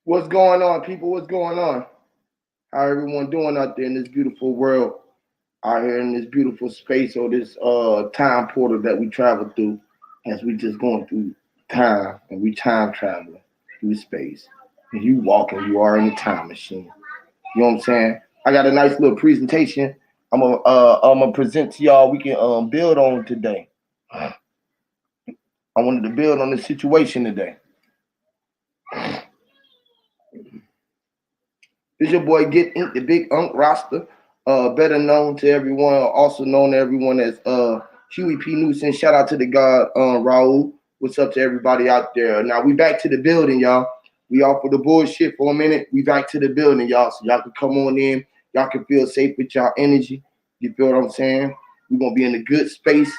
What's going on, people? What's going on? How everyone doing out there in this beautiful world, out here in this beautiful space or this time portal that we travel through as we just going through time and we time traveling through space. And you walking, you are in a time machine. You know what I'm saying? I got a nice little presentation. I'm gonna present to y'all. We can build on today. I wanted to build on the situation today. This your boy Get Ink, the Big Unk Roster, better known to everyone, also known to everyone as Huey P. Newson. Shout out to the God Raul. What's up to everybody out there? Now we back to the building, y'all. We off for the bullshit for a minute. We back to the building, y'all. So y'all can come on in. Y'all can feel safe with y'all energy. You feel what I'm saying? We're gonna be in a good space.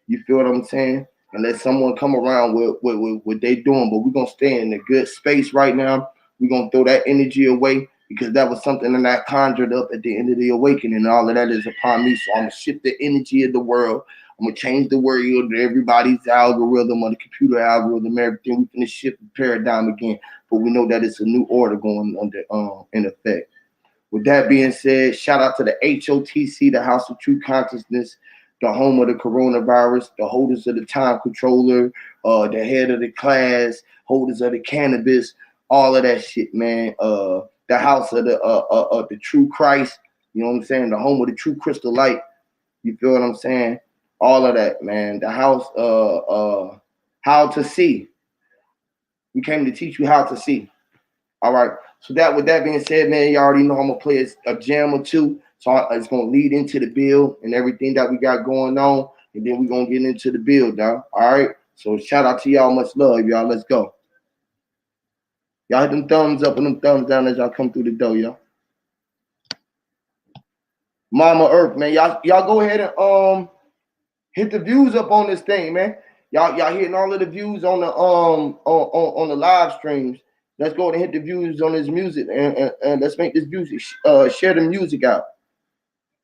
You feel what I'm saying? And let someone come around with what they doing, but we're gonna stay in a good space right now. We're gonna throw that energy away because that was something that I conjured up at the end of the awakening, and all of that is upon me. So I'm gonna shift the energy of the world. I'm gonna change the world to everybody's algorithm or the computer algorithm, everything. We gonna shift the paradigm again, but we know that it's a new order going under in effect. With that being said, shout out to the HOTC, the House of True Consciousness, the home of the coronavirus, the holders of the time controller, the head of the class, holders of the cannabis, all of that shit, man. The house of the true Christ, you know what I'm saying? The home of the true crystal light. You feel what I'm saying? All of that, man. The house, how to see. We came to teach you how to see. All right. So that with that being said, man, you already know I'm gonna play a jam or two. So it's gonna lead into the build and everything that we got going on, and then we're gonna get into the build, dog. All right. So shout out to y'all, much love, y'all. Let's go. Y'all hit them thumbs up and them thumbs down as y'all come through the door, y'all. Mama Earth, man. Y'all go ahead and hit the views up on this thing, man. Y'all hitting all of the views on the on the live streams. Let's go and hit the views on this music and let's make this music share the music out.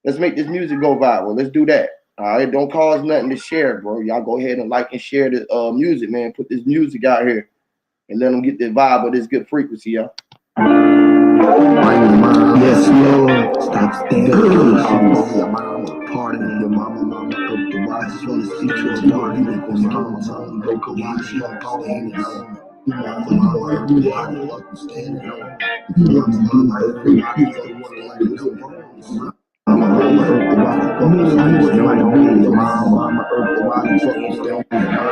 Let's make this music go viral. Let's do that. All right, don't cause nothing to share, bro. Y'all go ahead and like and share the music, man. Put this music out here and let them get the vibe of this good frequency, y'all. Yes, Lord. Stop standing your mama. Pardon your mama of the wise. Just want to see to the party with your mama. Break a wise, she don't call any home. You mama, everybody fucking standing on. You mama, everybody fucking like you. Mama, earth the body, fucking standing on. Your mama, earth the body, fucking standing on.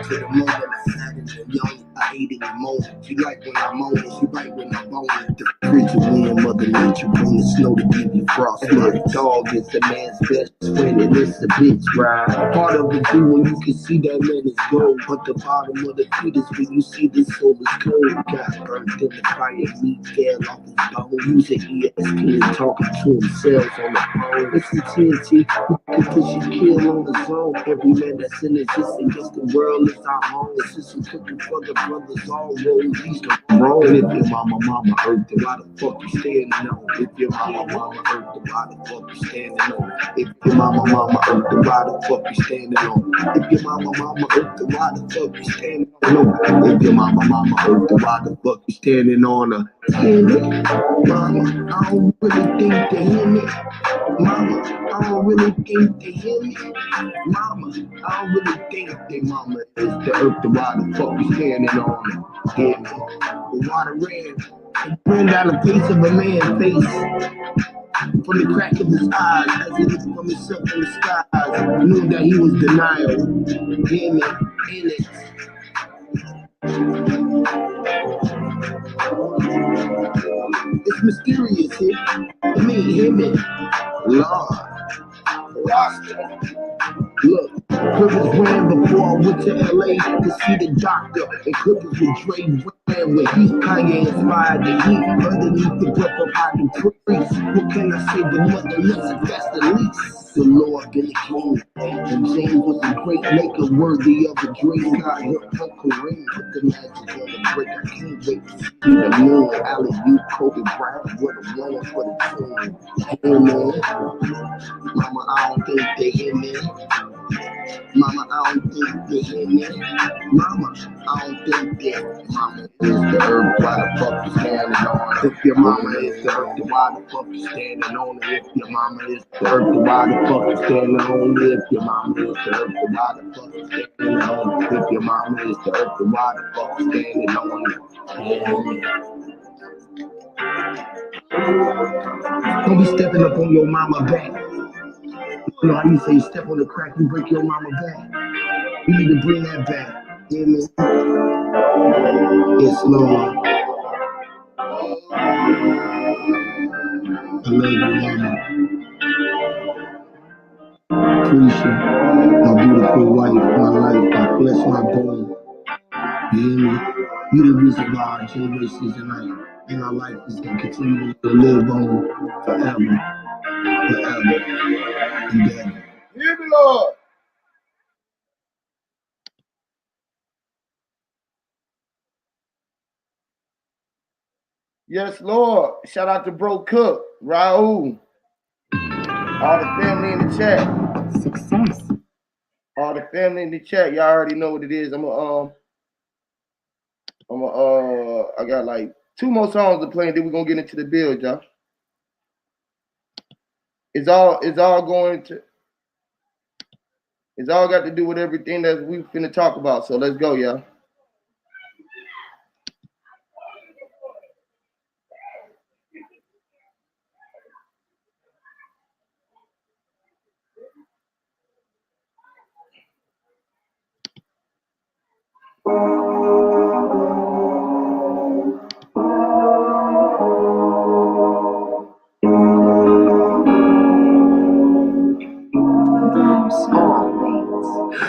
To the moment I had it when young, I ate it in moment. She like when I'm on it, she right when I'm on it. The frigid wind, Mother Nature bring the snow to give you frost. My dog is a man's best friend, and it's a bitch ride. Part of it too when you can see that man is gold, but the bottom of the feet is when you see this soul is cold. Got burnt in the fire, meat fell off his bone. Using ESPN talking to himself on the phone. It's the TNT, who can push your kill on the zone. Every man that's in existence against the world is our home. The system cooking for the brothers all roll. He's the wrong. If your mama earth, then why the fuck you standing on? If your mama earth, then why the fuck you standing on? If your mama earth, then why the fuck you standing on? If your mama earth, then why the fuck you standing on? If your mama earth, then why the fuck you standing on her? Mama, I don't really think they hear me. Mama, I don't really think they hear me. Mama, I don't really think they mama is the earth, the why the fuck we standing on it. Hear me? The water ran down the face of a man's face. From the crack of his eyes, as it is from himself in the skies. Knew that he was denial. Hear me? In it. It's mysterious here. Me, hear me. Lord. Roster. Look, Clippers ran before I went to LA to see the doctor. And Clippers with Dre ran with heat. Kanye inspired the heat underneath the breath of hiding priests. What can I say? The mother message, that's the least. The Lord been a king. And James was a great maker, worthy of a dream. God helped Uncle Kareem put the magic on the break. I can't wait to see the moon. Alley, you, Kobe Bryant, what a winner for the team. Hey, man. Mama, I don't think they hear me. Mama, I don't think that. Mama, I don't think that. Mama is the earth, why the fuck you standing on it? If your mama is the earth, then why the fuck you standing on it? If your mama is the earth, then why the fuck you standing on it? If your mama is the earth, then why the fuck you standing on it? If your mama is the earth, then why the fuck you standing on it? Don't be stepping up on your mama back. You know how you say step on the crack, you break your mama back. You need to bring that back. Hear me? Yes, Lord. I love you, mama. Appreciate my beautiful wife, my life, my flesh, my bone. You hear me? You the reason why our generations and our life is gonna continue to live on forever, forever, and ever. Hear me, Lord. Yes, Lord. Shout out to Bro Cook, Raul, all the family in the chat. Success. All the family in the chat. Y'all already know what it is. I got like 2 more songs to play, and then we're gonna get into the build, y'all. It's all got to do with everything that we finna talk about. So let's go, y'all.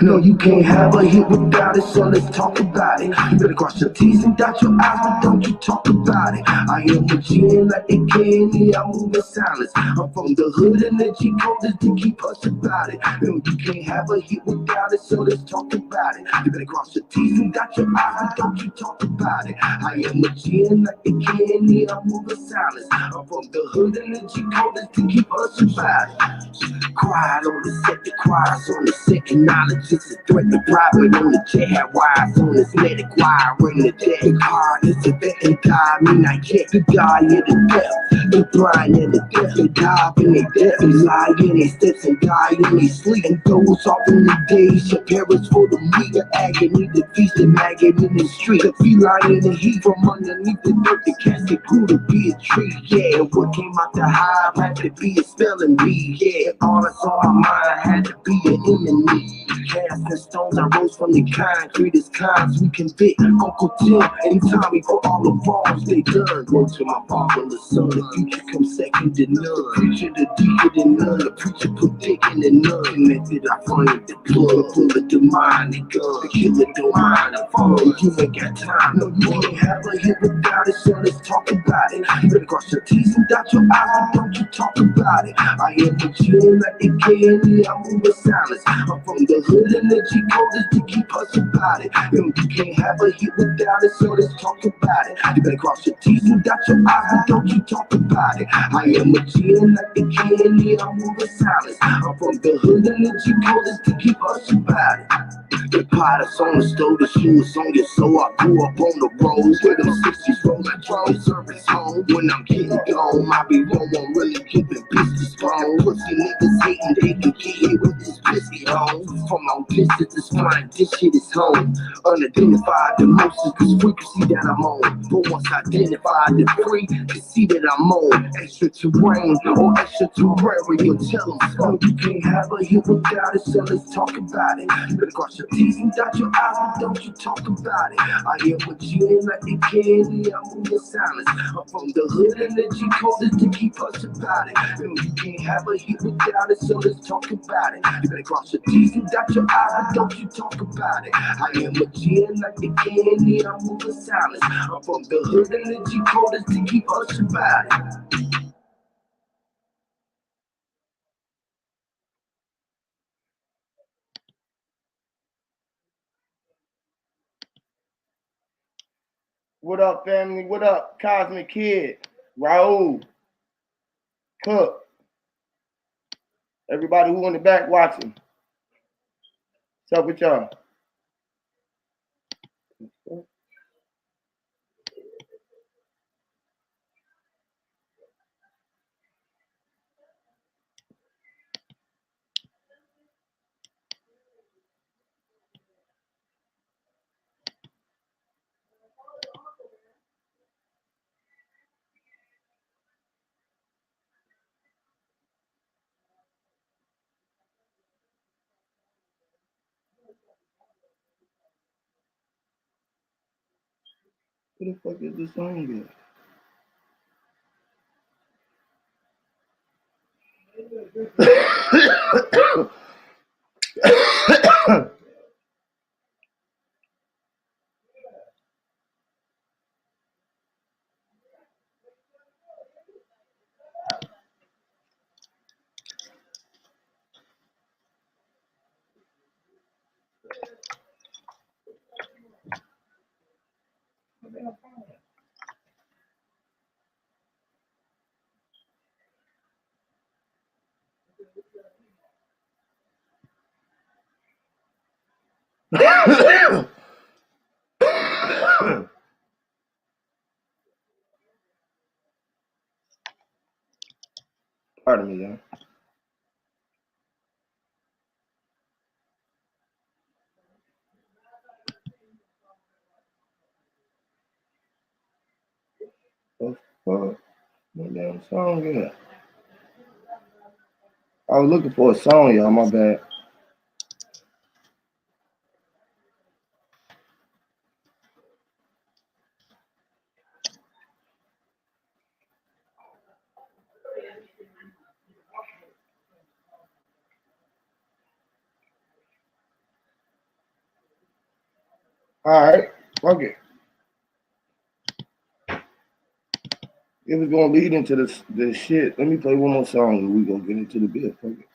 No, you can't have a hit without it, so let's talk about it. You better cross your T's and dot your I's, but don't you talk about it. I am a G like the candy, I move in silence. I'm from the hood and the G code is to keep us about it. No, you can't have a hit without it, so let's talk about it. You better cross your T's and dot your I's, but don't you talk about it. I am a G like the candy, I move in silence. I'm from the hood and the G code is to keep us about it. Quiet on the set, the choirs on the set, knowledge is a threat to private on the jet, have wires on this let it choir ring the deck. Hard is a vet and die, mean I check the guy in the death, the blind and the deaf, they dive in their death, they lie in their steps and die in their sleep, and those off in the days, your parents for the meat, the agony, the feast, the maggot in the street, the feline in the heat from underneath the dirt, the cats that grew to be a tree, yeah, what came out the hive had to be a spelling bee, yeah, all that's on my mind had to be an enemy. Casting stones, I rose from the concrete as kinds we can fit. Uncle Tim and Tommy for all the wrongs they done. Word to my father, the son, the future comes second to none. The preacher, the deacon, and none. The preacher put dick in the nun. Connected, I find the plug, bullet the mind, the gun. The killer don't mind the fall. You ain't got time, no, you ain't have a hit without it, so let's talk about it. You better cross your T's and dot your I's, but don't you talk about it. I am a G like the candy, I move in silence. I'm from the hood and the G code is to keep us about it. You can't have a hit without it, so let's talk about it. You better cross your T's and dot your I's, but don't you talk about it. I am a G like the candy, I move in silence. I'm from the hood and the G code is to keep us about it. The pot is on the stove, the shoes on your soul. I grew up on the roads where them 60s roll my drone service home. When I'm getting gone, I be wrong, I'm really keeping business strong. Pussy niggas hating, they can get hit with this pussy home. From long distance, this flying, this shit is home. Unidentified emotions, this frequency that I'm on. But once identified, the free can see that I'm on. Extra terrain or extra terrarium. Tell them, oh, you can't have a hit without it, so let's talk about it. You better cross your T's and dot your I's, but don't you talk about it. I am what you ain't like the candy, I move in silence. I'm from the hood and the G code is to keep us about it. You can't have a hit without it, so let's talk about it. You better cross your T's and dot your I's, but don't you talk about it. I am a G like the candy, I move in silence. I'm from the hood and the G code is to keep us about it. What up, family? What up, Cosmic Kid, Raul, Cook, everybody who in the back watching. What's up with y'all? Where the fuck is this song at? Pardon me, y'all. What the fuck? What damn song is that? I was looking for a song, y'all. My bad. All right, fuck it. If it's gonna lead into this shit, let me play one more song and we gonna get into the bit. Fuck it.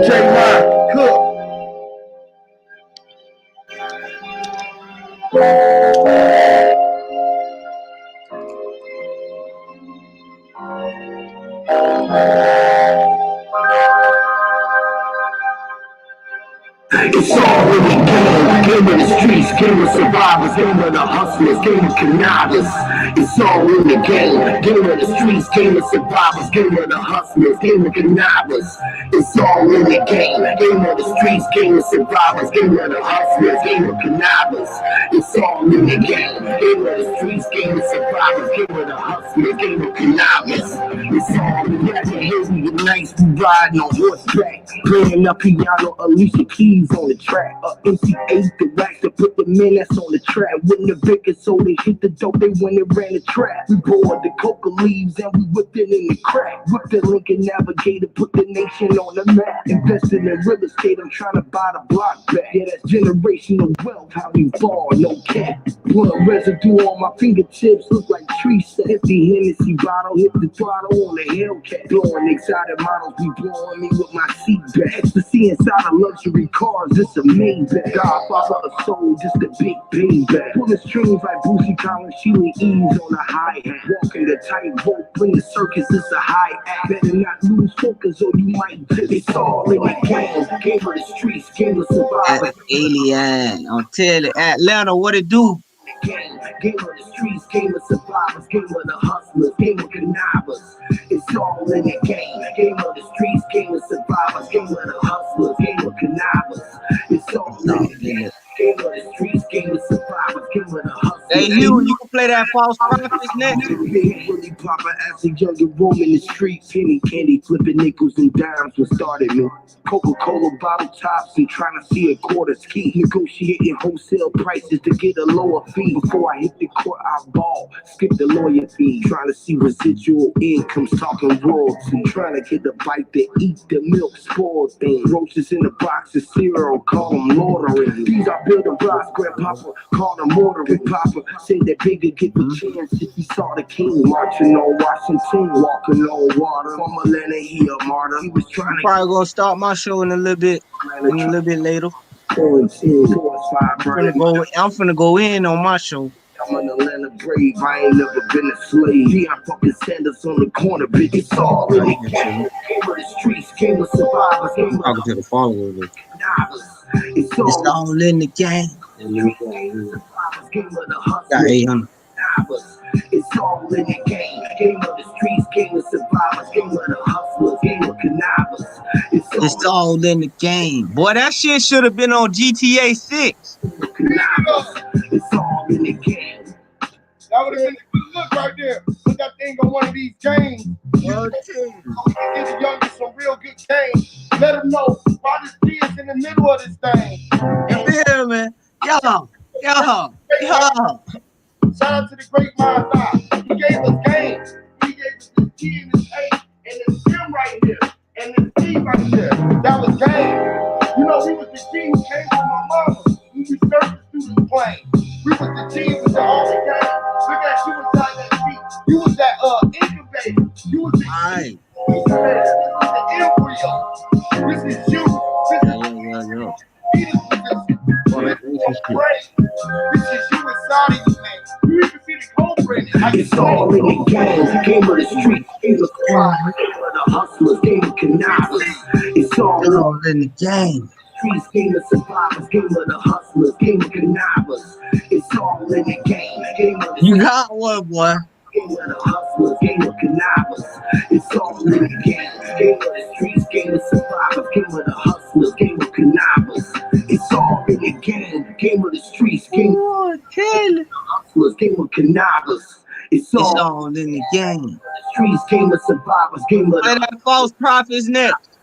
J-Rock, cook. It's all really game of the streets, game of survivors, game of the hustlers, game of connivers. It's all in the game of the streets, game of survivors, game of the hustlers, game of connivers. It's all in the game of the streets, game of survivors, game of the hustlers, game of connivers. It's all in the game of the streets, game of survivors, game of the hustlers, game of connivers. It's all in the game. The nights we riding on horseback, playing up piano, Alicia Keys on the track. MC8, the racks to put the men that's on the track. When the Vickers, so they hit the dope, they when they ran the trap. We poured the coca leaves and we whipped it in the crack. Whipped the Lincoln Navigator, put the nation on the map. Invested in real estate, I'm trying to buy the block back. Yeah, that's generational wealth, how we fall, no cap. Blood residue on my fingertips, look like tree sap. Empty Hennessy bottle, hit the throttle on the Hellcat. Blowing exotic models, be blowing me with my seat back. Ecstasy inside of luxury cars, it's a Maybach. Godfather of soul, just a big payback. Pulling strings like Boosie Collins, Sheila Eves on a hi-hat. Walking the tightrope, in the circus, it's a high act. Better not lose focus or you might dip. It's all in the game of the streets, game of survivors. Alien, I'm telling Atlanta what it do. Game of the streets, game of survivors, game of the hustlers, game of connivers. It's all in the game of the streets, game of survivors, game of the hustlers, game of connivers. It's all in the game of the streets, game of survivors, game of the hustlers. Hey Huey, you can play that false prophets next. Really proper as a younger woman in the streets, penny candy, flipping nickels and dimes what started me. Coca-Cola bottle tops and trying to see a quarter ski. Negotiating wholesale prices to get a lower fee. Before I hit the court, I ball. Skip the lawyer fee. Trying to see residual incomes, talking royalty. Trying to get the bite to eat the milk spoiled thing. Roaches in the box of cereal, call them loitering. These are building blocks, grandpapa, call them mortar. Big papa over. Say that bigger get the chance if he saw the king marching on Washington, walking on water. From Atlanta, he a martyr. He was trying to Probably gonna start my show in a little bit later. I'm finna go in on my show. I'm an Atlanta brave, I ain't never been a slave. Yeah, I'm fucking Sanders on the corner, bitch. It's all in the game. Game of the streets, game of survivors, game of Talking to the followers. It's It's all in the game. Got 800. It's all in the game. Game of the streets, game of survivors, game of the hustlers, game of connivers. It's all in the game. Boy, that shit should have been on GTA 6. It's all in the game. That would have been a good look right there. Put that thing on one of these games. So we can get the youngest some real good games. Let them know why this kid's in the middle of this thing. You feel me? Yo. Shout out to the great mind eye. He gave us games. He gave us the T and the A and the M right here. And the T right there. That was game. You know, we was the team who came from my mama. We researched the students playing. We was the team with the army game. Look at you inside that seat. You was that incubator. You was the incubator. This was the embryo. This is you. This is This is you inside of you, man. You even see the cobra in it. It's all in the game. Game of the streets, game of the crime, game of the hustlers, game of connivers. It's all in the game. Streets, game of survivors, game of the hustlers, game of connivers. It's all in the game. Game of the You got one, boy. Game of the hustlers, game of connivers. It's all in the game. Game of the streets, game of survivors, game of the hustlers, game of connivers. It's all in the game. Game of the streets, game of the hustlers, game of connivers. It's all in the game. Streets, game of survivors, game of the false prophets next.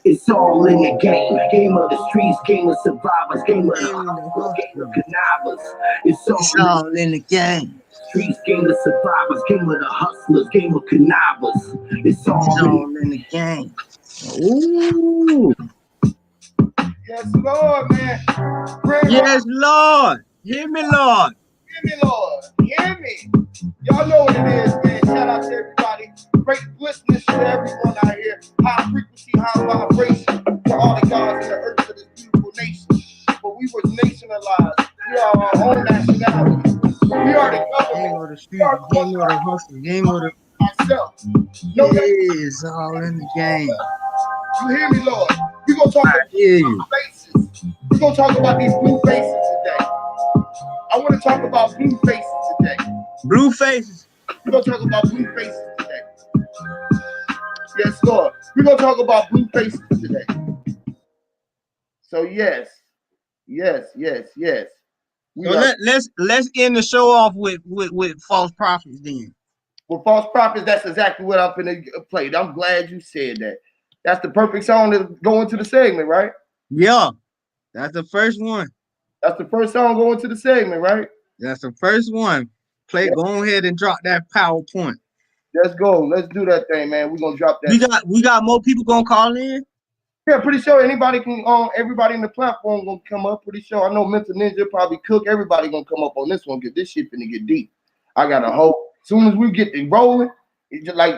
It's all in the game. Game of the streets, game of survivors, game of the hustlers, game of connivers. It's all in the game. Streets, game of survivors, game of the hustlers, game of connivers. It's all in the game. Ooh. Yes, Lord, man. Yes, Lord. Hear me, Lord. Hear me, Lord. Hear me. Y'all know what it is, man. Shout out to everybody. Great blissness to everyone out here. High frequency, high vibration to all the gods in the earth of this beautiful nation. But we were nationalized. We are our own nationality. We are the government. Game of the street, game of the hustle, game of the ourselves. It's all in the game. You hear me, Lord? We're gonna talk about these blue faces. We're gonna talk about these blue faces today. I want to talk about blue faces today. Blue faces. We're gonna talk about blue faces today. Yes, Lord. We're gonna talk about blue faces today. So yes. So let's end the show off with false prophets then. Well, false prophets, that's exactly what I'm gonna play. I'm glad you said that. That's the perfect song to go into the segment, right? Yeah, that's the first one. That's the first song going to the segment, right? That's the first one. Play. Yeah. Go ahead and drop that PowerPoint. Let's go. Let's do that thing, man. We're gonna drop that. We got more people gonna call in. Yeah, pretty sure anybody can. Everybody in the platform gonna come up. Pretty sure. I know Mental Ninja probably Cook. Everybody gonna come up on this one. Get this shit finna get deep. I got a hope. As soon as we get it rolling,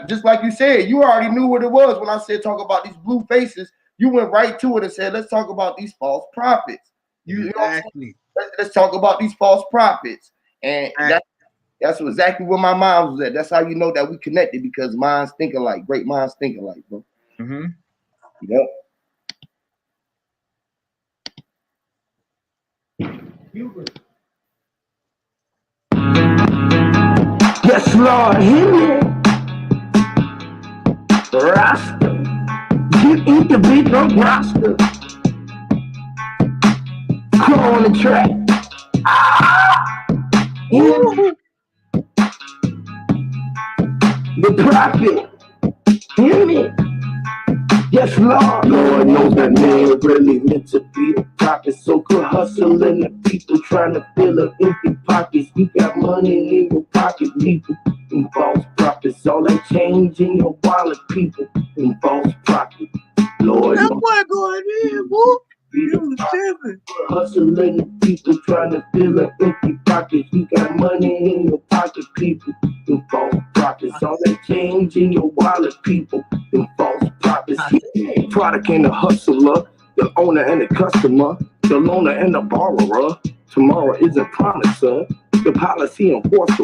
just like you said, you already knew what it was when I said talk about these blue faces. You went right to it and said, let's talk about these false prophets. Exactly. Let's talk about these false prophets. And that's exactly where my mind was at. That's how you know that we connected, because minds think alike. Great minds think alike, bro. Mm-hmm. Yep. Yes, Lord, hear me. Rasta. You eat the beat, no Rasta. Come on the track. The prophet. Hear me. Yes, Lord. Lord knows that man really meant to be a prophet. So good hustling the people trying to fill up empty pockets. You got money in your pocket, people. And false prophets. All that change in your wallet, people. And false prophets. Lord, that boy going in, boy. hustling the people trying to fill up empty pockets. You got money in your pocket, people. Them false prophets. All that change in your wallet, people. Them false prophets. Product and the hustler, the owner and the customer, the loaner and the borrower. Tomorrow isn't promised, sir. The policy enforcer,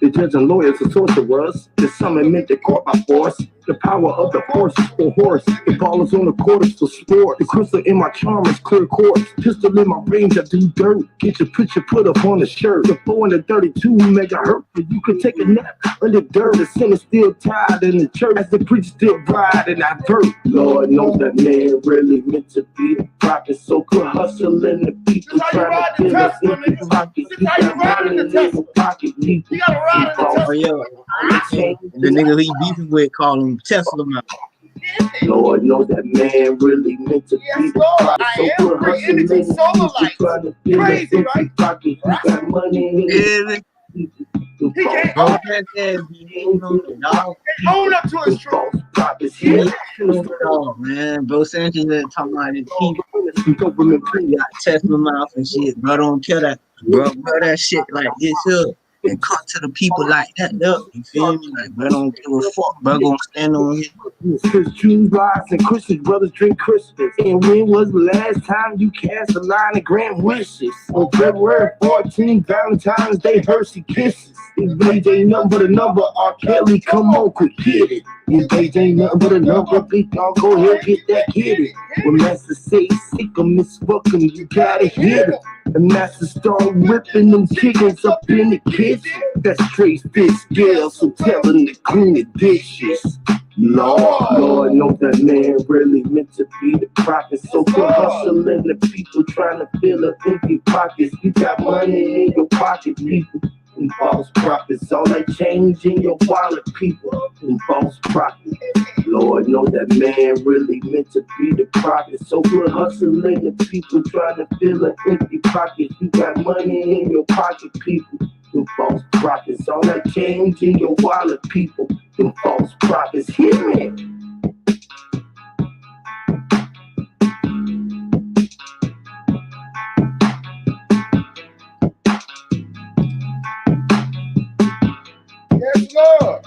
the judge and lawyers are sorcerers. The summon meant the court by force. The power of the horse is for horse. The ball is on the court is for sport. The crystal in my charm is clear quartz. Pistol in my range, I do dirt. Get your picture put up on the shirt. The 4 and the 32 megahertz. You could take a nap under dirt. The sin is still tied in the church. As the preacher still bride and I vert. Lord knows that man really meant to be the prophet. So could hustle and the people trying to fill us in the pocket. You got money in your pocket, people. Oh yeah. And the nigga he beefing with call him Tesla man. Lord knows that man really meant to be the prophet. So put hustle in the people trying to fill us in the pocket. You got money in your Bro, that ass be hating on the dog. Own up to his truth. He on the dog, man. Bro Sanchez talking about his teeth. He got Tesla mouth and shit. Bro, don't kill that. Bro, that shit like this here. And cut to the people like that, though. You feel me? Like, bro, don't give a fuck. Bro, gonna stand on here. Since Jews, lies, and Christian brothers drink Christmas. And when was the last time you cast a line of grand wishes? On February 14th, Valentine's Day, Hershey kisses. If age ain't nothing but a number, R. Kelly, come on, quick, get it. If age ain't nothing but a number, big dog, go ahead, get that, get it. When Master say sick 'em, misfuck 'em, you gotta hit 'em. The master start whipping them chickens up in the kitchen. That's straight fish scale, so tell them to clean the dishes. Lord knows that man really meant to be the prophet. So for hustling the people trying to fill up empty pockets. You got money in your pocket, people. And false prophets, all that change in your wallet, people. And false prophets. Lord knows that man really meant to be the prophet. So we're hustling the people trying to fill an empty pocket. You got money in your pocket, people. And false prophets, all that change in your wallet, people. And false prophets, hear me. Yes, Lord.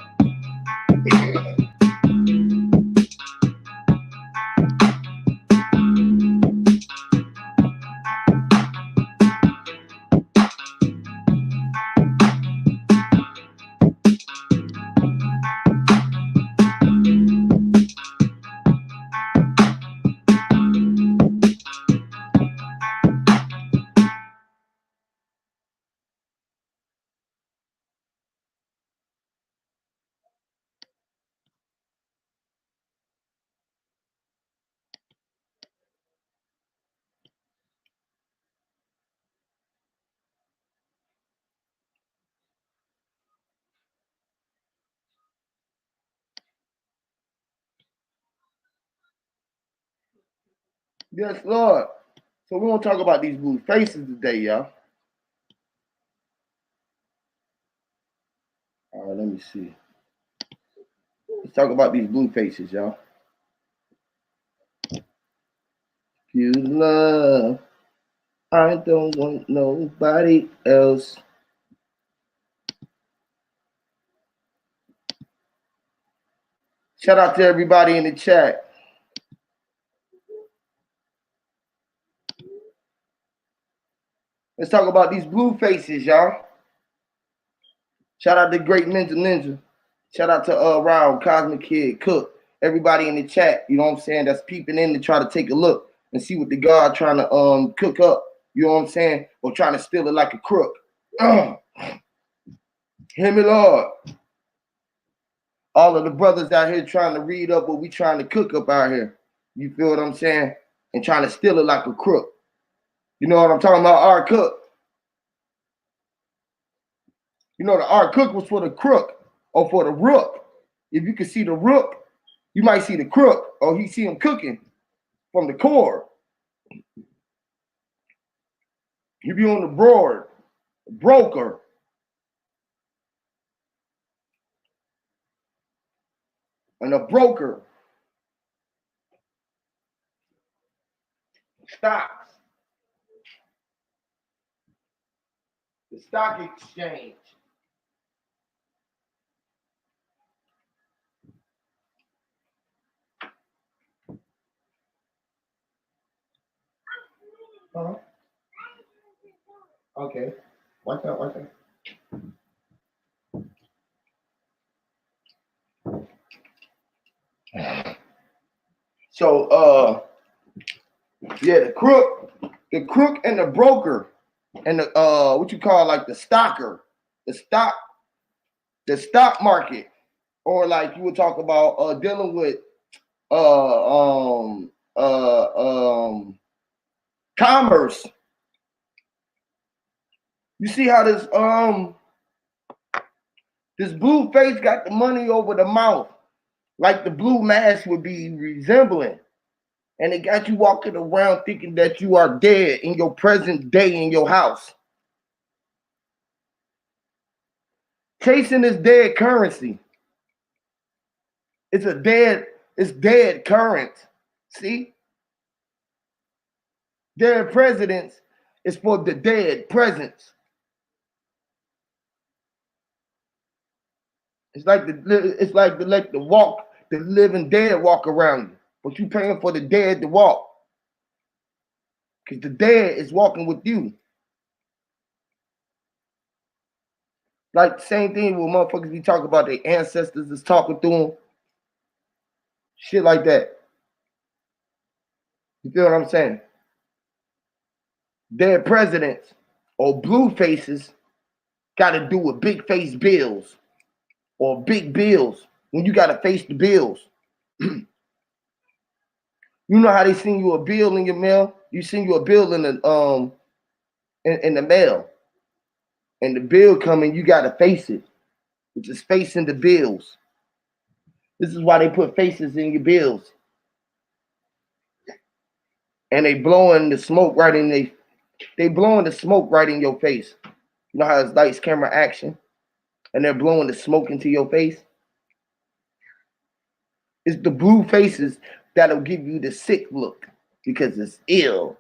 Yes, Lord. So we're gonna talk about these blue faces today, y'all. All right, let me see. Let's talk about these blue faces, y'all. You love, I don't want nobody else. Shout out to everybody in the chat. Let's talk about these blue faces, y'all. Shout out to Great Ninja. Shout out to Round, Cosmic Kid, Cook, everybody in the chat, you know what I'm saying, that's peeping in to try to take a look and see what the God trying to cook up, you know what I'm saying, or trying to steal it like a crook. Hear me, Lord. All of the brothers out here trying to read up what we trying to cook up out here. You feel what I'm saying? And trying to steal it like a crook. You know what I'm talking about? Our cook. You know, the art cook was for the crook or for the rook. If you can see the rook, you might see the crook, or he see him cooking from the core. You be on the board, broker. And a broker stocks. The stock exchange. Okay. Watch out, watch out. So yeah, the crook and the broker and the what you call like the stocker, the stock market, or like you would talk about dealing with uh um commerce. You see how this blue face got the money over the mouth, like the blue mask would be resembling. And it got you walking around thinking that you are dead in your present day in your house. Chasing this dead currency. It's dead current. See? Dead presidents is for the dead presents. It's like the living dead walk around you, but you paying for the dead to walk. Because the dead is walking with you. Like the same thing when motherfuckers be talking about their ancestors is talking through them. Shit like that. You feel what I'm saying? Dead presidents or blue faces got to do with big face bills or big bills when you got to face the bills. You know how they send you a bill in your mail? You send you a bill in the mail, and the bill coming, you got to face it, which is facing the bills. This is why they put faces in your bills, and they blowing the smoke right in they blowing the smoke right in your face. You know how it's lights, camera, action, and they're blowing the smoke into your face. It's the blue faces that'll give you the sick look because it's ill.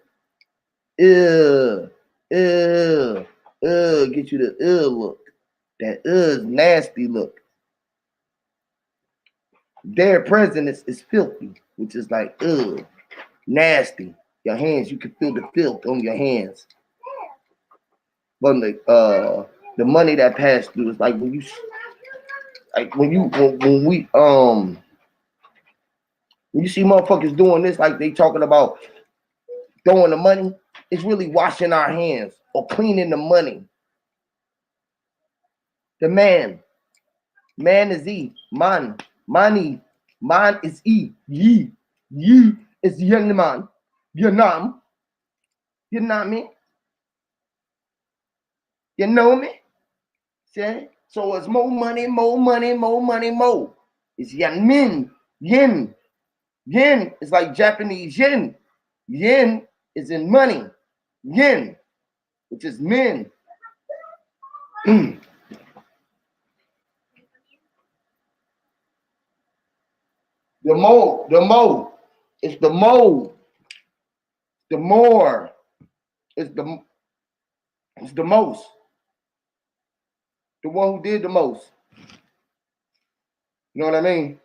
Ill. Ill. Ill. Get you the ill look. That is nasty look. Their presence is filthy, which is like ugh, nasty. Your hands, you can feel the filth on your hands. But the money that passed through is like when you see motherfuckers doing this, like they talking about throwing the money, it's really washing our hands or cleaning the money. The man is E, man, money, man is E, ye is young man, Vietnam, you know me, you know me, see? So it's more money, more money, more money, more. It's yan min, yin, yin is like Japanese yen, yen is in money, yin, which is men. The more, it's the more, the more, it's the most, the one who did the most. You know what I mean?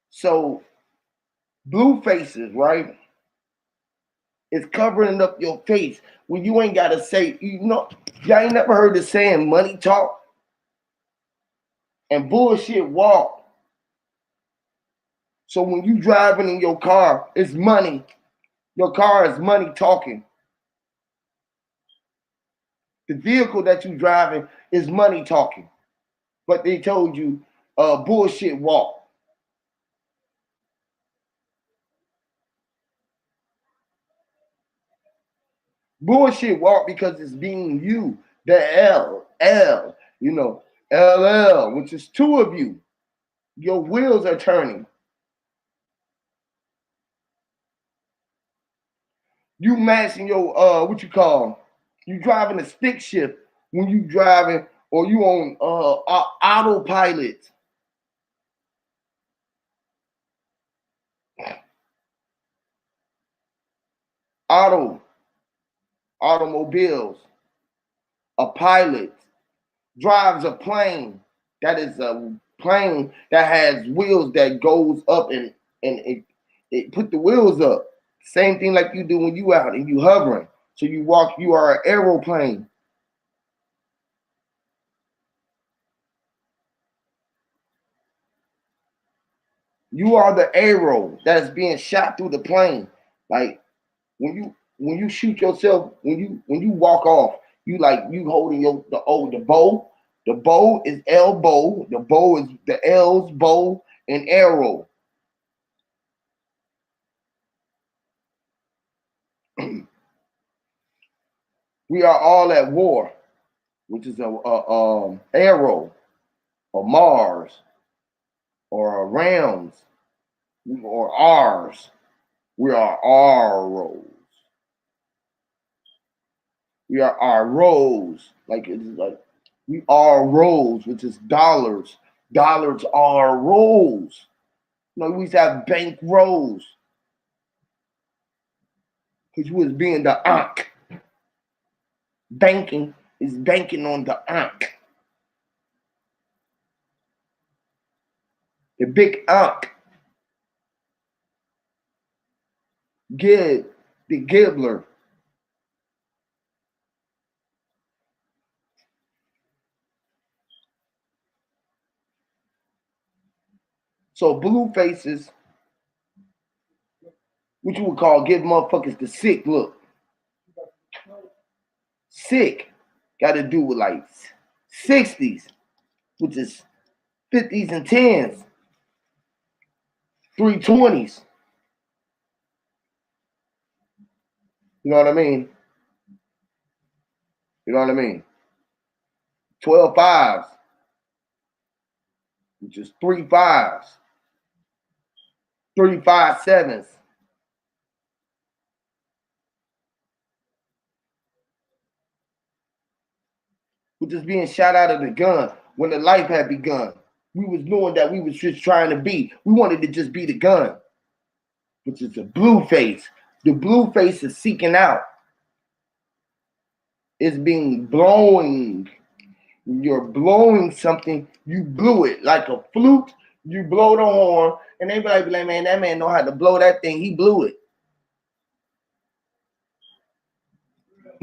So blue faces, right? It's covering up your face when you ain't gotta say, you know, y'all ain't never heard the saying money talk and bullshit walk. So when you driving in your car, it's money. Your car is money talking. The vehicle that you driving is money talking. But they told you bullshit walk. Bullshit walk because it's being you. The L, you know, LL, which is two of you. Your wheels are turning. You matching your what you call, you driving a stick shift when you driving or you on autopilot. Automobiles. A pilot drives a plane. That is a plane that has wheels that goes up and it put the wheels up. Same thing like you do when you out and you hovering. So you walk, you are an aeroplane. You are the arrow that is being shot through the plane. Like when you shoot yourself, when you walk off, you like you holding the bow. The bow is elbow. The bow is the L's bow and arrow. We are all at war, which is a arrow, or Mars, or a Rams, or ours. We are arrows. We are our rows. Like it's like we are rolls, which is dollars. Dollars are rolls. You know, we used to have bank rolls. Because you was being the ankh. Banking is banking on the ankh. The big ankh. Gib, the gibbler. So blue faces, what you would call give motherfuckers the sick look. Sick got to do with like 60s, which is 50s and 10s, 320s. You know what I mean? You know what I mean? 12 fives, which is 3 fives, 3 5 sevens. Which is being shot out of the gun when the life had begun. We was knowing that we was just trying to be. We wanted to just be the gun, which is a blue face. The blue face is seeking out. It's being blowing. You're blowing something. You blew it like a flute. You blow the horn, and they be like, man, that man know how to blow that thing. He blew it.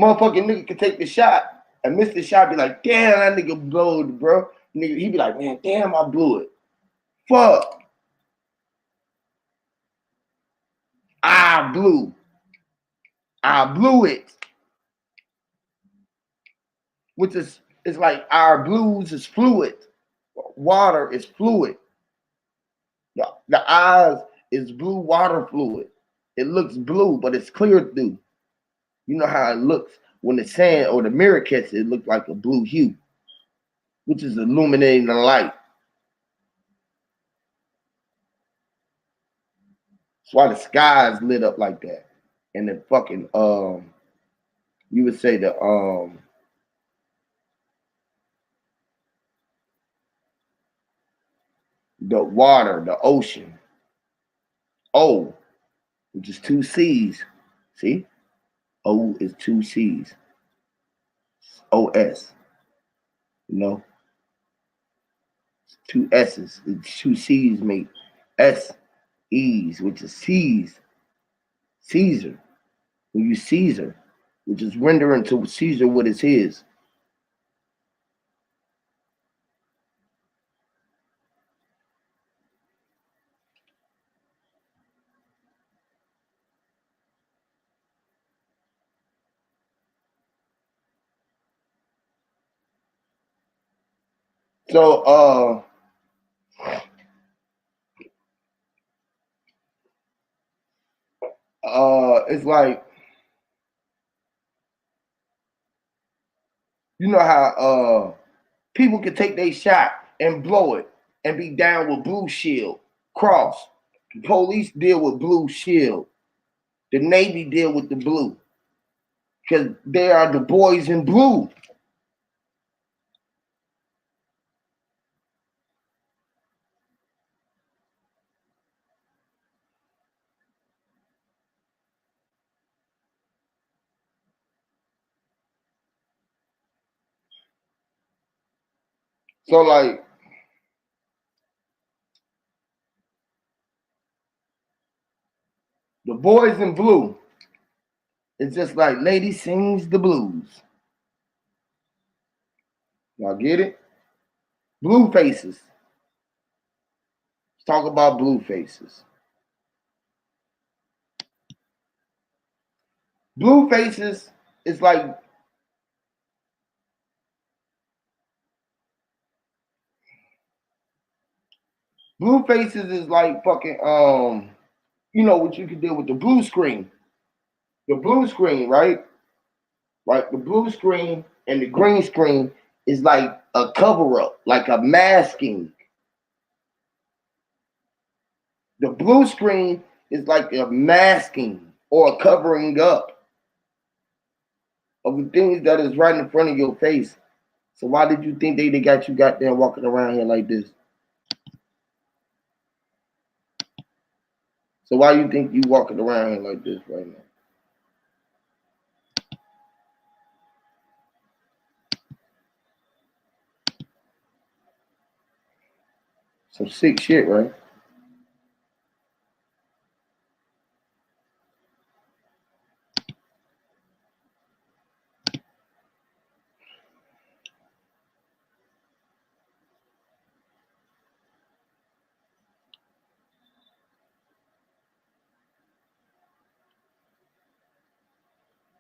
Motherfucking nigga can take the shot and miss the shot. Be like, damn, that nigga blowed, bro. Nigga, he be like, man, damn, I blew it. Fuck. I blew. I blew it. Which is it's like our blues is fluid. Water is fluid. The eyes is blue water fluid. It looks blue, but it's clear through. You know how it looks when the sand or the mirror catches it, it looks like a blue hue, which is illuminating the light. That's why the sky is lit up like that. And the fucking you would say the water, the ocean. O, which is 2 C's. See? O is 2 C's. OS. You know? 2 S's. It's 2 C's make S E's, which is C's. Caesar. When you Caesar, which is rendering to Caesar what is his. So it's like you know how people can take their shot and blow it and be down with blue shield, cross. The police deal with blue shield. The Navy deal with the blue. Because they are the boys in blue. So like the boys in blue, it's just like lady sings the blues. Y'all get it? Blue faces. Let's talk about blue faces. Blue faces is like blue faces is like fucking you know what you can do with the blue screen. The blue screen, right? Like the blue screen and the green screen is like a cover up, like a masking. The blue screen is like a masking or a covering up of the things that is right in front of your face. So why did you think they got you got there walking around here like this? So why you think you walking around here like this right now? Some sick shit, right?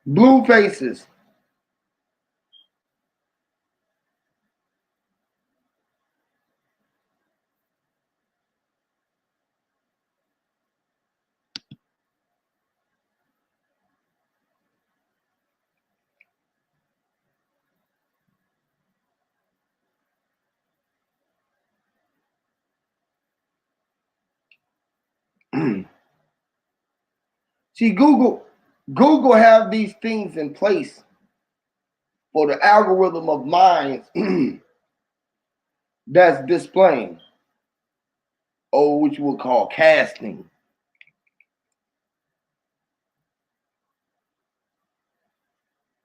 Blue faces. See, Google have these things in place for the algorithm of minds that's displaying, or what you would call casting.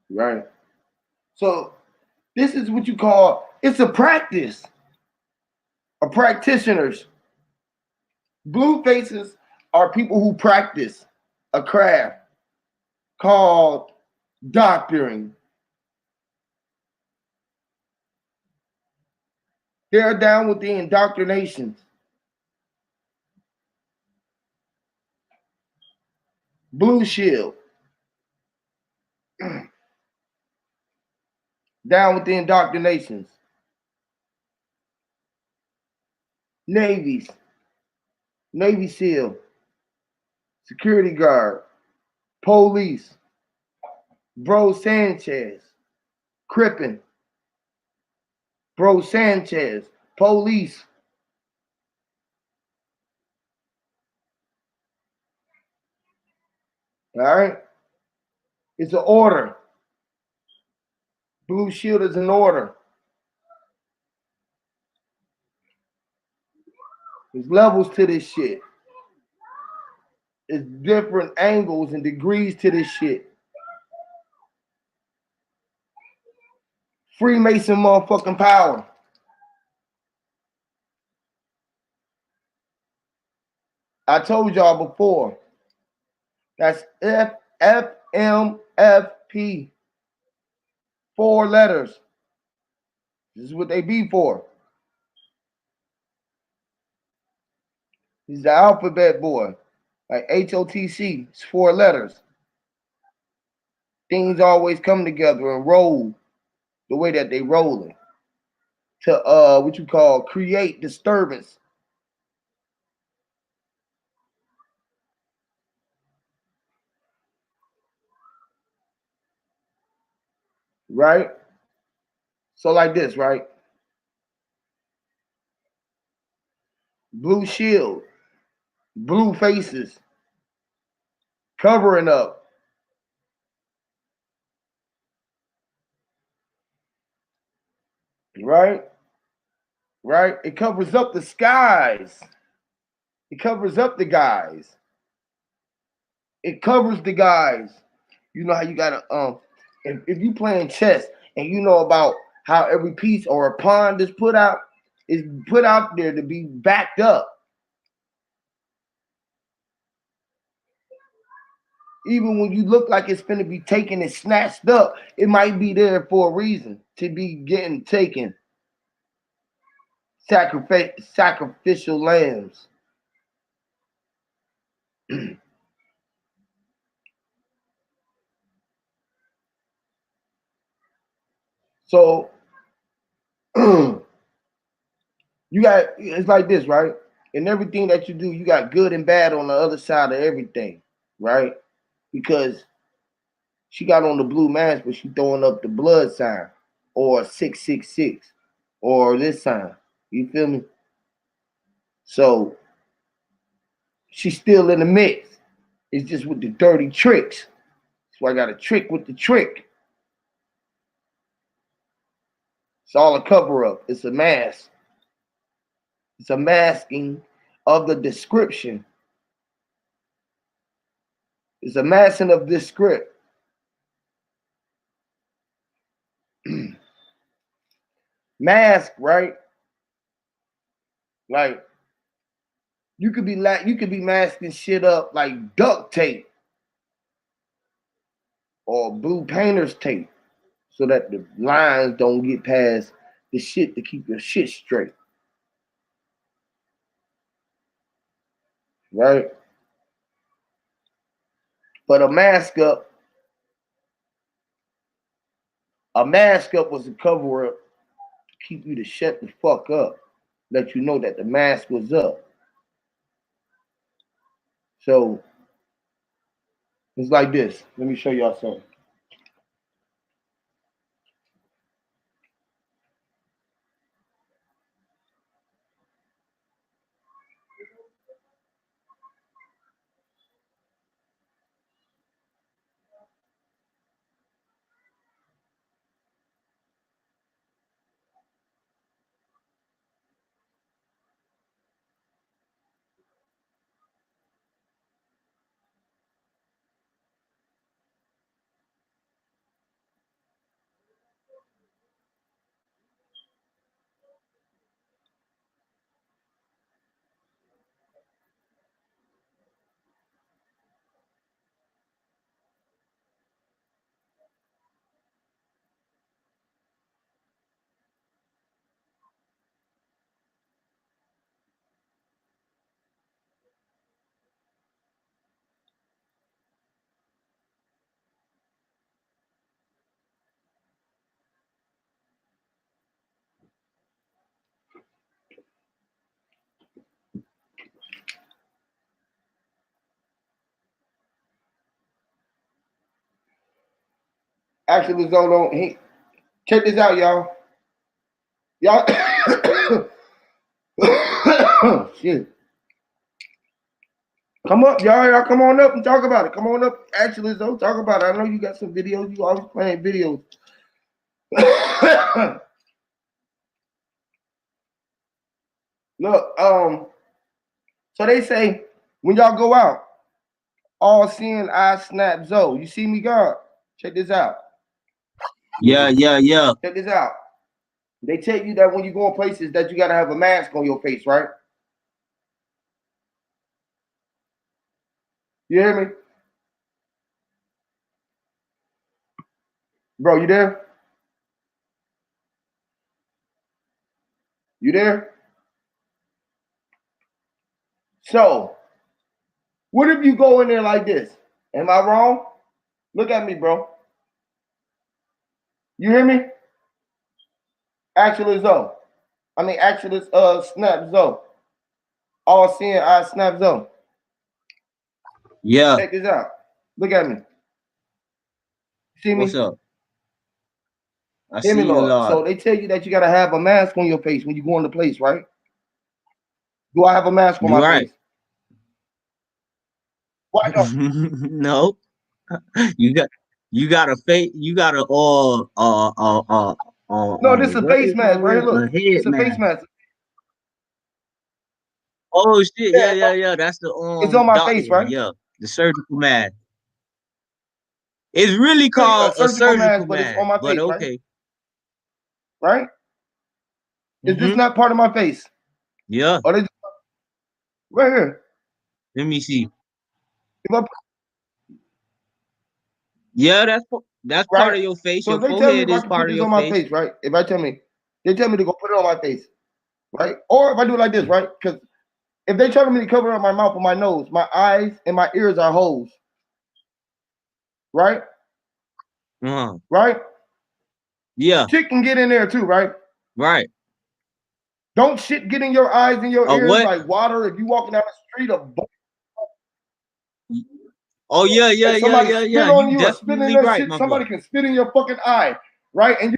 Right? So this is what you call, it's a practice. A practitioners. Blue faces are people who practice a craft called doctoring. They're down with the indoctrinations. Blue Shield. Down with the indoctrinations. Navies. Navy SEAL. Security guard. Police. Bro Sanchez. Crippin. Bro Sanchez. Police. All right? It's an order. Blue Shield is an order. There's levels to this shit. There's different angles and degrees to this shit. Freemason motherfucking power. I told y'all before. That's FMFP. 4 letters. This is what they be for. He's the alphabet boy. Like HOTC. It's 4 letters. Things always come together and roll the way that they rolling. To what you call create disturbance. Right? So like this, right? Blue shield, blue faces, covering up. Right? Right? It covers up the skies. It covers up the guys. It covers the guys. You know how you gotta if you playing chess and you know about how every piece or a pawn is put out there to be backed up. Even when you look like it's going to be taken and snatched up, it might be there for a reason to be getting taken. Sacrificial lambs. So you got, it's like this, right? In everything that you do, you got good and bad on the other side of everything, right? Because she got on the blue mask, but she throwing up the blood sign or 666 or this sign. You feel me? So she's still in the mix. It's just with the dirty tricks. So I got a trick with the trick. It's all a cover up. It's a mask. It's a masking of the description. It's a masking of this script. Mask, right? Like you could be masking shit up like duct tape or blue painter's tape, so that the lines don't get past the shit to keep your shit straight. Right? But a mask up was a cover up to keep you to shut the fuck up. Let you know that the mask was up. So it's like this. Let me show y'all something. Actually, check this out, y'all. Y'all, shit. Come up, y'all come on up and talk about it. Come on up, actually, talk about it. I know you got some videos. You always playing videos. Look, so they say when y'all go out, all seeing eyes snap Zoe. You see me, God? Check this out. Yeah. Check this out. They tell you that when you go in places that you gotta have a mask on your face, right? You hear me? Bro, you there? You there? So, what if you go in there like this? Am I wrong? Look at me, bro. You hear me? Actually, Zoe. Actually, snap Zoe. All seeing eyes snap Zoe. Yeah. Check this out. Look at me. See me? What's up? I Hear me, see you, Lord. Lord. So they tell you that you gotta have a mask on your face when you go into place, right? Do I have a mask on my face? Why don't? No. You got a face. You got a No, this is a what face they mask, call right here. it? A Look, head it's a face mask. mask. Oh shit! Yeah, Yeah. That's the it's on my doctor face, one. right? Yeah, the surgical mask. It's really A called a surgical surgical mask, but it's on mask, my but face, right? okay. right? Is this not part of my face? Yeah. Or they just, right here? Let me see. If I, Yeah, that's part right? of your face. So Your if they tell me forehead if I is can put part of this your on my face. face, right? If I tell me, they tell me to go put it on my face, right? Or if I do it like this, right? Because if they tell me to cover up my mouth and my nose, my eyes and my ears are holes, right? Right? Yeah. Shit can get in there too, right? Right. Don't shit get in your eyes and your ears What? like water if you walking down the street of Oh yeah, yeah, and yeah, somebody yeah, spit yeah. on You you or spit in definitely that right, shit, my somebody brother. can spit in your fucking eye, right? And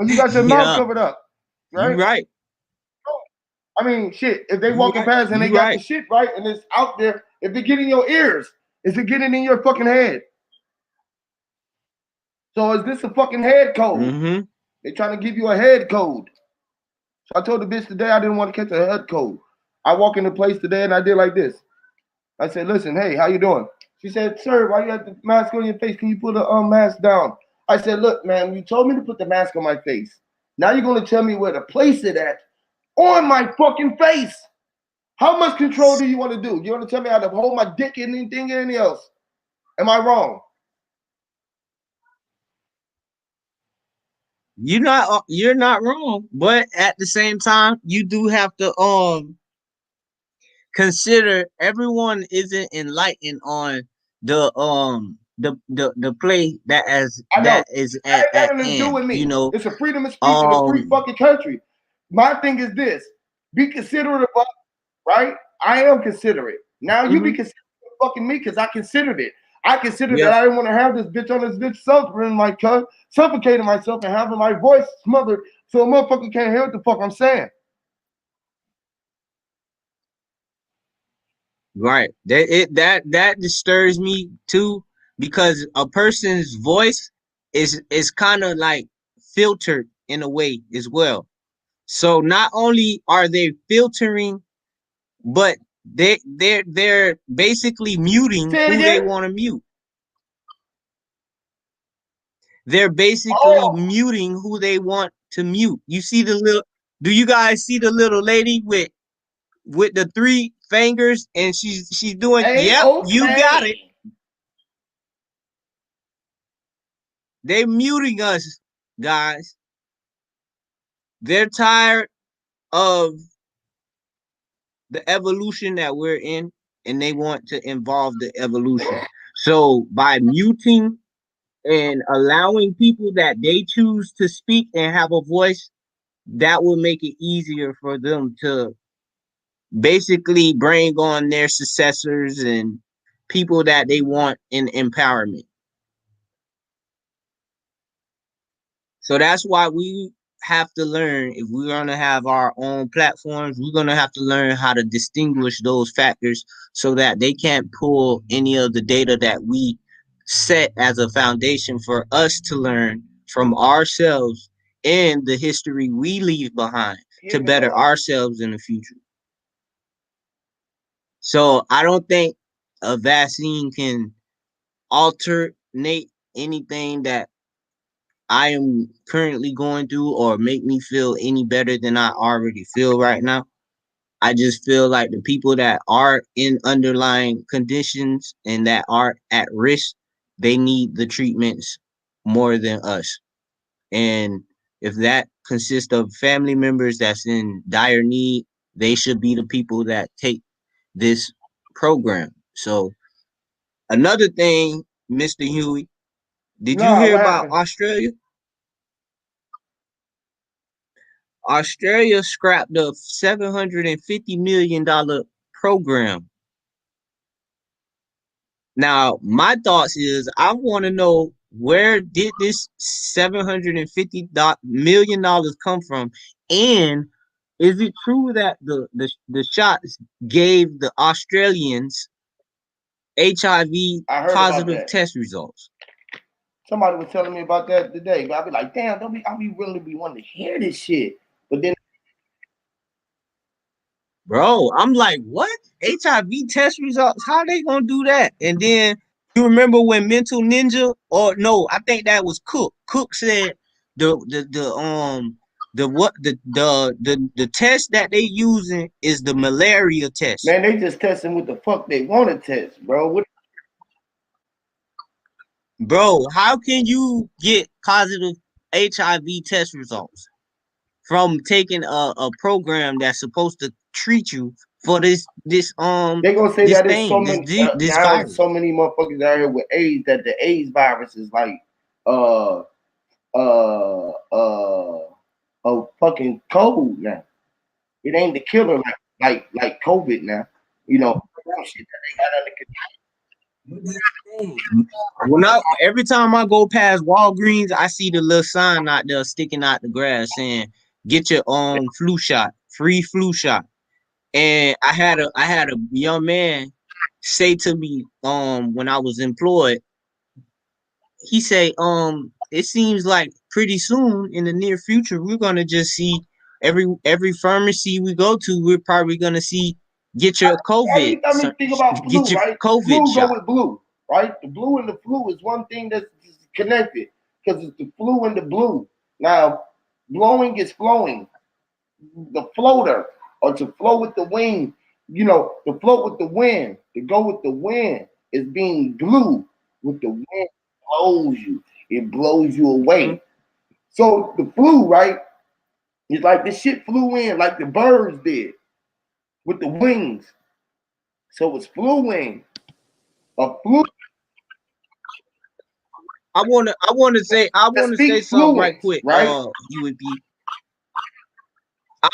you got your mouth Yeah, covered up, you right? right. I mean, shit, if they You walking right. past and they You got the right. shit right and it's out there, if it get in your ears, is it getting in your fucking head? So is this a fucking head code? Mm-hmm. They trying to give you a head code. So I told the bitch today I didn't want to catch a head code. I walk into place today and I did like this. I said, listen, hey, how you doing? She said, sir, why you got the mask on your face? Can you put the mask down? I said, look, man, you told me to put the mask on my face. Now you're going to tell me where to place it at on my fucking face. How much control do you want to do? You want to tell me how to hold my dick and anything else? Am I wrong? You're not wrong, but at the same time, you do have to consider everyone isn't enlightened on the play I know. that is That ain't got at nothing to do hand. with You me. know, It's a freedom of speech in a free um, fucking country. My thing is this: be considerate of, right? I am considerate. Now you be mhm, considerate of fucking me because I considered it. I considered that yeah, I didn't want to have this bitch on this bitch suffering my cut, suffocating myself and having my voice smothered so a motherfucker can't hear what the fuck I'm saying. right. That disturbs me too because a person's voice is kind of like filtered in a way as well. So not only are they filtering, but they're basically muting Say it who they again. want to mute. They're basically Oh, muting who they want to mute. You see the little do you guys see the little lady with the three fingers and she's doing hey, yep, you got it. okay. They muting us, guys. They're tired of the evolution that we're in and they want to involve the evolution. So by muting and allowing people that they choose to speak and have a voice, that will make it easier for them to basically bring on their successors and people that they want in empowerment. So that's why we have to learn if we're going to have our own platforms, we're going to have to learn how to distinguish those factors so that they can't pull any of the data that we set as a foundation for us to learn from ourselves and the history we leave behind to Hear me, better Lord. ourselves in the future. So I don't think a vaccine can alternate anything that I am currently going through or make me feel any better than I already feel right now. I just feel like the people that are in underlying conditions and that are at risk, they need the treatments more than us. And if that consists of family members that's in dire need, they should be the people that take this program. So another thing, Mr. Huey, did you Nah, hear what about happened? Australia? Australia scrapped a $750 million program. Now, my thoughts is I want to know where did this $750 million come from, and is it true that the shots gave the Australians HIV I heard about positive that. test results? Somebody was telling me about that today. But I'll be like, damn, I'll be willing to be wanting to hear this shit. But then Bro, I'm like, what? HIV test results? How they gonna do that? And then You remember when Mental Ninja, or no, I think that was Cook. Cook said the test that they using is the malaria test. Man, they just testing what the fuck they want to test, bro. Bro, how can you get positive HIV test results from taking a program that's supposed to treat you for They gonna say this that it's so thing, many this now. It's virus? so many motherfuckers out here with AIDS that the AIDS virus is like uh uh uh a fucking cold now. It ain't the killer like COVID now. You know, shit that they got under control. Every time I go past Walgreens, I see the little sign out there sticking out the grass saying, "Get your flu shot, free flu shot." And I had a young man say to me when I was employed, he say, it seems like pretty soon in the near future we're gonna just see every pharmacy we go to, we're probably gonna see get your COVID I mean, think about get flu, your right? COVID Flu go shot. with blue, right? The blue and the flu is one thing that's connected because it's the flu and the blue. Now, blowing is flowing. The floater or to flow with the wind, you know, to float with the wind, to go with the wind is being blue. With the wind blows you, it blows you away. So the flu, right? It's like the shit flew in like the birds did with the wings. So it's fluing. A flu I that wanna say speak something right fluence, quick, right? UAP. I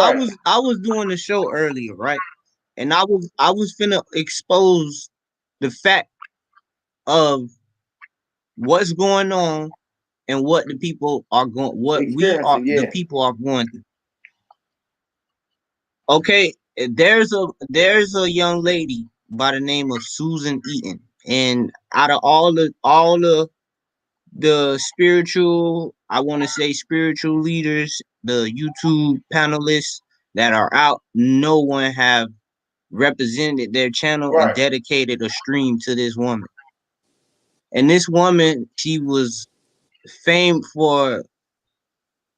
Right. was I was doing the show earlier, right? And I was finna expose the fact of what's going on and what the people are going what we are Experiencing, the yeah. people are going through. Okay, there's a young lady by the name of Susan Eaton, and out of all the spiritual, I want to say spiritual leaders, the YouTube panelists that are out, no one have represented their channel and Right. dedicated a stream to this woman. And this woman, she was famed for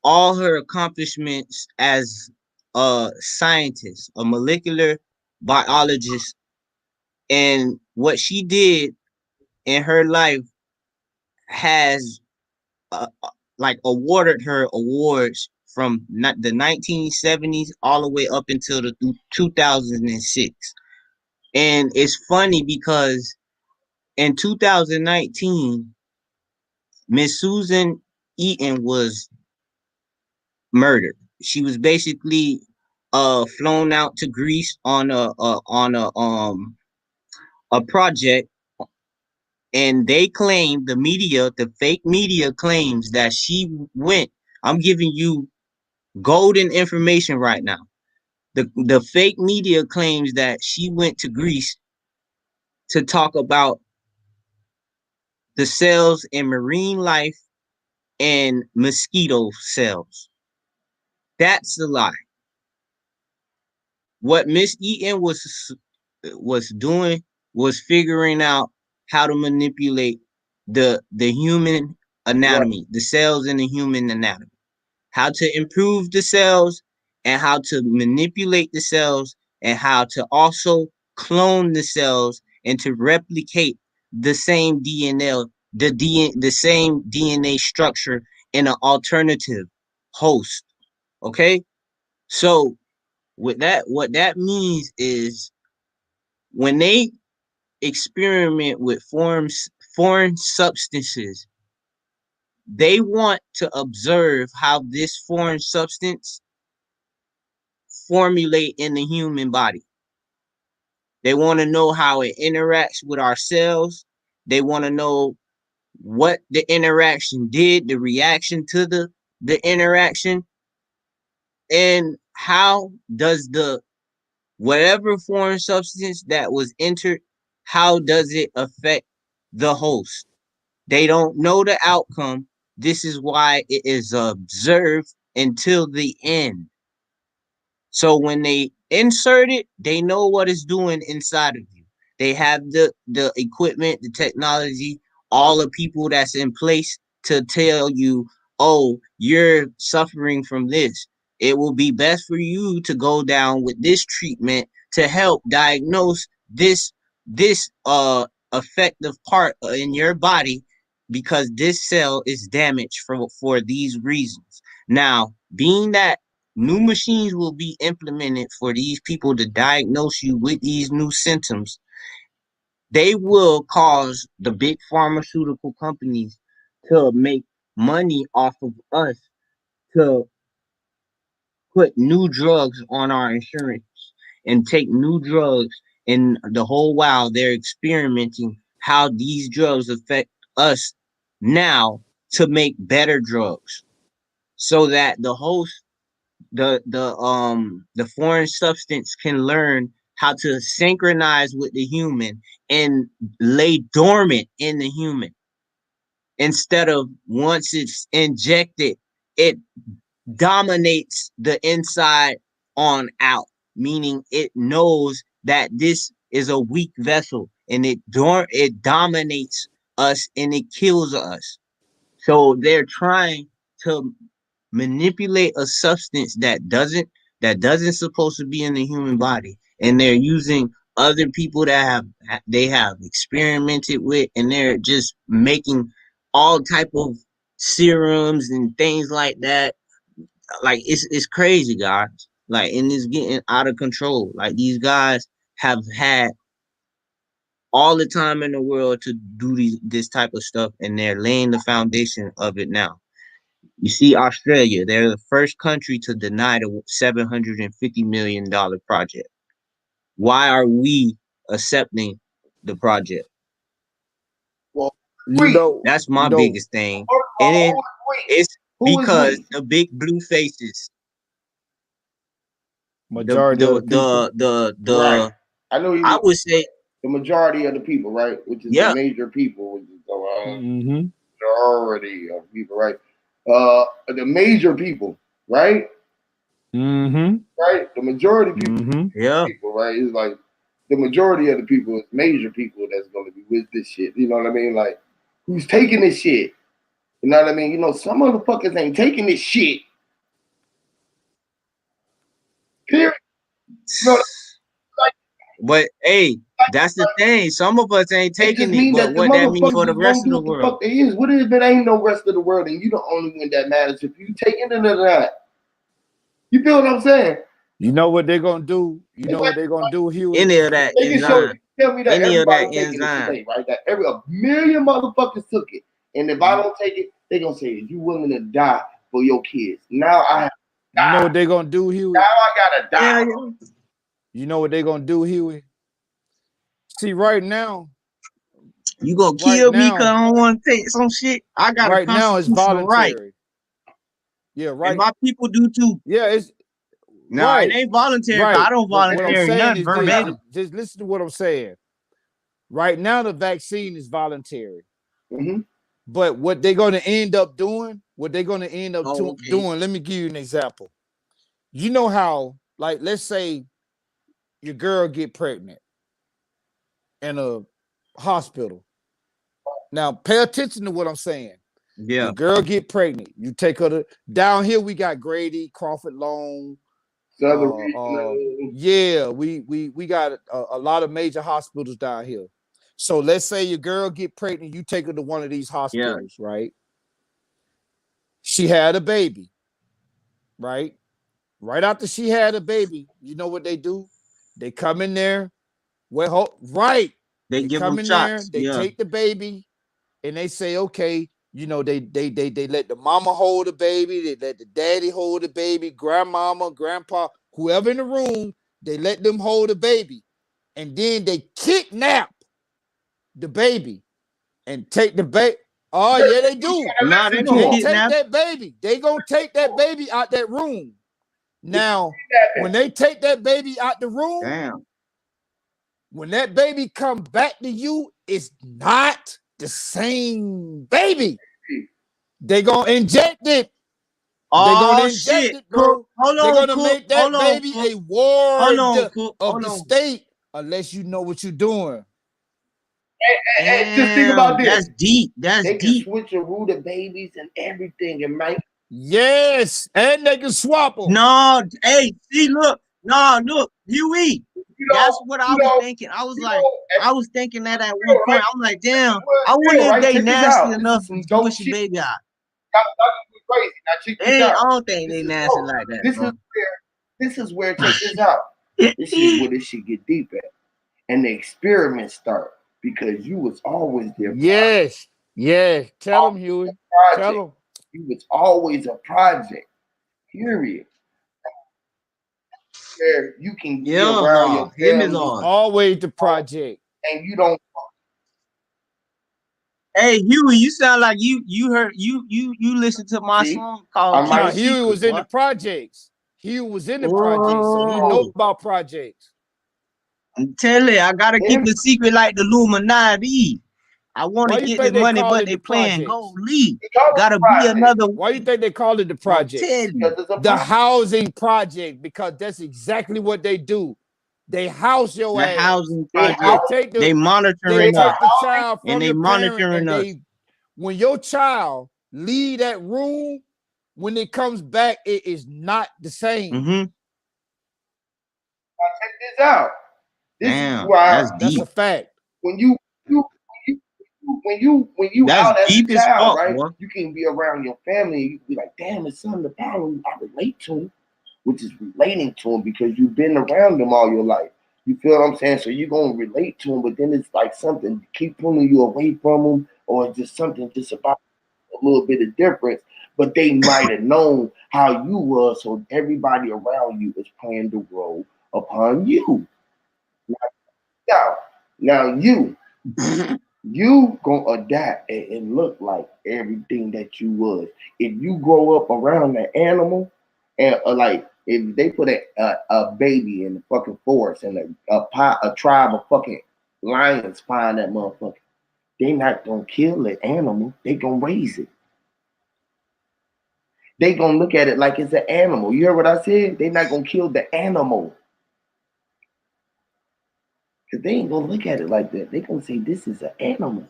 all her accomplishments as a scientist, a molecular biologist, and what she did in her life has like awarded her awards from the 1970s all the way up until the 2006. And it's funny because in 2019, Miss Susan Eaton was murdered. She was basically flown out to Greece on a project, and they claim, the fake media claims that she went. I'm giving you golden information right now. The fake media claims that she went to Greece to talk about the cells in marine life and mosquito cells. That's the lie. What Miss Eaton was doing was figuring out how to manipulate the human Right. anatomy, the cells in the human anatomy, how to improve the cells, and how to manipulate the cells, and how to also clone the cells and to replicate the same DNA, the same DNA structure in an alternative host. Okay, so with that, what that means is when they experiment with foreign substances, they want to observe how this foreign substance formulate in the human body. They want to know how it interacts with our cells. They want to know what the interaction did, the reaction to the interaction, and how does the whatever foreign substance that was entered, how does it affect the host? They don't know the outcome. This is why it is observed until the end. So when they insert it, they know what it's doing inside of you. They have the equipment, the technology, all the people that's in place to tell you, oh, you're suffering from this. It will be best for you to go down with this treatment to help diagnose this effective part in your body because this cell is damaged for these reasons. Now, being that new machines will be implemented for these people to diagnose you with these new symptoms, they will cause the big pharmaceutical companies to make money off of us to put new drugs on our insurance and take new drugs. And the whole while they're experimenting how these drugs affect us now to make better drugs so that the foreign substance can learn how to synchronize with the human and lay dormant in the human instead of once it's injected, it dominates the inside on out, meaning it knows that this is a weak vessel and it dominates us and it kills us. So they're trying to manipulate a substance that doesn't supposed to be in the human body, and they're using other people that they have experimented with, and they're just making all type of serums and things like that. Like it's crazy, guys. Like, and it's getting out of control. Like, these guys have had all the time in the world to do this type of stuff, and they're laying the foundation of it now. You see, Australia, they're the first country to deny the $750 million project. Why are we accepting the project? Well, You wait, know, That's you my know, biggest thing. who And then wait, it's who is because we? the big blue faces, the majority of the the people. Right. the I know I you. would say, The majority of the people, right? Which is the yeah, major people, which is the Mm-hmm. majority of people, right? The major people, right? Mm-hmm. Right? The majority Mm-hmm. yeah, people, right? It's like the majority of the people is major people that's going to be with this shit. You know what I mean? Like, who's taking this shit? You know what I mean? You know, some motherfuckers ain't taking this shit. Period. You know, like, but hey, that's the thing. Some of us ain't it just taking it, means but that the what that means motherfuckers for the is gonna rest of do the what the world? fuck they is. What if it ain't no rest of the world and you the only one that matters if you taking it or not? You feel what I'm saying? You know what they're gonna do? You It's know like what they're gonna do, Huey? Any of that they can show enzyme, tell me that any of that everybody taking it enzyme. today, right? That every a million motherfuckers took it. And if I don't take it, they gonna say, you willing to die for your kids. Now I have You know what died. they're gonna do, Now Huey? I gotta Yeah, die. yeah. You know what they're gonna do, Huey? See, right now, You gonna right kill me because now, I don't want to take some shit? I got a right now it's constitutional right, voluntary. Yeah, and right. my people do too. Yeah, it's No, it right, ain't voluntary. 'Cause right. I don't But what I'm volunteer saying nothing is this: verbatim. just listen to what I'm saying. Right now, the vaccine is voluntary. Mm-hmm. But what they're going to end up doing, Oh, okay. doing, let me give you an example. You know how, like, let's say your girl get pregnant in a hospital. Now, pay attention to what I'm saying. Your Yeah, girl get pregnant. You take her to down here. We got Grady, Crawford, Long. Southern Yeah, we got a lot of major hospitals down here. So let's say your girl get pregnant. You take her to one of these yeah. hospitals, right? She had a baby, right? Right after she had a baby, you know what they do? They come in there. Well, right. They They give come them in there, shots. they Yeah, take the baby, and they say, okay, they let the mama hold the baby, they let the daddy hold the baby, grandmama, grandpa, whoever in the room, they let them hold the baby. And then they kidnap the baby and take the baby. Oh, yeah, they do. nah, they gonna They take kidnap. that baby. They gonna take that baby out that room. Now, when kidnapping. they take that baby out the room, Damn. when that baby come back to you, it's not the same baby. They gonna inject it. They gonna Oh inject shit, it, Cook. bro. Hold They're on, gonna Cook. make Hold that on, baby Cook. a Hold ward on, Cook. of Hold the on. state unless you know what you're doing. And just think about this. That's deep. That's They can deep. switch your root of babies and everything and make. Yes, and they can swap them. No, hey, see, look, look, Huey. You know, That's what I was thinking. I was like, I was thinking that at one point. I'm like, damn, I wonder if they nasty enough to push your baby out. Crazy. Now check this Hey, out. I don't think they nasty like that. This is where check this out. This is where this shit get deep at. And the experiments start because you was always there. Yes. Yeah. Tell them, Huey. Tell them. You was always a project. Period. Where you can be around your family. Always the project. And you don't. Hey Huey, you sound like you heard you listened to my song called Huey was in the projects. Huey was in the projects, so he knows about projects. I'm telling you, I gotta keep the secret like the Illuminati. I want to get the money, but they playing gold league. Gotta be another. Why you think they call it the project? The housing project, because that's exactly what they do. They house your ass. Housing project. They monitoring us. The child from and they monitoring us. When your child leave that room, when it comes back, it is not the same. Mm-hmm. Check this out. Damn, is why that's a fact. When you that's out as deep a child, right? Boy. You can be around your family and you can be like, damn, it's something about him I relate to him, which is relating to him because you've been around them all your life. You feel what I'm saying? So you're gonna relate to him, but then it's like something keep pulling you away from him, or it's just something just about a little bit of difference. But they might have known how you were, so everybody around you is playing the role upon you. Now you gonna adapt and look like everything that you was. If you grow up around an animal, and like if they put a baby in the fucking forest and a tribe of fucking lions find that motherfucker, they not gonna kill the animal. They gonna raise it. They gonna look at it like it's an animal. You heard what I said? They not gonna kill the animal. Because they ain't gonna look at it like that. They gonna say this is an animal.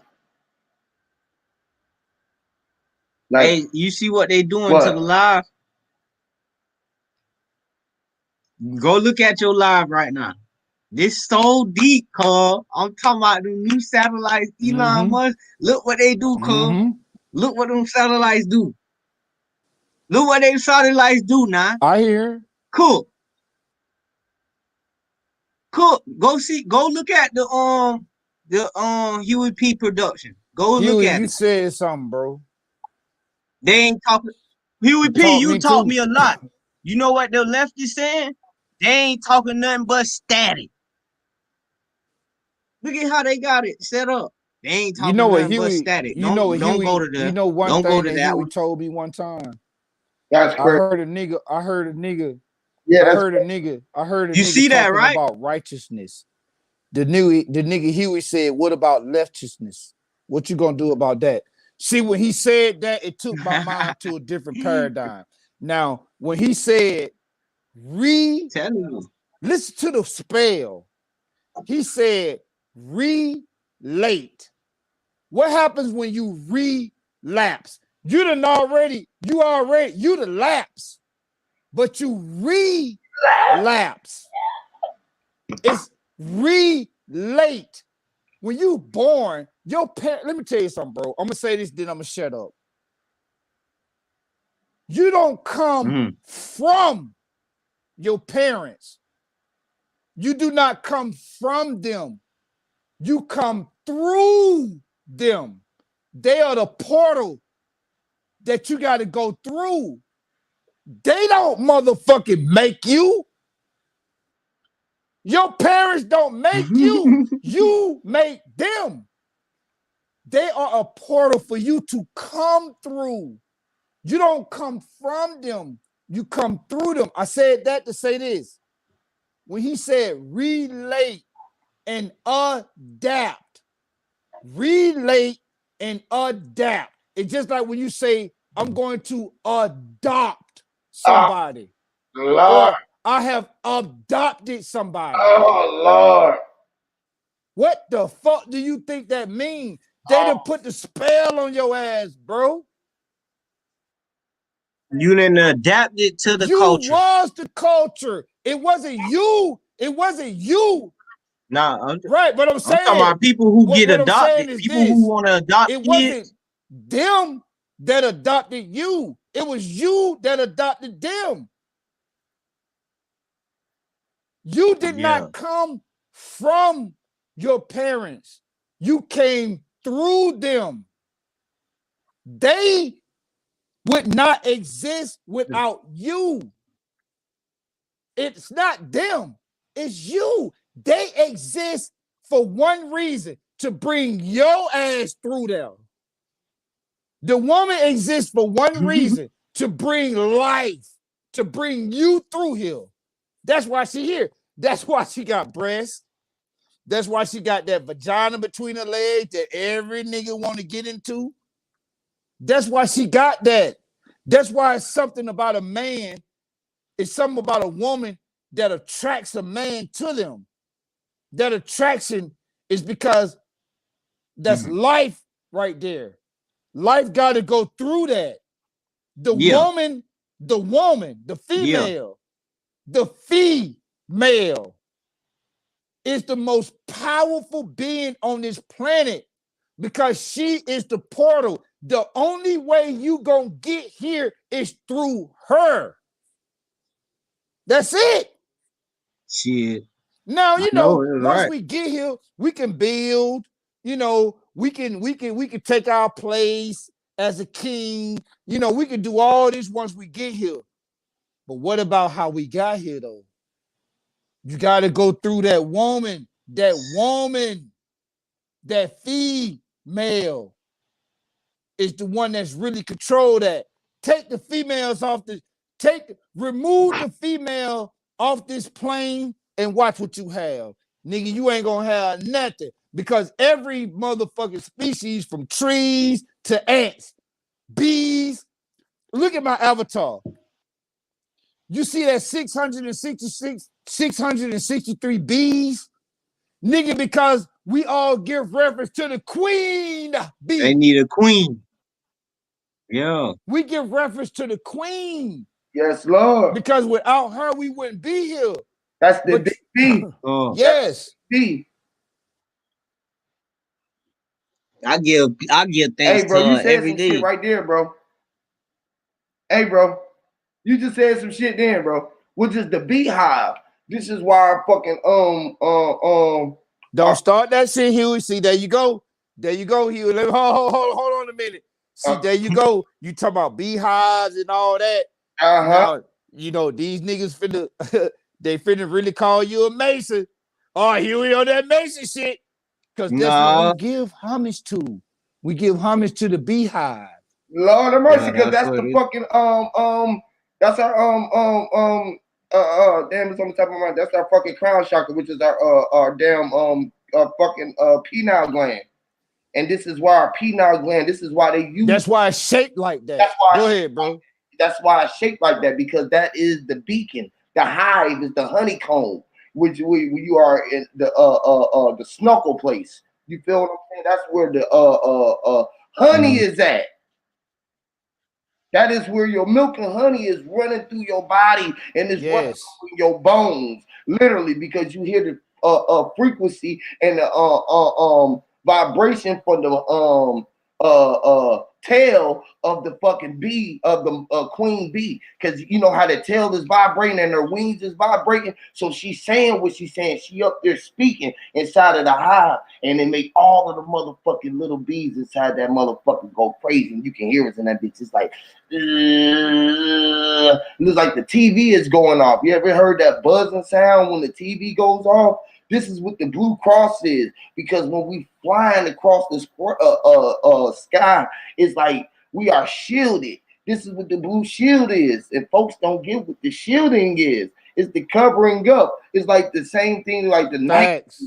Like, hey, you see what they doing to the live? Go look at your live right now. This so deep, cuz. I'm talking about the new satellites, Elon Musk. Look what they do, cuz. Look what them satellites do. Look what they satellites do now. I hear. Cool. Go look at the Huey P production. Go look at it. You said something, bro. They ain't talking. Huey P, you taught me a lot. You know what the left is saying? They ain't talking nothing but static. Look at how they got it set up. They ain't talking nothing but static. Don't go to there. You know one thing that Huey told me one time. That's crazy. I heard a nigga. Yeah, I heard a nigga you see that, right? About righteousness. The nigga Huey said, "What about leftousness? What you gonna do about that?" See, when he said that, it took my mind to a different paradigm. Now, when he said, listen to the spell. He said, relate. What happens when you relapse? You the lapse, but you relapse. It's relate. When you born, your parent, let me tell you something, bro. I'm gonna say this, then I'm gonna shut up. You don't come from your parents. You do not come from them. You come through them. They are the portal that you got to go through. They don't motherfucking make you. Your parents don't make you. You make them. They are a portal for you to come through. You don't come from them. You come through them. I said that to say this. When he said relate and adapt. Relate and adapt. It's just like when you say, I'm going to adopt somebody. Lord. Or I have adopted somebody. Oh, Lord. What the fuck do you think that means? They done put the spell on your ass, bro. You didn't adapt it to the You culture. was the culture. It wasn't you. It wasn't you. Nah, Right, but I'm I'm talking saying, about people who get what I'm saying adopted. is People this. who want to adopt It kids. wasn't them that adopted you. It was you that adopted them. You did not come from your parents. You came through them. They would not exist without you. It's not them. It's you. They exist for one reason, to bring your ass through them. The woman exists for one reason, to bring life, to bring you through here. That's why she here. That's why she got breasts. That's why she got that vagina between her legs that every nigga want to get into. That's why she got that. That's why it's something about a man. It's something about a woman that attracts a man to them. That attraction is because that's life right there. Life got to go through that. The woman, the female is the most powerful being on this planet because she is the portal. The only way you gonna get here is through her. That's it. Shit. Now, you know, once right. we get here, we can build, you know, we can take our place as a king. You know, we can do all this once we get here. But what about how we got here though? You got to go through that woman, that female is the one that's really control that. Take the females off remove the female off this plane and watch what you have. Nigga, you ain't gonna have nothing because every motherfucking species from trees to ants, bees. Look at my avatar. You see that 663 bees? Nigga, because we all give reference to the queen bee. They need a queen. Yeah. We give reference to the queen. Yes, Lord. Because without her, we wouldn't be here. That's the big B. Yes. B. I give thanks hey, bro, to you said every some day. shit right there, bro. Hey, bro, you just said some shit then, bro. Which is the beehive. This is why I fucking Don't start that shit, Huey. See, there you go. There you go, Huey. Let me, hold on a minute. See, there you go. You talk about beehives and all that. Now, you know, these niggas finna they finna really call you a Mason. Oh, Huey on that Mason shit. Because that's what we give homage to. We give homage to the beehive. Lord have mercy, because that's the fucking that's our damn, it's on the top of my mind. That's our fucking crown chakra, which is our damn fucking pineal gland. And this is why our pineal gland, this is why they use. That's why it's shaped like that. Go ahead, bro. That's why it's shaped like that, because that is the beacon. The hive is the honeycomb, which you are in the snuckle place. You feel what I'm saying? That's where the honey is at. That is where your milk and honey is running through your body and is running through your bones, literally, because you hear the frequency and the vibration from the tail of the fucking bee, of the queen bee, because you know how the tail is vibrating and her wings is vibrating. So she's saying what she's saying. She up there speaking inside of the hive, and they make all of the motherfucking little bees inside that motherfucker go crazy. And you can hear it in that bitch. It's like, it looks like the TV is going off. You ever heard that buzzing sound when the TV goes off? This is what the Blue Cross is, because when we flying across the sky, it's like we are shielded. This is what the blue shield is, and folks don't get what the shielding is. It's the covering up. It's like the same thing like the knights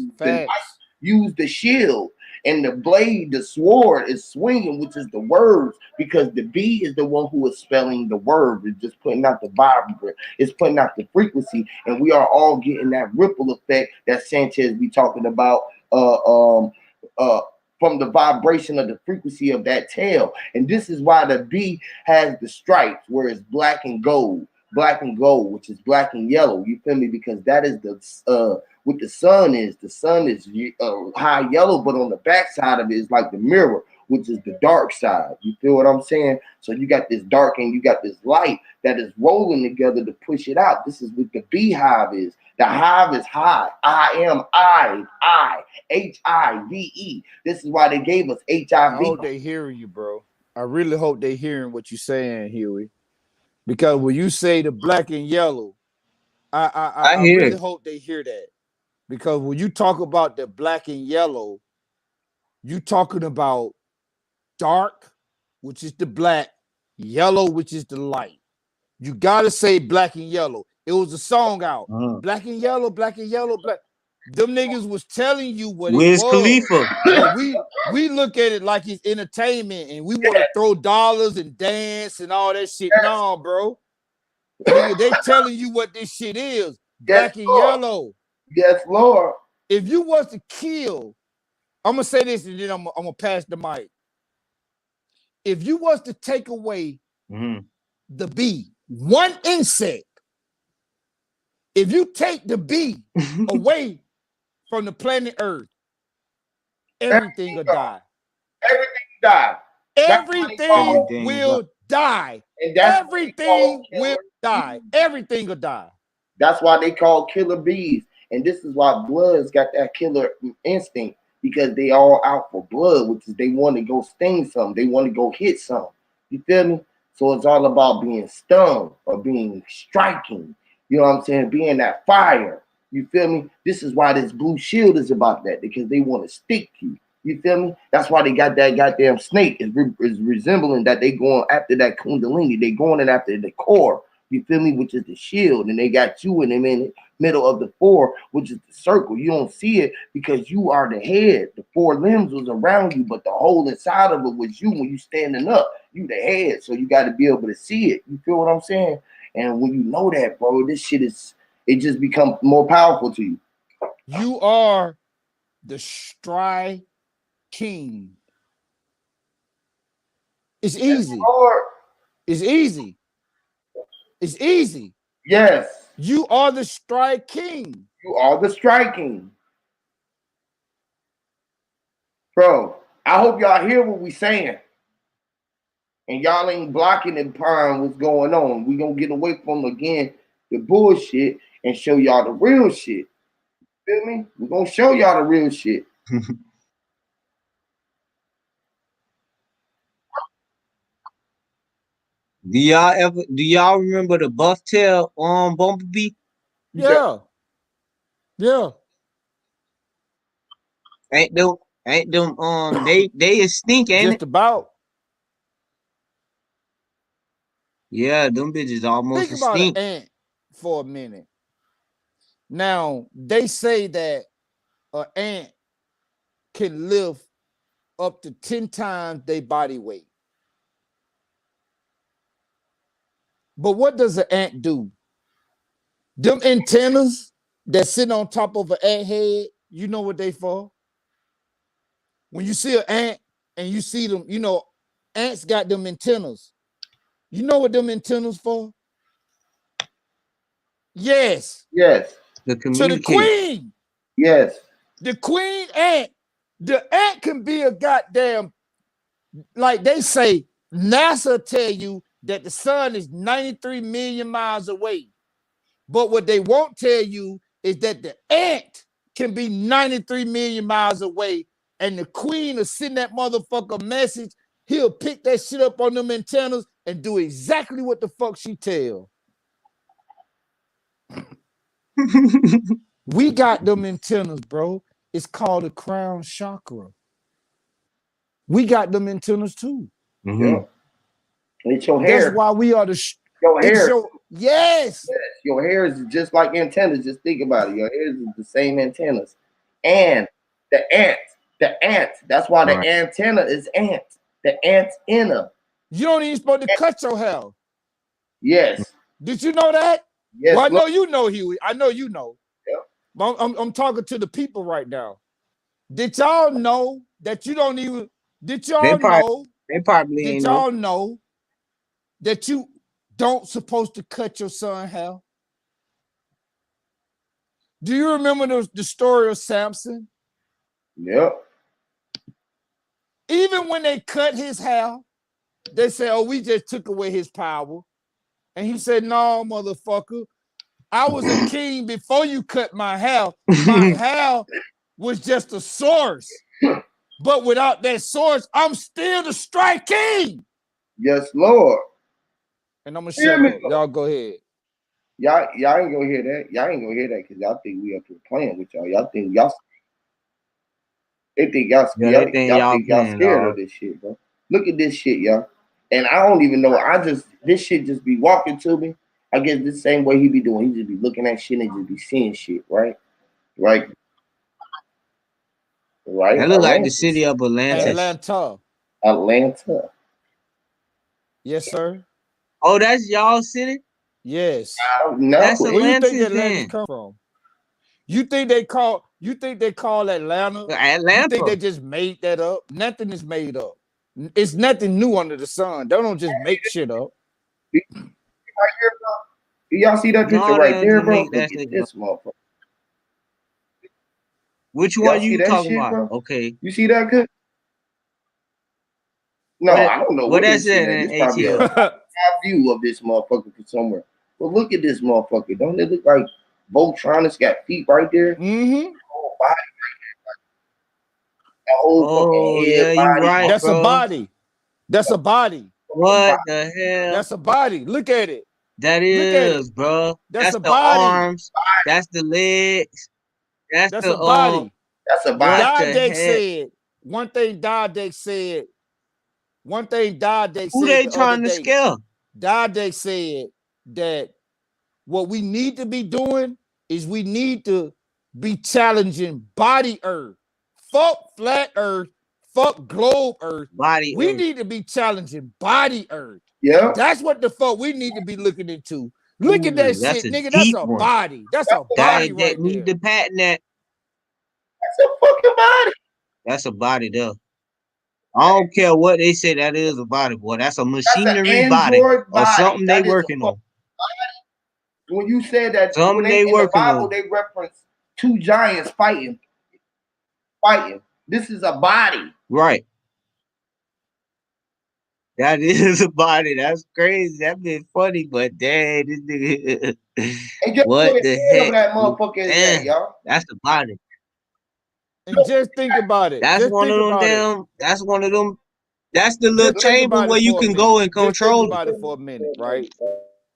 use the shield, and the blade, the sword is swinging, which is the words, because the bee is the one who is spelling the word. It's just putting out the vibrant. It's putting out the frequency, and we are all getting that ripple effect that Sanchez be talking about from the vibration of the frequency of that tail. And this is why the bee has the stripes, where it's black and gold, which is black and yellow. You feel me? Because that is the what the sun is. The sun is high yellow, but on the back side of it is like the mirror, which is the dark side. You feel what I'm saying? So you got this dark and you got this light that is rolling together to push it out. This is what the beehive is. The hive is high. Hive. This is why they gave us HIV. I hope they hearing you, bro. I really hope they hearing what you're saying, Huey. Because when you say the black and yellow, I really hope they hear that. Because when you talk about the black and yellow, you talking about dark, which is the black, yellow, which is the light. You gotta say black and yellow. It was a song out. Black and yellow, black and yellow, black. Them niggas was telling you what Wiz it was. Khalifa. But we look at it like it's entertainment and we want to throw dollars and dance and all that shit. No, bro. Nigga, they telling you what this shit is. Black and yellow. Yes, Lord. If you was to kill, I'm gonna say this and then I'm gonna pass the mic. If you was to take away the bee, one insect, if you take the bee away from the planet Earth, everything will die. Everything die. Everything will die. And that's everything will die. Everything will die. That's why they call killer bees. And this is why Blood's got that killer instinct, because they all out for blood, which is they want to go sting something. They want to go hit something. You feel me? So it's all about being stung or being striking. You know what I'm saying? Being that fire. You feel me? This is why this blue shield is about that, because they want to stick you. You feel me? That's why they got that goddamn snake. Is resembling that they going after that kundalini. They going in after the core. You feel me? Which is the shield. And they got you in the middle of the four, which is the circle. You don't see it because you are the head. The four limbs was around you, but the whole inside of it was you when you standing up. You the head. So you got to be able to see it. You feel what I'm saying? And when you know that, bro, this shit is, it just becomes more powerful to you. You are the Stry King. It's easy. It's easy. It's easy. Yes. You are the Stry King. You are the striking. Bro, I hope y'all hear what we saying. And y'all ain't blocking and prying what's going on. We gonna get away from, again, the bullshit and show y'all the real shit. Feel me? We're gonna show y'all the real shit. Do y'all remember the buff tail bumblebee? Yeah. Yeah. Ain't them they stink, ain't Just it? about. Yeah, them bitches almost Think about stink. an ant for a minute. Now, they say that an ant can lift up to 10 times their body weight. But what does an ant do? Them antennas that sit on top of an ant head, you know what they for? When you see an ant and you see them, you know, ants got them antennas. You know what them antennas for? Yes. Yes. The To the queen. Yes. The queen ant. The ant can be a goddamn, like they say, NASA tell you that the sun is 93 million miles away. But what they won't tell you is that the ant can be 93 million miles away, and the queen will send that motherfucker a message. He'll pick that shit up on them antennas and do exactly what the fuck she tell. We got them antennas, bro. It's called the crown chakra. We got them antennas too. Yeah. It's your hair. That's why we are the your hair. Yes. Your hair is just like antennas. Just think about it. Your hair is the same antennas. And the ant. That's why the antenna is ant. The antenna. You don't even supposed to cut your hair. Yes. Did you know that? Yes. Well, I know you know, Huey. I know you know. Yeah. I'm talking to the people right now. Did y'all know that you don't even? Did They y'all know? probably Did ain't know. y'all know that you don't supposed to cut your son hair? Do you remember the story of Samson? Yep. Even when they cut his hair, they say, "Oh, we just took away his power," and he said, "No, motherfucker, I was a king before you cut my hair. My hair was just a source, but without that source, I'm still the strike king." Yes, Lord. And I'm gonna Hear shut me, up. Y'all go ahead. y'all ain't gonna hear that. Y'all ain't gonna hear that because y'all think we up here playing with y'all. Y'all think y'all. They think y'all. Yeah, they think y'all think y'all playing, scared dog. of this shit, bro. Look at this shit, y'all. And I don't even know. This shit just be walking to me. I guess the same way he be doing. He just be looking at shit and just be seeing shit, right? Right. Right. That look like the Atlantis. city of Atlantis. Atlanta. Atlanta. Yes, sir. Oh, that's y'all city? Yes. No. That's Where you think Atlantis Atlantis then. come from? You think they call Atlanta? You think they Atlanta. just made that up? Nothing is made up. It's nothing new under the sun. They don't just make shit up. Right here, bro. Do y'all see that picture No, they right don't there, just bro? make Look that at shit up. this motherfucker. Which Y'all one see you that talking shit, about? bro? Okay. You see that good? No, I don't know What what that's this shit at is. in This probably a ATL? view of this motherfucker from somewhere. But look at this motherfucker. Don't it look like Voltron's got feet right there? Mm-hmm. Whole body, that whole Oh, fucking head, yeah, you body, right, That's a bro. body. That's a body. What the hell? That's a body. Look at it. That Look at it. is, bro. That's That's a the body. arms. That's the legs. That's That's the a body. That's a body. What the Didek heck? said one thing. Didek said one thing. Didek Who said they the other trying to day. scare? Didek said that what we need to be doing is we need to be challenging body Earth. Fuck flat Earth. Fuck globe Earth. Body We Earth. need to be challenging body Earth. Yeah. That's what the fuck we need to be looking into. Look at that Ooh, that's shit, a nigga. That's deep a one. body. That's a body That right need there. to patent that. That's a fucking body. That's a body there. I don't care what they say that is a body, boy. That's a That's an machinery body android or body. something they That is a working on. when you said that when Something they they in the working Bible on. they reference two giants fighting. This is a body. Right. That is a body. That's crazy. That been funny, but dang, this nigga. And guess what What the the head of heck? that motherfucker is at, Damn, y'all? that's the body. And just think about it. That's Just one think of them about it. damn. That's one of them. That's the little Just think chamber about where it you for a can go minute. and Just think control it. about it for a minute, right?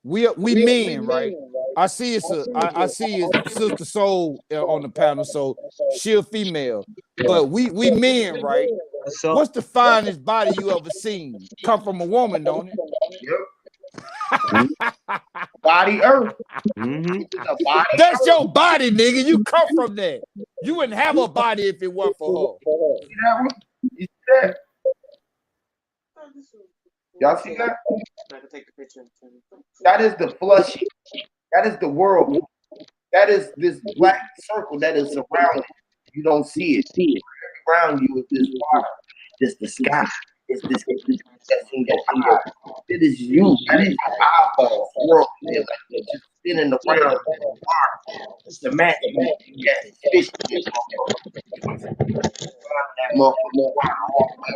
We men, right? I see it's Sister Soul on the panel, so she a female. But we men, right? So What's the finest body you ever seen? Come from a woman, don't it? Yep. Body Earth. mm-hmm. It's a body That's Earth. your body, nigga. You come from that. You wouldn't have a body if it weren't for See that one? You see that? Y'all see that? That is the flushing. That is the world. That is this black circle that is surrounding. You don't see it. Around you is this water. This the sky. It's this that's in your eye. It is you. That is your eyeball swirling. It's like you just spinning around this water. It's the magic. Yes, fish in this motherfucker. That motherfucker water all the way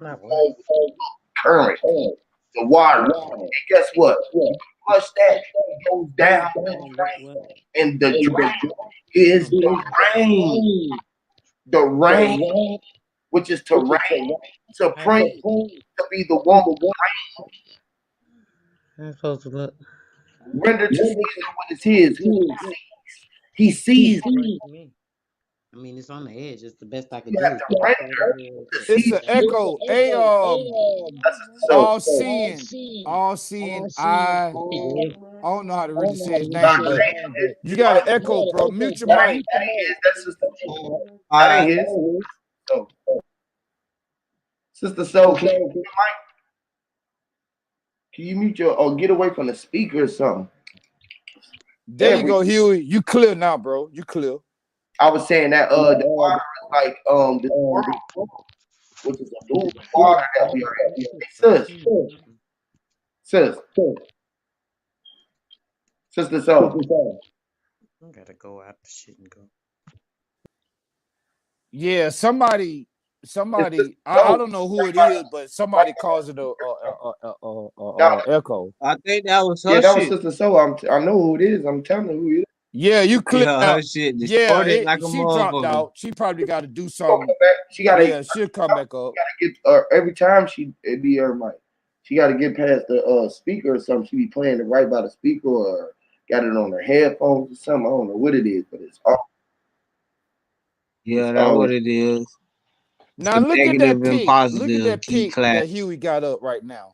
around. Current. The water. And guess what? Flush that, it goes down the drain. And the drain is the rain. The rain, which is to reign, to pray, to be the one who I'm supposed to look. render to Caesar what is his, who he sees. Me. I mean, it's on the edge. It's the best I could You have do. to render to her. It's Caesar. an echo. That's so. All seeing, I don't know how to really say his Nah, name, that but ain't you got an echo, bro. Mute your that mic. ain't his. That's Sister. All That ain't right. his. So, Sister Soul, can you mute your or get away from the speaker or something? There you go, Huey. You clear now, bro. You clear. I was saying that the water is like the world, which is a blue water that we are in. Hey, sis, sister, so I gotta go out the shit and go. Yeah, somebody, it's sister, I so don't know who it is, but somebody calls it a echo. I think that was yeah, her that was shit. sister. So I know who it is. I'm telling you who it is. Yeah, you clicked Yeah, her out. shit Yeah, distorted like a she dropped motherfucker. out. She probably got to do She gonna something. come back. She Yeah, she'll come back up. gotta get every time it be her mic. She gotta get past the speaker or something. She be playing it right by the speaker or got it on her headphones or something. I don't know what it is, but Yeah, it's that's what always it is. It's Now the look at negative that and pic. Look at positive that key pic class. that Huey got up right now.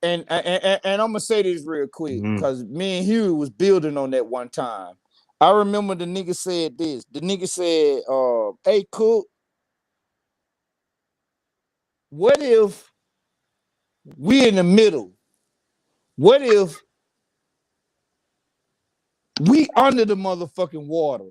And I'm gonna say this real quick because me and Huey was building on that one time. I remember the nigga said this. The nigga said, "Hey, Cook, what if we in the middle? What if we under the motherfucking water?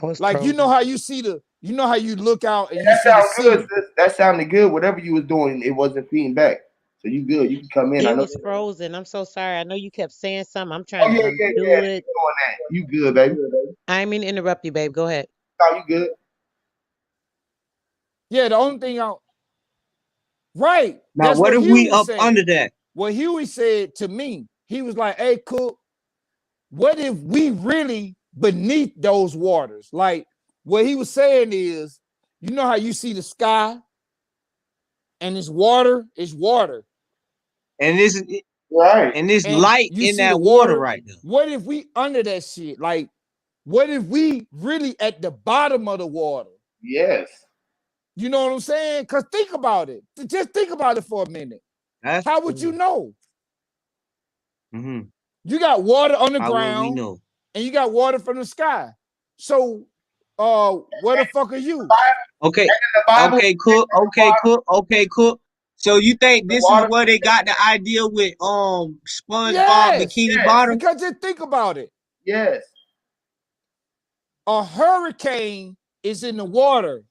I was Like you know trolling. how you see you know how you look out and you that see the sound good, sea. sis. That sounded good. Whatever you was doing, it wasn't feeding back. So you good. You can come in. I It know. was frozen. I'm so sorry. I know you kept saying something. I'm Oh trying yeah, to yeah, undo yeah. You it. doing that. You good, baby. I ain't mean to interrupt you, babe. Go ahead. No, you good. Yeah, the only thing I right. Now, That's what what if we Huey up under said. that? What Huey said to me, he was like, "Hey, Cook, what if we really beneath those waters?" Like what he was saying is, you know how you see the sky and it's water, And this Right. and this and light you in see the that water water. right now. What if we under that shit? Like, what if we really at the bottom of the water? Yes. You know what I'm saying? Because think about it. Just think about it for a minute. That's How would you know? mm-hmm. You got water on the How will we ground know? and you got water from the sky. So, where the fuck are you? Okay, The Bible, okay, Cook. Okay, Cook. Okay, Cook. So you think the this is water. where they got the idea with SpongeBob Yes, Bikini Yes. Bottom? because just think about it. Yes. A hurricane is in the water.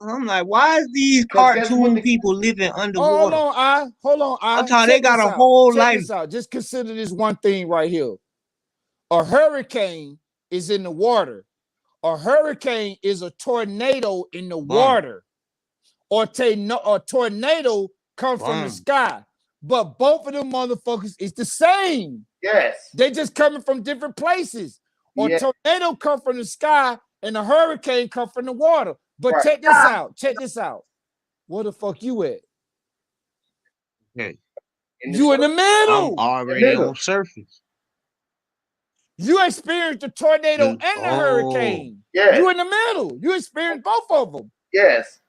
I'm like, why is these Because guess what? cartoon people living Oh, underwater? hold on, I'm talking they check got this a out. whole Check life. this out. Just consider this one thing right here. A hurricane is in the water. A hurricane is a tornado in the Bomb, water. Or a tornado comes from the bomb. sky. But both of them motherfuckers is the same. Yes. They just coming from different places. Or Yeah. tornado come from the sky and a hurricane come from the water. But Right. check this out. Check this out. Where the fuck you at? Okay, In the, You in the I'm middle. in the already middle. on surface. You experienced the tornado and the Oh, hurricane. Yes. You in the middle. You experienced both of them. Yes.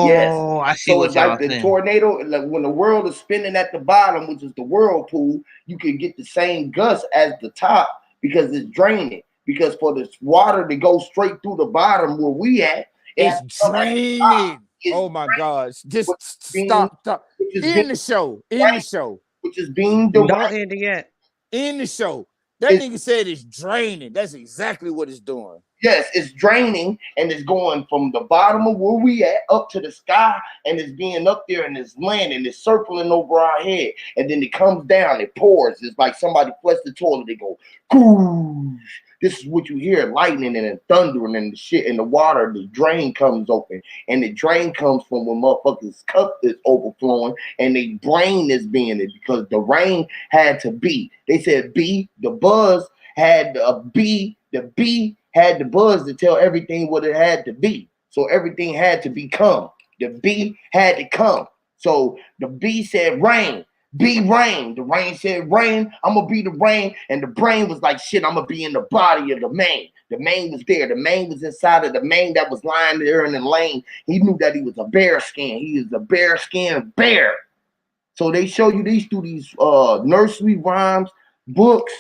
Yes. oh, I see So what it's like y'all the saying. tornado, like when the world is spinning at the bottom, which is the whirlpool, you can get the same gust as the top because it's draining. Because for this water to go straight through the bottom where we at, it has It's to come at the top. draining. It's Oh my gosh. Just which is being stop. which is being In the show. In the right, show. which is being Don't direct. end it yet. In the show. That It's, nigga said it's draining. That's exactly what it's doing. yes, it's draining and it's going from the bottom of where we at up to the sky, and it's being up there and it's landing, it's circling over our head, and then it comes down, it pours. It's like somebody flushed the toilet. They go, "Goosh." This is what you hear: lightning and thundering and the shit. And the water, the drain comes open, and the drain comes from when motherfuckers' cup is overflowing, and their brain is being it because the rain had to be. They said B, the buzz had a B, the B had the buzz to tell everything what it had to be. So everything had to become. The B had to come. So the B said rain. Be rain. The rain said rain. I'm gonna be the rain. And the brain was like, shit, I'm gonna be in the body of the man. The man was there. The man was inside of the man that was lying there in the lane. He knew that he was a bear skin. He is a bear skin bear. So they show you these through these nursery rhymes, books,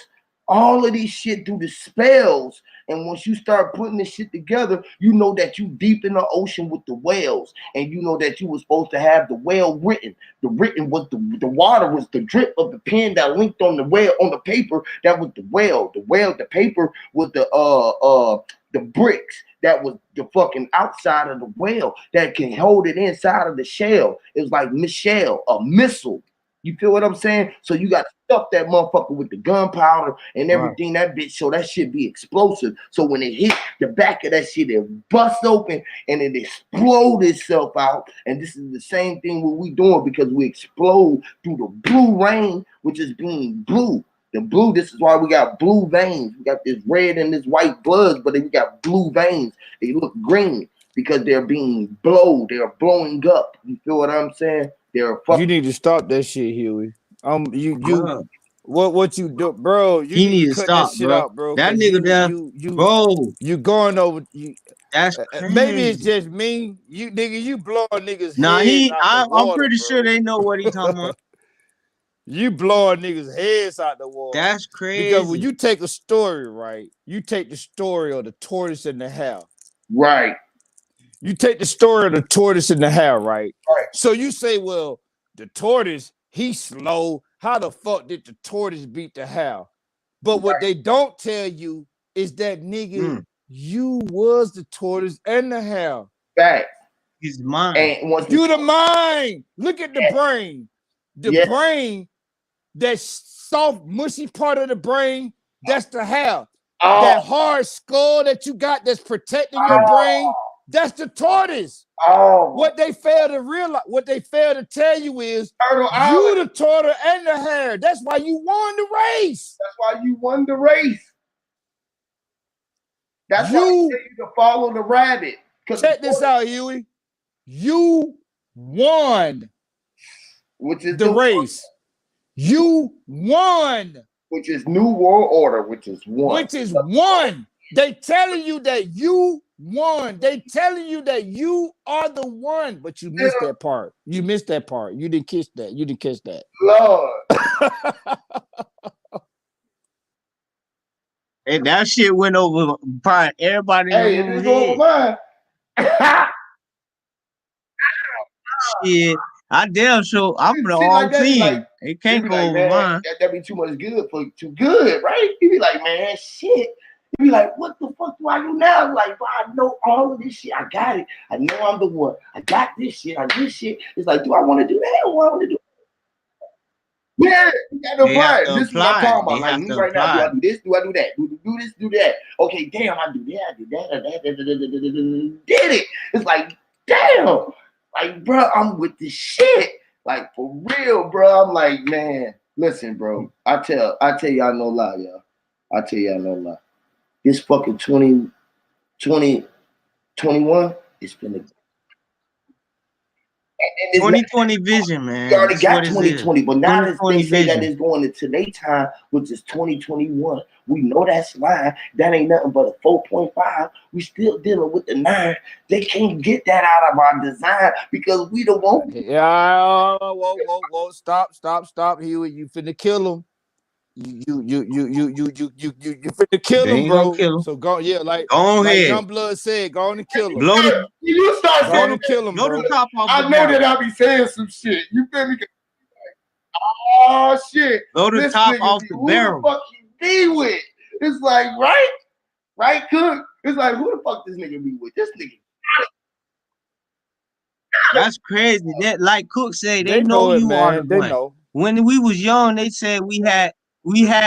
All of these shit do the spells. And once you start putting this shit together, you know that you deep in the ocean with the whales. And you know that you were supposed to have the whale written. The written was the water was the drip of the pen that linked on the whale on the paper. That was the whale. The paper was the bricks that was the fucking outside of the whale that can hold it inside of the shell. It was like Michelle, a missile. You feel what I'm saying? So you got to stuff that motherfucker with the gunpowder and everything, that bitch, so that shit be explosive. So when it hit the back of that shit, it busts open and it explode itself out. And this is the same thing what we doing, because we explode through the blue rain, which is being blue. The blue, this is why we got blue veins. We got this red and this white bloods, but then we got blue veins. They look green because they're being blowed. They're blowing up. You feel what I'm saying? You need to stop that shit, Huey. What you do, bro? You need to cut stop, that shit out, bro. That nigga there, bro. You going over. That's maybe it's just me. You nigga, you blowing niggas nah, heads out the water, I'm pretty bro. sure they know what he talking about. You blowing niggas heads out the water. That's crazy. Because when you take a story, right? You take the story of the tortoise and the hare. Right. You take the story of the tortoise and the hare, right? Right. So you say, well, the tortoise, he's slow. How the fuck did the tortoise beat the hare? But what they don't tell you is that, nigga, you was the tortoise and the hare. Fact. He's mine. And once you the mind. Look at the brain. The brain, that soft, mushy part of the brain, that's the hare. That hard skull that you got that's protecting your brain, that's the tortoise. What they fail to realize, what they fail to tell you is you the tortoise and the hare. That's why you won the race. That's why you won the race. That's why you tell you to follow the rabbit. Check this out, Huey. You won, which is the race. You won. Which is New World Order, which is one. Which is one. They telling you that you won. They telling you that you are the one, but you missed that part. You missed that part. You didn't catch that. You didn't catch that. Lord. And that shit went over probably everybody. Hey, it didn't go over mine. Shit, I damn sure I'm the wrong team. Like, it can't go over mine. That'd be too much good for too good, right? You be like, man, shit. You be like, what the fuck do I do now? Like, bro, I know all of this shit. I got it. I know I'm the one. I got this shit. I this shit. It's like, do I want to do that or what I want to do? Yeah, you got to apply. This is what I'm talking about. Like, me right now, do I do this? Do I do that? Do this? Do that? Okay, damn, I do that. I do that. Did it. It's like, damn. Like, bro, I'm with the shit. Like, for real, bro. I'm like, man, listen, bro. I tell y'all no lie, y'all. I tell y'all no lie. This fucking 2021, it's been a 2020 vision, man. We already got 2020, but now they say that it's going into their time, which is 2021. We know that's lying. That ain't nothing but a 4.5. We still dealing with the 9. They can't get that out of our design because we don't want. Yeah, whoa, stop, Huey. You finna kill him. You finna kill him, bro. Kill him. So go, like ahead. Young Blood said, go on and kill him. You start saying, kill him, bro. The top off I know that I be saying some shit. You feel me? Oh shit! Blow the top off the barrel. Who the fuck he be with? It's like right, Cook. It's like who the fuck this nigga be with? This nigga. That's crazy. That like Cook said, they know you are the one. Know. When we was young, they said we had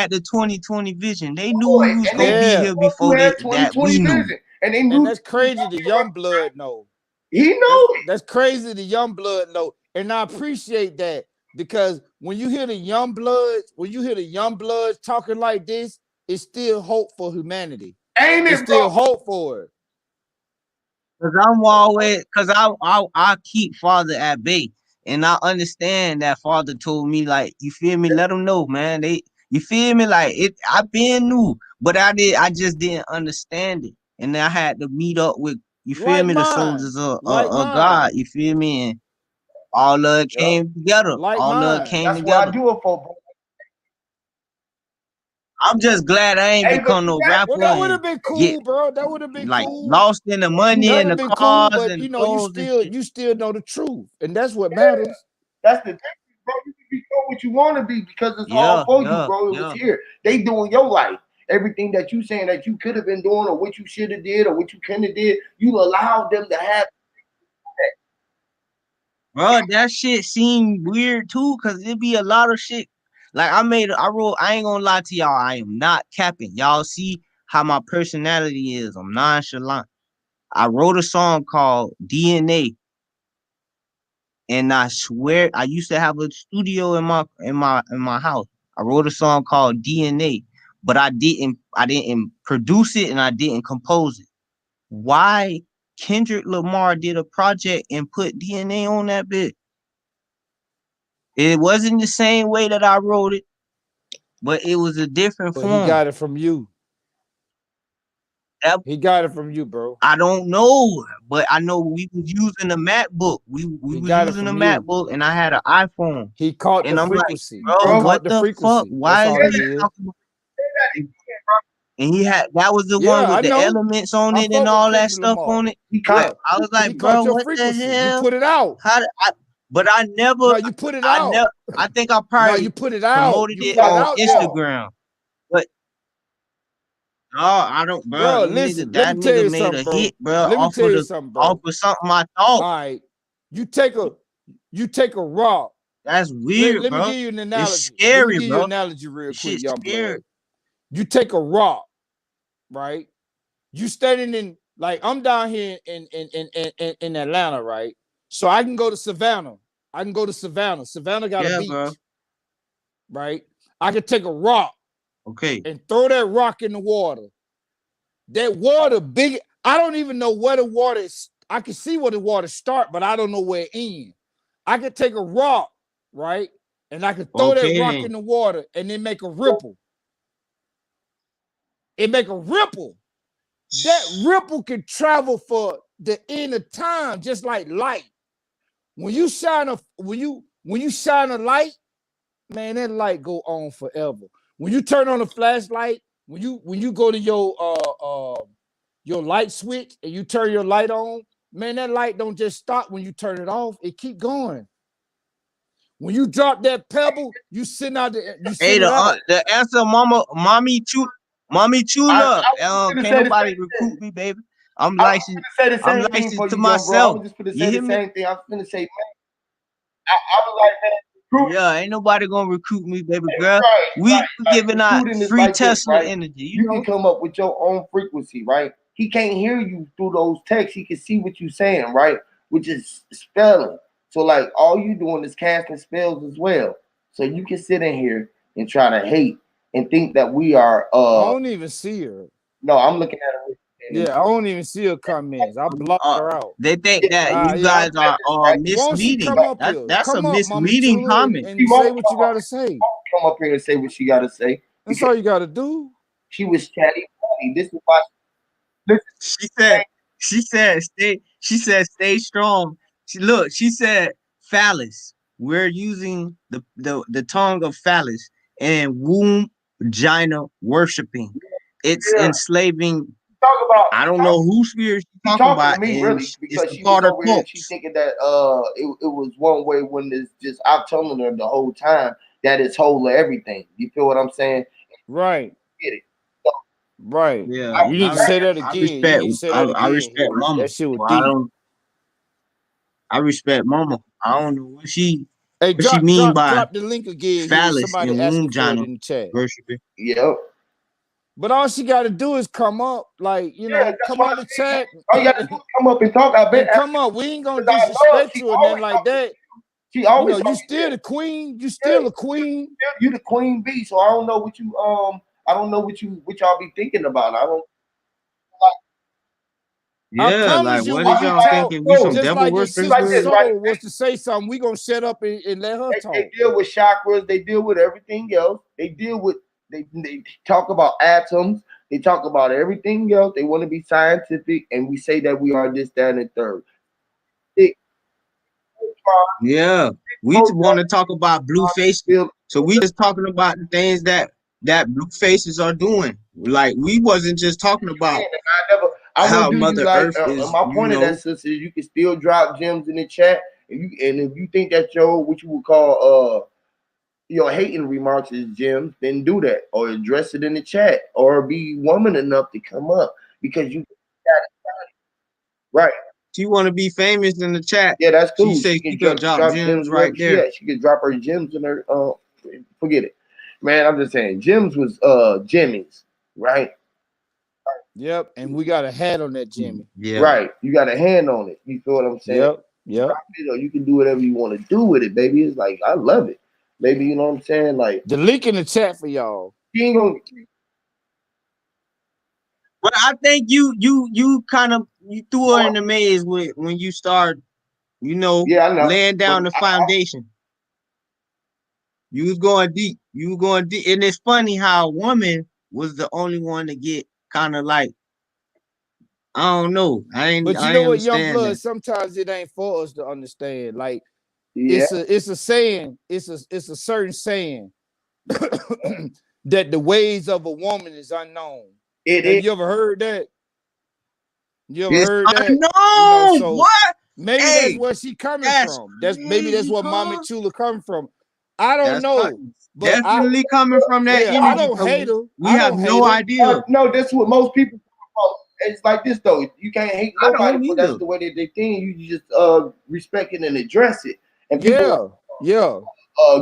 the 2020 vision. They knew we was gonna be here before that we knew. And that's crazy. The Young Blood know. He know. That's crazy. The Young Blood know, and I appreciate that because when you hear the Young Bloods, talking like this, it's still hope for humanity. Ain't it? It's still hope for it. Cause I'm always, I keep Father at bay. And I understand that Father told me, like, you feel me? Let them know, man. You feel me? Like I been new, but I just didn't understand it. And I had to meet up with, you feel me, the soldiers of God. You feel me? And all of it came together. All of it came together. That's what I do it for, bro. I'm just glad I ain't Hey, but become you no got rapper Well, that would and have been get cool, bro. That would have been like cool. lost in the money That and would the have been cool, cars but and you the know, clothes and shit. you still know the truth, and that's what matters. that's the thing, bro. You can become what you want to be because it's all Yeah, for you, yeah, bro. It was yeah. here. They doing your life. Everything that you saying that you could have been doing or what you should have did or what you couldn't have did, you allowed them to have. Bro, that shit seemed weird too, cause it be a lot of shit. Like I wrote, I ain't gonna lie to y'all, I am not capping. Y'all see how my personality is. I'm nonchalant. I wrote a song called DNA, and I swear I used to have a studio in my house. I wrote a song called DNA, but I didn't produce it and I didn't compose it. Why Kendrick Lamar did a project and put DNA on that bit? It wasn't the same way that I wrote it, but it was a different But he form. got it from you. That He got it from you, bro. I don't know, but I know we was using a MacBook. We He was got it using a from you. MacBook, and I had an iPhone, He caught the and I'm like, frequency. He bro, Bro, caught what the the fuck? frequency. That's Why is all it he is. talking? And he had that was the one Yeah, with I the know. elements on I it and fuck with all that Kendrick stuff Lamar. on it. he Like Yeah, caught. I was like, he caught bro, your what the frequency. You hell? put it out. How did I? But No, you put it I out. never. I think I No, you probably put it out. promoted You it put it on out there. Instagram. But no, I don't, bro. Bro, Them nigga, listen, let me that tell nigga you made a something, bro. hit, bro, Let me tell you something, off bro. of something I thought. All right. You take a rock. That's Let, weird, let me bro. give you an It's analogy. Let me scary, give you an bro. analogy real This quick, shit's young blood. scary. You take a rock, right? You standing in, like, I'm down here in Atlanta, right? So I can go to Savannah. I can go to Savannah. Savannah got a Yeah, bro. beach, right? I could take a rock Okay. and throw that rock in the water. That water big. I don't even know where the water is. I can see where the water start, but I don't know where it ends. I could take a rock, right? And I could throw that Okay rock in then. the water and then make a ripple. It make a ripple. That ripple can travel for the end of time, just like light. When you shine a light, man, that light go on forever. When you turn on a flashlight, when you go to your light switch and you turn your light on, man, that light don't just stop when you turn it off. It keep going. When you drop that pebble, you send Hey, it out. the answer, mommy, true I love. was gonna Can't say the same nobody thing. recruit me, baby. I'm I was licensed. gonna say the I'm same thing for licensed to you, young bro. I myself. was just gonna You say the hear me? same thing. I was gonna say, man, I was like, man, recruiting, Yeah, ain't nobody gonna recruit me, baby girl. right, We like giving out recruiting is free like this, Tesla right? energy, you You can know. come up with your own frequency, right? He can't hear you through those texts. He can see what you're saying, right? Which is spelling. So like all you doing is casting spells as well. So you can sit in here and try to hate and think that we are I don't even see her. no, I'm looking at it. Yeah, I don't even see her comments. I blocked Uh, her out. they think that you Yeah. guys are Right? Won't she misleading. come up here? That's a Come up, Mommy misleading Tula, and, comment. She and say won't what you gotta say. come up here and say what she gotta say That's because all you gotta do. she was chatty. This is why listen, She said, stay strong. She said, phallus. We're using the tongue of phallus and womb vagina worshiping. It's yeah, enslaving. talk about I don't know who spirit she's she talking talking to about, me and really it's because a she was part of over here and she cults. thinking that it was one way when it's just I'm telling her the whole time that it's whole of everything. You feel what I'm saying? Right, Get it. So right. Yeah, You need to say that I again. You respect need to say that I again, respect Huey. mama. That shit was Well, deep. I respect mama. I don't know Hey, what she drop, mean drop, by drop the link again, Huey. phallus Somebody and womb asking for it vagina in the chat. worshiping. yep. But all she got to do is come up, like, Yeah, that's come what out I the mean. chat All you gotta do is come up and talk. I've been and asking come up. We ain't gonna because I love disrespect she you or nothing always like talking. that. She always You talking still shit. the queen. You Yeah, still a queen. you the queen bee. So I don't know what you I don't know what y'all be thinking about. I don't I Yeah, like promise you, what when is you y'all talk, thinking? We some just devil like your worshippers sister like for this, real? right? Soul was to say something, we gonna shut up and let her They talk. deal with chakras. They deal with everything else. They deal with they talk about atoms. They talk about everything else. They want to be scientific, and we say that we are this, that, and the third. It, Yeah, we want to talk about blue face, so we just talking about the things that that blue faces are doing. Like we wasn't just talking about I how wouldn't do you Mother like. Earth is, My you point of know. that, sister, is you can still drop gems in the chat, and if you think that your what you would call your hating remarks is gems, then do that or address it in the chat or be woman enough to come up because you right. She want to be famous in the chat. Yeah, that's She cool. say She she can could drop drop gems gems right wherever she there. at. She can drop her gems in her. Forget it, man. I'm just saying, gems was Jimmy's, right? Yep, and we got a hat on that Jimmy. Yeah. Right. You got a hand on it. You feel what I'm saying? Yep, yep. Drop it or you can do whatever you want to do with it, baby. It's like I love it, baby. You know what I'm saying? Like The link in the chat for y'all. she ain't gonna. But I think you kind of you threw her in the maze with when you start, you know, Yeah, I know. laying down But the foundation. You was going deep. You were going deep. And it's funny how a woman was the only one to get kind of like, I don't know. But you I know ain't what, young understand blood, that. sometimes it ain't for us to understand. Like yeah, it's a saying, it's a certain saying that the ways of a woman is unknown. it Have is. you ever heard that? You ever It's heard that? You know, unknown. so What? maybe that's Hey, where she coming that's from. That's crazy, where Mama cuz. Chula coming from. I don't That's know, but definitely coming from that I energy, don't hate cuz. her. We I have don't no hate her. idea. No, that's what most people. It's like this though. You can't hate I nobody, don't but that's either. the way that they think. You just respect it and address it, and people Yeah.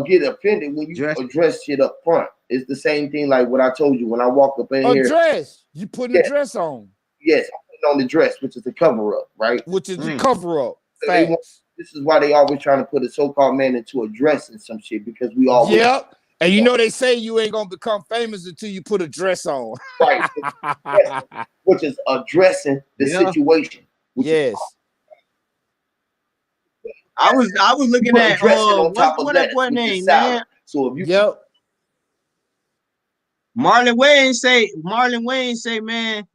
get offended when you Dress. address shit up front. It's the same thing like what I told you when I walked up in A here. dress. You putting a Yes, dress on, yes, I'm putting on the dress, which is the cover up, right? which is the Mm. cover up. So they want, Facts. this is why they always trying to put a so-called man into a dress and some shit because we always Yep. And you know they say you ain't gonna become famous until you put a dress on. right, which is addressing the Yeah. situation. Which is Yes. I was you looking put at dressing on top of what that lettuce, boy which is name, salad. man? So if you Yep. Marlon Wayne say, man,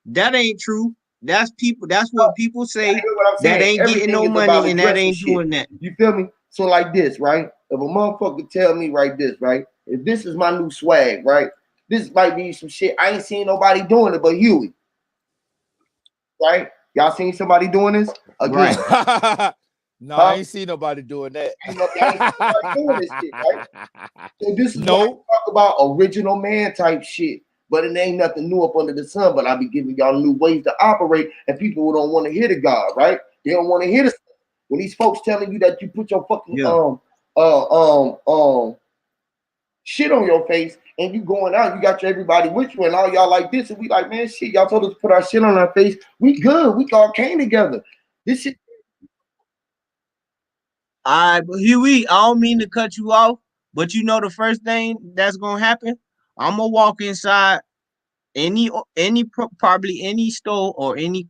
that ain't true. That's people, that's what people say. hear what I'm That saying, ain't getting everything no is about money and that addressing ain't shit. doing that. You feel me? So like this, right? If a motherfucker tell me right this, right? If this is my new swag, right? This might be some shit I ain't seen nobody doing it but Huey, right? Y'all seen somebody doing this again? Right. No, I Huh? ain't see nobody doing that. Y'all ain't seen nobody doing this shit, right? So this is why I No. talk about original man type shit. But it ain't nothing new up under the sun. But I be giving y'all new ways to operate, and people who don't want to hear the God, right? They don't want to hear the when these folks telling you that you put your fucking Yeah. shit on your face and you going out, you got your everybody with you, and all y'all like this, and we like, man, shit, y'all told us to put our shit on our face. We good. We all came together. This shit. All right, but Huey, I don't mean to cut you off, but you know the first thing that's gonna happen, I'm gonna walk inside probably any store or any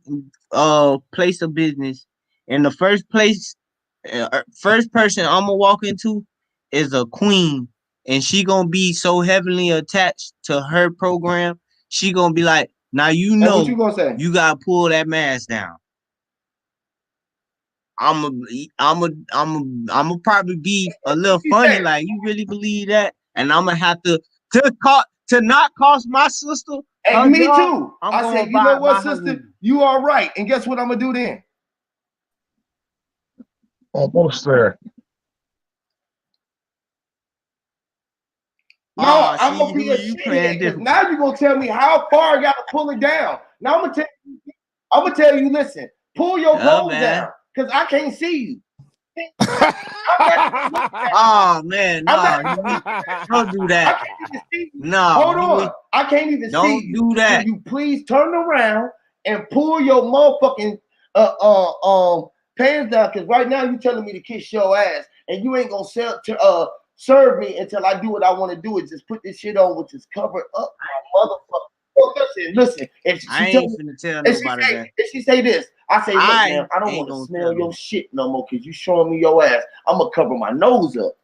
place of business, and the first person I'm gonna walk into is a queen, and she gonna be so heavily attached to her program. She gonna be like, now you And what you know gonna say? you gotta pull that mask down. I'm a, I'm a probably be a little funny, like you really believe that, and I'm gonna have to not cost my sister her And me job. too. I'm I gonna said, you know buy what, her sister? wig. You are right. And guess what I'm gonna do then? Almost there. No, I'm See gonna who be a you playing shithead because difficult. now you're gonna tell me how far I gotta pull it down. Now I'm gonna tell you, listen, pull your Yeah, clothes man. down because I can't see you. Oh man, I'm no, not, don't do I that. can't even see you. No, Hold on. I can't even see don't you. do that. Can you please turn around and pull your motherfucking pants down? Because right now you're telling me to kiss your ass, and you ain't gonna serve me until I do what I want to do. Is just put this shit on, which is covered up, my motherfucker. Oh, listen. If I she tell ain't me, finna tell if she nobody say, that. if she say this, I say, look, man, I don't ain't want to gonna smell tell your them. shit no more because you showing me your ass. I'm gonna cover my nose up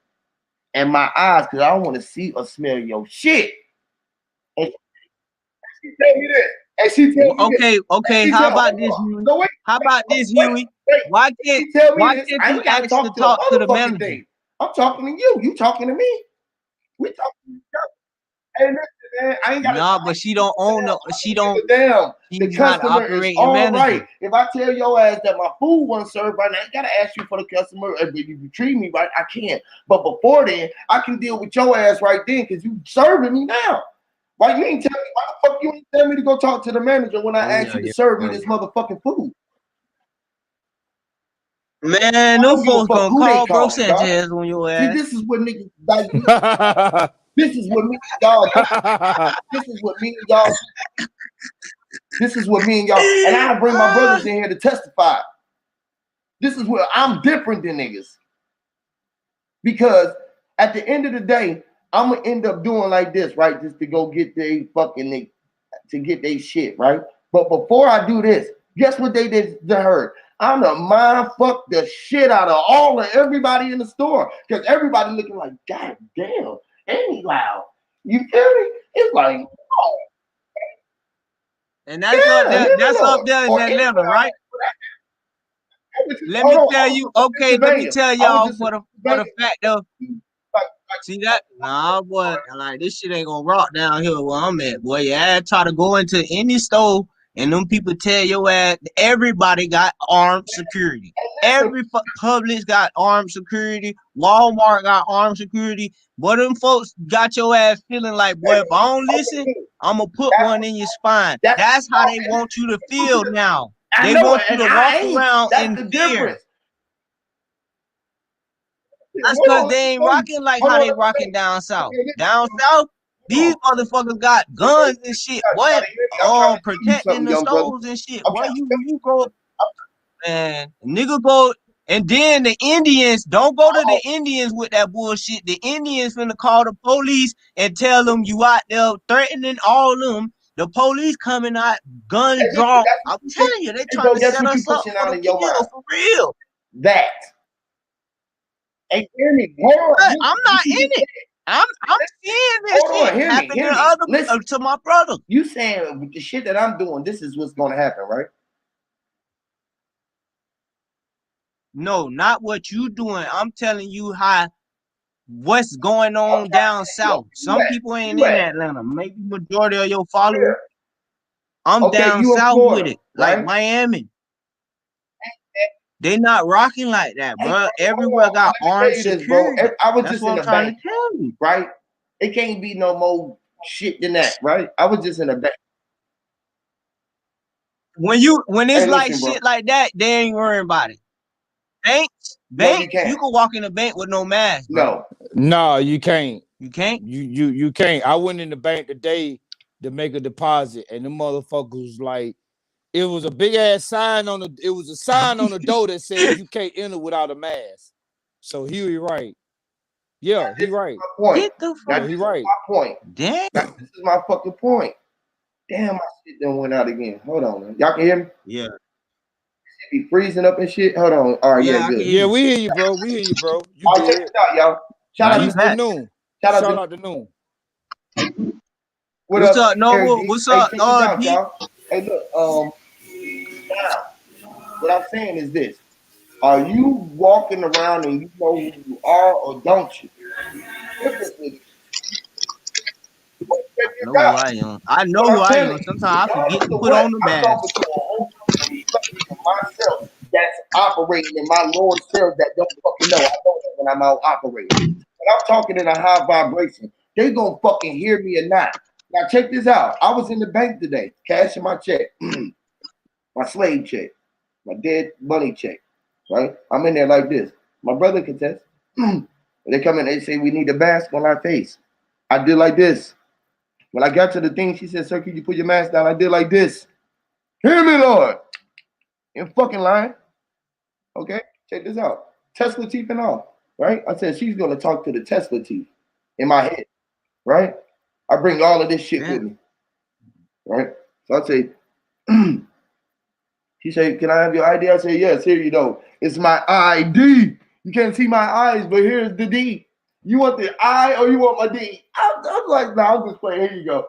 and my eyes because I don't want to see or smell your shit. And she tell me this. And she tell me this. Okay. She How tell, about hold this, on. Huey? No, wait, How about this, wait, Huey? wait. Why can't She tell me this. I you ain't gotta ask to talk to a talk to the motherfucking manager? thing. I'm talking to you. You talking to me. We talking to each other. Hey, listen, man, I ain't got Nah, but she don't own no. She don't. damn. The She's not customer is operating all manager. right. If I tell your ass that my food wasn't served right now, I ain't gotta ask you for the customer. If you treat me right, I can't. But before then, I can deal with your ass right then because you serving me now. Why you ain't tell me? Why the fuck you ain't tell me to go talk to the manager when I asked you to serve me this motherfucking food? Man, no folks gonna who they call Bro call, Sanchez on your See, ass. this is what niggas like. This is what me and y'all. This is what me and y'all. This is what me and y'all. And I bring my brothers in here to testify. This is where I'm different than niggas. Because at the end of the day, I'm gonna end up doing like this, right? Just to go get they fucking to get they shit, right? But before I do this, guess what they did to her? I'm gonna mind fuck the shit out of all of everybody in the store. Because everybody looking like, God damn, ain't he loud? You feel me? It's like, oh. And that's up there. That's up there in Or Atlanta, right? Let hold me on, tell you. Okay, let me Pennsylvania. tell I was y'all just for in the Pennsylvania. fact of. Like, See that? Nah, boy. Like this shit ain't gonna rock down here where I'm at, boy. Your ass try to go into any store and them people tell your ass everybody got armed security. Every Publix got armed security. Walmart got armed security. Boy, them folks got your ass feeling like, boy, if I don't listen, I'm gonna put one in your spine. That's how they want you to feel now. I They know want it, you and to I walk ain't. around That's in the fear. difference. That's because they ain't rocking like how they rocking down south. Down south, these motherfuckers got guns and shit. What? Protecting the stores and shit. Boy, you go, man, nigga go, and then the Indians, don't go to the Indians with that bullshit. The Indians finna call the police and tell them you out there threatening all of them. The police coming out, guns drawn. I'm telling you, they trying to set us up for the kill, for real. That. Hey, hear me. Hold on. I'm not in it. I'm seeing this shit happening to my brother. You saying with the shit that I'm doing, this is what's gonna happen, right? No, not what you doing. I'm telling you what's going on down south. Some people ain't in Atlanta. Maybe majority of your followers. I'm down south Florida, with it, like Miami. They not rocking like that, bro. Everywhere got armed security. I was That's just what in I'm a trying bank, to tell you, right? It can't be no more shit than that, right? I was just in a bank. When it's like shit like that, they ain't worrying about it. Banks, you can walk in a bank with no mask, bro. No, you can't. You can't? You can't. I went in the bank today to make a deposit, and the motherfuckers was like, it was a big ass sign on the door that said you can't enter without a mask. So Huey right. Yeah, he right. Get the fuck. He right. My point. Damn. This is my fucking point. Damn, my shit done went out again. Hold on, man. Y'all can hear me? Yeah. It be freezing up and shit. Hold on. All right, yeah, good. Yeah, we hear you, bro. We hear you, bro. You good. Check this out, y'all. Shout out to Noon. Shout out to Noon. What's up, Noble? What's up, check this out, y'all. Hey, look, now, what I'm saying is this. Are you walking around and you know who you are or don't you? I know who I am. I know who I am. Sometimes I forget to put on the mask. Myself that's operating in my Lord self that don't fucking know. I know that when I'm out operating. But I'm talking in a high vibration. They gonna fucking hear me or not. Now check this out. I was in the bank today, cashing my check, my slave check, my dead money check. Right? I'm in there like this. My brother can test. They come in, they say we need a mask on our face. I did like this. When I got to the thing, she said, "Sir, can you put your mask down?" I did like this. Hear me, Lord. In fucking line. Okay, check this out. Tesla teeth and all. Right? I said she's gonna talk to the Tesla teeth in my head. Right? I bring all of this shit with me. Right? So I say, she said, "Can I have your ID?" I say, "Yes, here you go. It's my ID. You can't see my eyes, but here's the D. You want the I or you want my D?" I'm like, "No, I'm just playing. Here you go."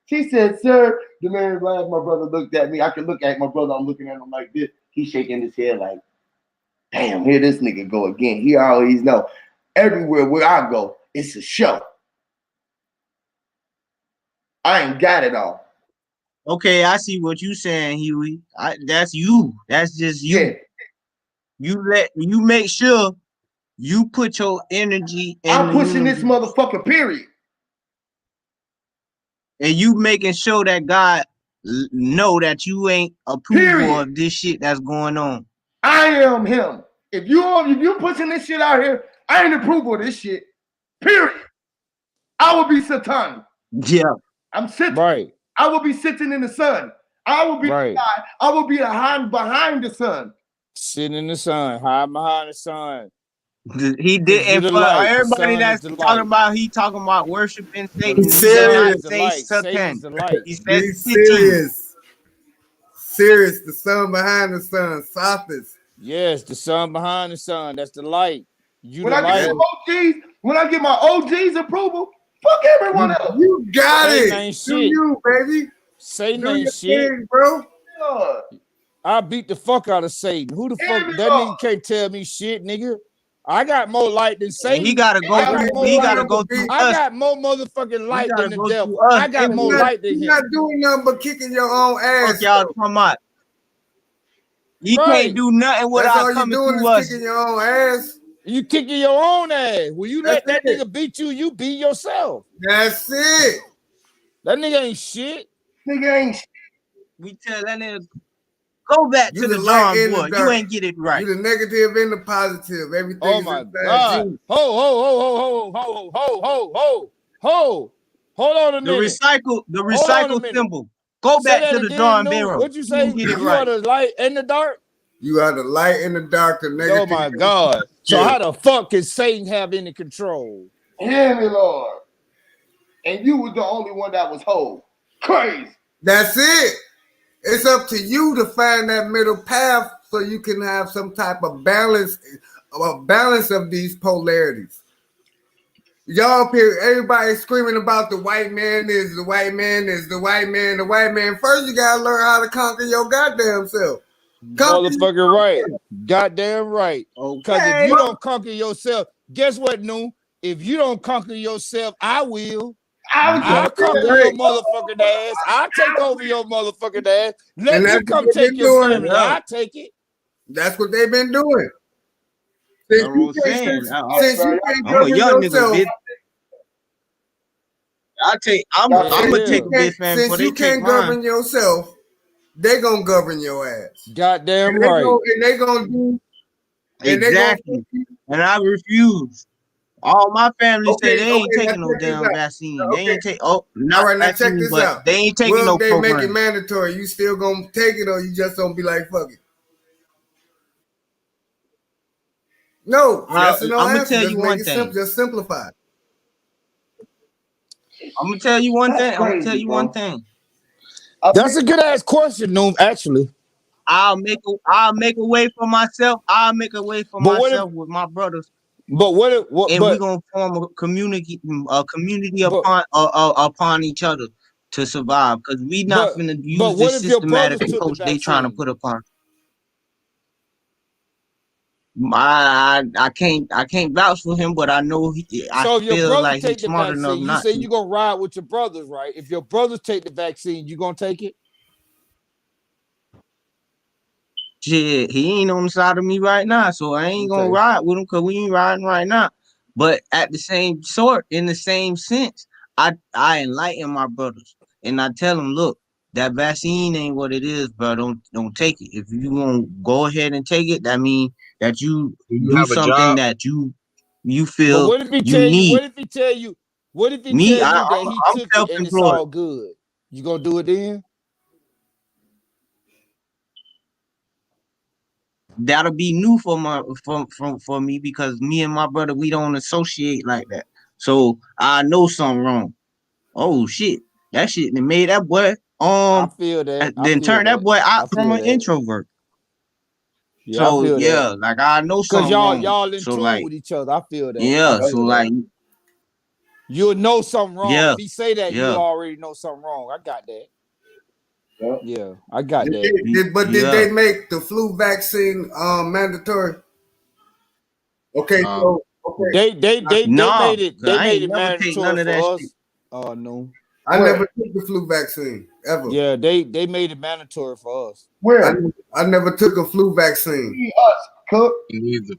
She said, "Sir," the man laughed. My brother looked at me. I can look at my brother. I'm looking at him like this. He's shaking his head like, damn, here this nigga go again. He always know. Everywhere where I go, it's a show. I ain't got it all. Okay, I see what you saying, Huey. That's you. That's just you. Yeah. You make sure you put your energy in I'm the pushing this universe, motherfucker, period. and you making sure that God know that you ain't approval Period. of this shit that's going on. I am him. If you pushing this shit out here, I ain't approval of this shit. Period. I will be Satan. Yeah. I'm sitting. Right. I will be sitting in the sun. I will be Right. the guy. I will be the hand behind the sun. Sitting in the sun, hide behind the sun. He 'Cause did, you and the for light. The everybody sun is that's the talking light. about, he talking about worshiping The Satan. He did sun not is the say light. Satan is Satan. the light. He said Be Satan. serious. Serious, the sun behind the sun, sophist. Yes, the sun behind the sun. That's the light. You When the I get light. some OGs, when I get my OGs approval, fuck everyone else. You got Satan it. ain't Do shit. you, baby? Satan Do ain't your shit. thing, bro. Lord. I beat the fuck out of Satan. Who the Hear fuck? me, That Lord. nigga can't tell me shit, nigga. I got more light than And Satan. he gotta go I through. got more He light. gotta go through I us. got more motherfucking He light gotta than the go devil. through us. I got more Anyway, light than You're him. not doing nothing but kicking your own fuck ass. y'all talking about. He Right. can't do nothing That's without all you're coming doing through is us. kicking your own ass. You kicking your own ass. When you That's let that it. nigga beat you, you beat yourself. That's it. That nigga ain't shit. Nigga ain't shit. We tell that nigga, go back You to the the light drawing and the board. You dark. ain't get it You right. the negative and the positive. Everything Oh is my inside God. you. Ho, ho, ho, ho, ho, ho, ho, ho, ho, ho. Hold on a The minute. recycle Hold on a minute. symbol. Go Say back that to the again, drawing New. board. What'd you You say? didn't get it You are right. the light and the dark? You are the light and the dark, the negative. Oh my God. So how the fuck can Satan have any control? Hear me, Lord. And you was the only one that was whole. Crazy. That's it. It's up to you to find that middle path so you can have some type of balance of these polarities. Y'all up here, everybody screaming about the white man is the white man is the white man, the white man. First, you gotta learn how to conquer your goddamn self. Motherfucker right. Goddamn right. Because if Okay. you don't conquer yourself, guess what, New? If you don't conquer yourself, I will. I'll conquer your motherfucking ass. I'll take over your motherfucking ass. Let And me that's come what they've take been your doing. family. I'll take it. That's what they've been doing. That's Since what you I'm can't, saying. since you can't I'm a govern young nigga, yourself, bitch. I'm gonna Yeah. take a bitch man before since they you take can't mine. govern yourself, they gonna govern your ass. Goddamn And they right. gonna do. Exactly. And I refuse. All my family say they ain't taking no damn vaccine. They ain't take not All right, now check vaccine, this but out. they ain't taking Well, no if they make it program. mandatory, you still gonna take it, or you just gonna be like, fuck it? No, yes or no I'm gonna answer. tell Just you make one it simple. thing. Just simplify. I'm gonna tell you one That's thing. I'm gonna tell crazy, you bro. one thing. That's a good ass question, Noom, actually. I'll make a way for myself. I'll make a way for But what if myself with my brothers, but what if what and we're but gonna form a community but upon each other to survive. Because we not but gonna use but what this if your systematic brothers took the approach they trying to vaccine? put upon. I can't vouch for him, but I know I So if your feel brothers like he's take the smart enough vaccine, you not say to. you're gonna ride with your brothers, right? If your brothers take the vaccine, you gonna take it? Shit, he ain't on the side of me right now, so I ain't gonna Okay. ride with him because we ain't riding right now. But at the same in the same sense, I enlighten my brothers and I tell them, look, that vaccine ain't what it is, bro. Don't take it. If you gonna go ahead and take it, that means that you You do have a something job. that you But feel what if he you tell you? need. What if he Me, tell you that he I'm took it and it's self-employed. all good? You gonna do it then? That'll be new for for me because me and my brother we don't associate like that. So I know something wrong. Oh shit, that shit that made that boy I feel that. I then feel turn that that. boy I out from feel an that. introvert. Yeah, I So feel that. yeah, like I know Cause something wrong. y'all in So tune like with each other. I feel that. I yeah, so feel that. like You'll know something wrong. yeah, If he say that, you yeah, already know something wrong. I got that. Yeah. Yeah, I got that. Did yeah. they make the flu vaccine mandatory? Okay, Um, so They Nah, made it I ain't never take mandatory none of that for shit. us. Oh no. I Where? never took the flu vaccine ever. Yeah, they made it mandatory for us. Where? I never took a flu vaccine. See us, cook. Neither.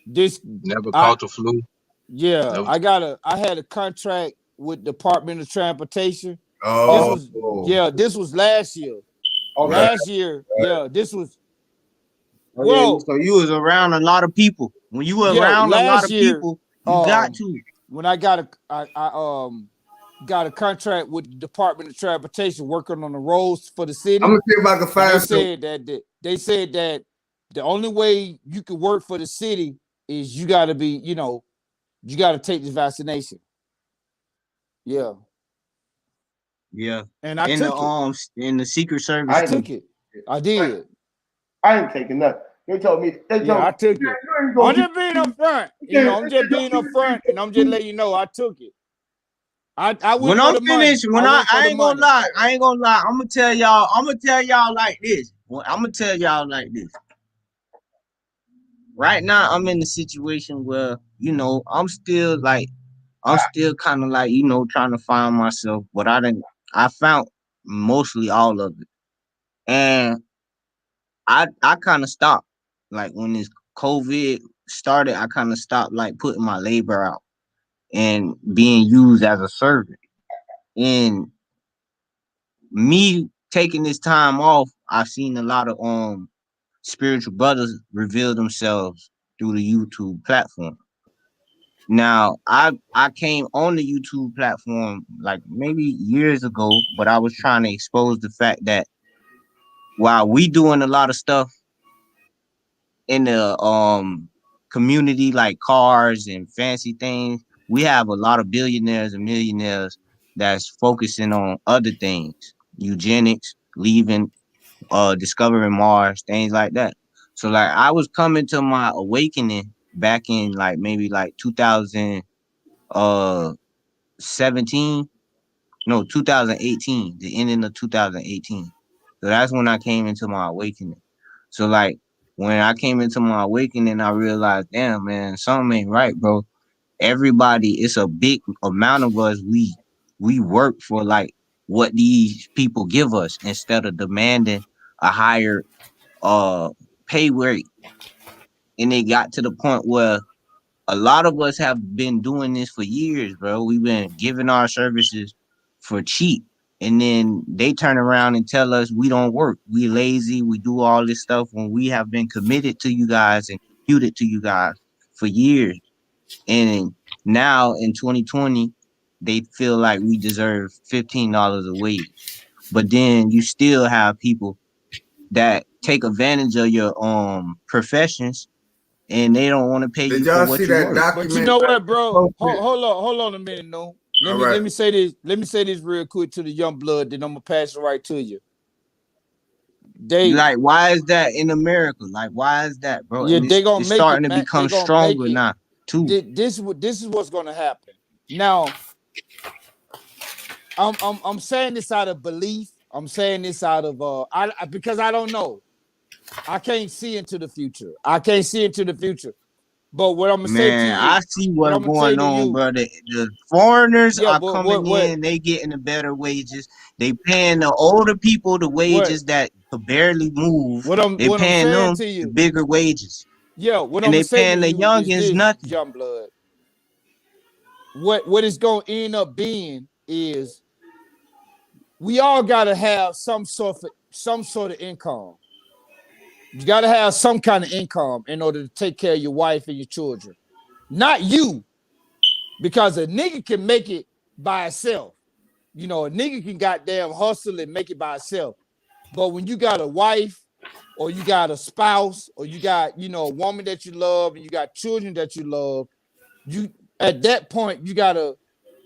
This Never I caught the flu. yeah, Never. I had a contract with Department of Transportation. This Oh, was this was last year. Okay. Last year, yeah, this was Oh yeah, whoa, so you was around a lot of people. When you were yeah, around a lot last of year, people, you got to. when I got got a contract with the Department of Transportation working on the roads for the city. I'm gonna see if I can And find they said that the only way you can work for the city is you got to be, you got to take this vaccination. Yeah, Yeah. and I In took it. in the Secret Service I I too. took it. I did. I ain't taking nothing. They told me. Yeah, I took it. You ain't I'm gonna just being upfront. I'm just being upfront, and I'm just letting you know I took it. I went When for I'm the money. finished, when I went for I the ain't gonna money. lie, I ain't gonna lie. I'm gonna tell y'all like this. I'm gonna tell y'all like this. Right now, I'm in a situation where, I'm still kind of like, trying to find myself, but I found mostly all of it. And I kind of stopped. Like when this COVID started, I kind of stopped like putting my labor out and being used as a servant. And me taking this time off, I've seen a lot of spiritual brothers reveal themselves through the YouTube platform. Now, I came on the YouTube platform like maybe years ago, but I was trying to expose the fact that while we doing a lot of stuff in the community like cars and fancy things, we have a lot of billionaires and millionaires that's focusing on other things, eugenics, leaving, discovering Mars, things like that. So like I was coming to my awakening back in like maybe like 2017, no 2018, the ending of 2018. So that's when I came into my awakening. So like when I came into my awakening, I realized, damn man, something ain't right, bro. Everybody, it's a big amount of us. We work for like what these people give us instead of demanding a higher uh pay rate. And it got to the point where a lot of us have been doing this for years, bro. We've been giving our services for cheap. And then they turn around and tell us we don't work. We lazy. We do all this stuff when we have been committed to you guys and computed to you guys for years. And now in 2020, they feel like we deserve $15 a wage. But then you still have people that take advantage of your professions and they don't want to pay Did you for y'all see what you that work. But you document? know what, bro? Oh, shit. Hold on a minute, no. Let All me right. say this. Let me say this real quick to the young blood. Then I'm gonna pass it right to you. Like, why is that in America? Like, why is that, bro? Yeah, And they gonna it's make it, starting to man. They become gonna make stronger it. now, too. This is what's gonna happen. Now, I'm saying this out of belief. I'm saying this out of because I don't know. I can't see into the future. I can't see into the future. But what I'm gonna say to Man, I you, see what what's I'm gonna say going to on, you, bro. The foreigners yeah. are But coming what in. They getting the better wages. They paying the older people the what wages that could barely move. They what I'm paying saying them to the you, bigger wages. yeah. What I'm And gonna they say to paying the you is youngins this, nothing. young blood. What it's gonna end up being is we all gotta have some sort of income. You gotta have some kind of income in order to take care of your wife and your children. Not you, because a nigga can make it by itself. A nigga can goddamn hustle and make it by itself. But when you got a wife or you got a spouse or you got, a woman that you love and you got children that you love, you at that point you gotta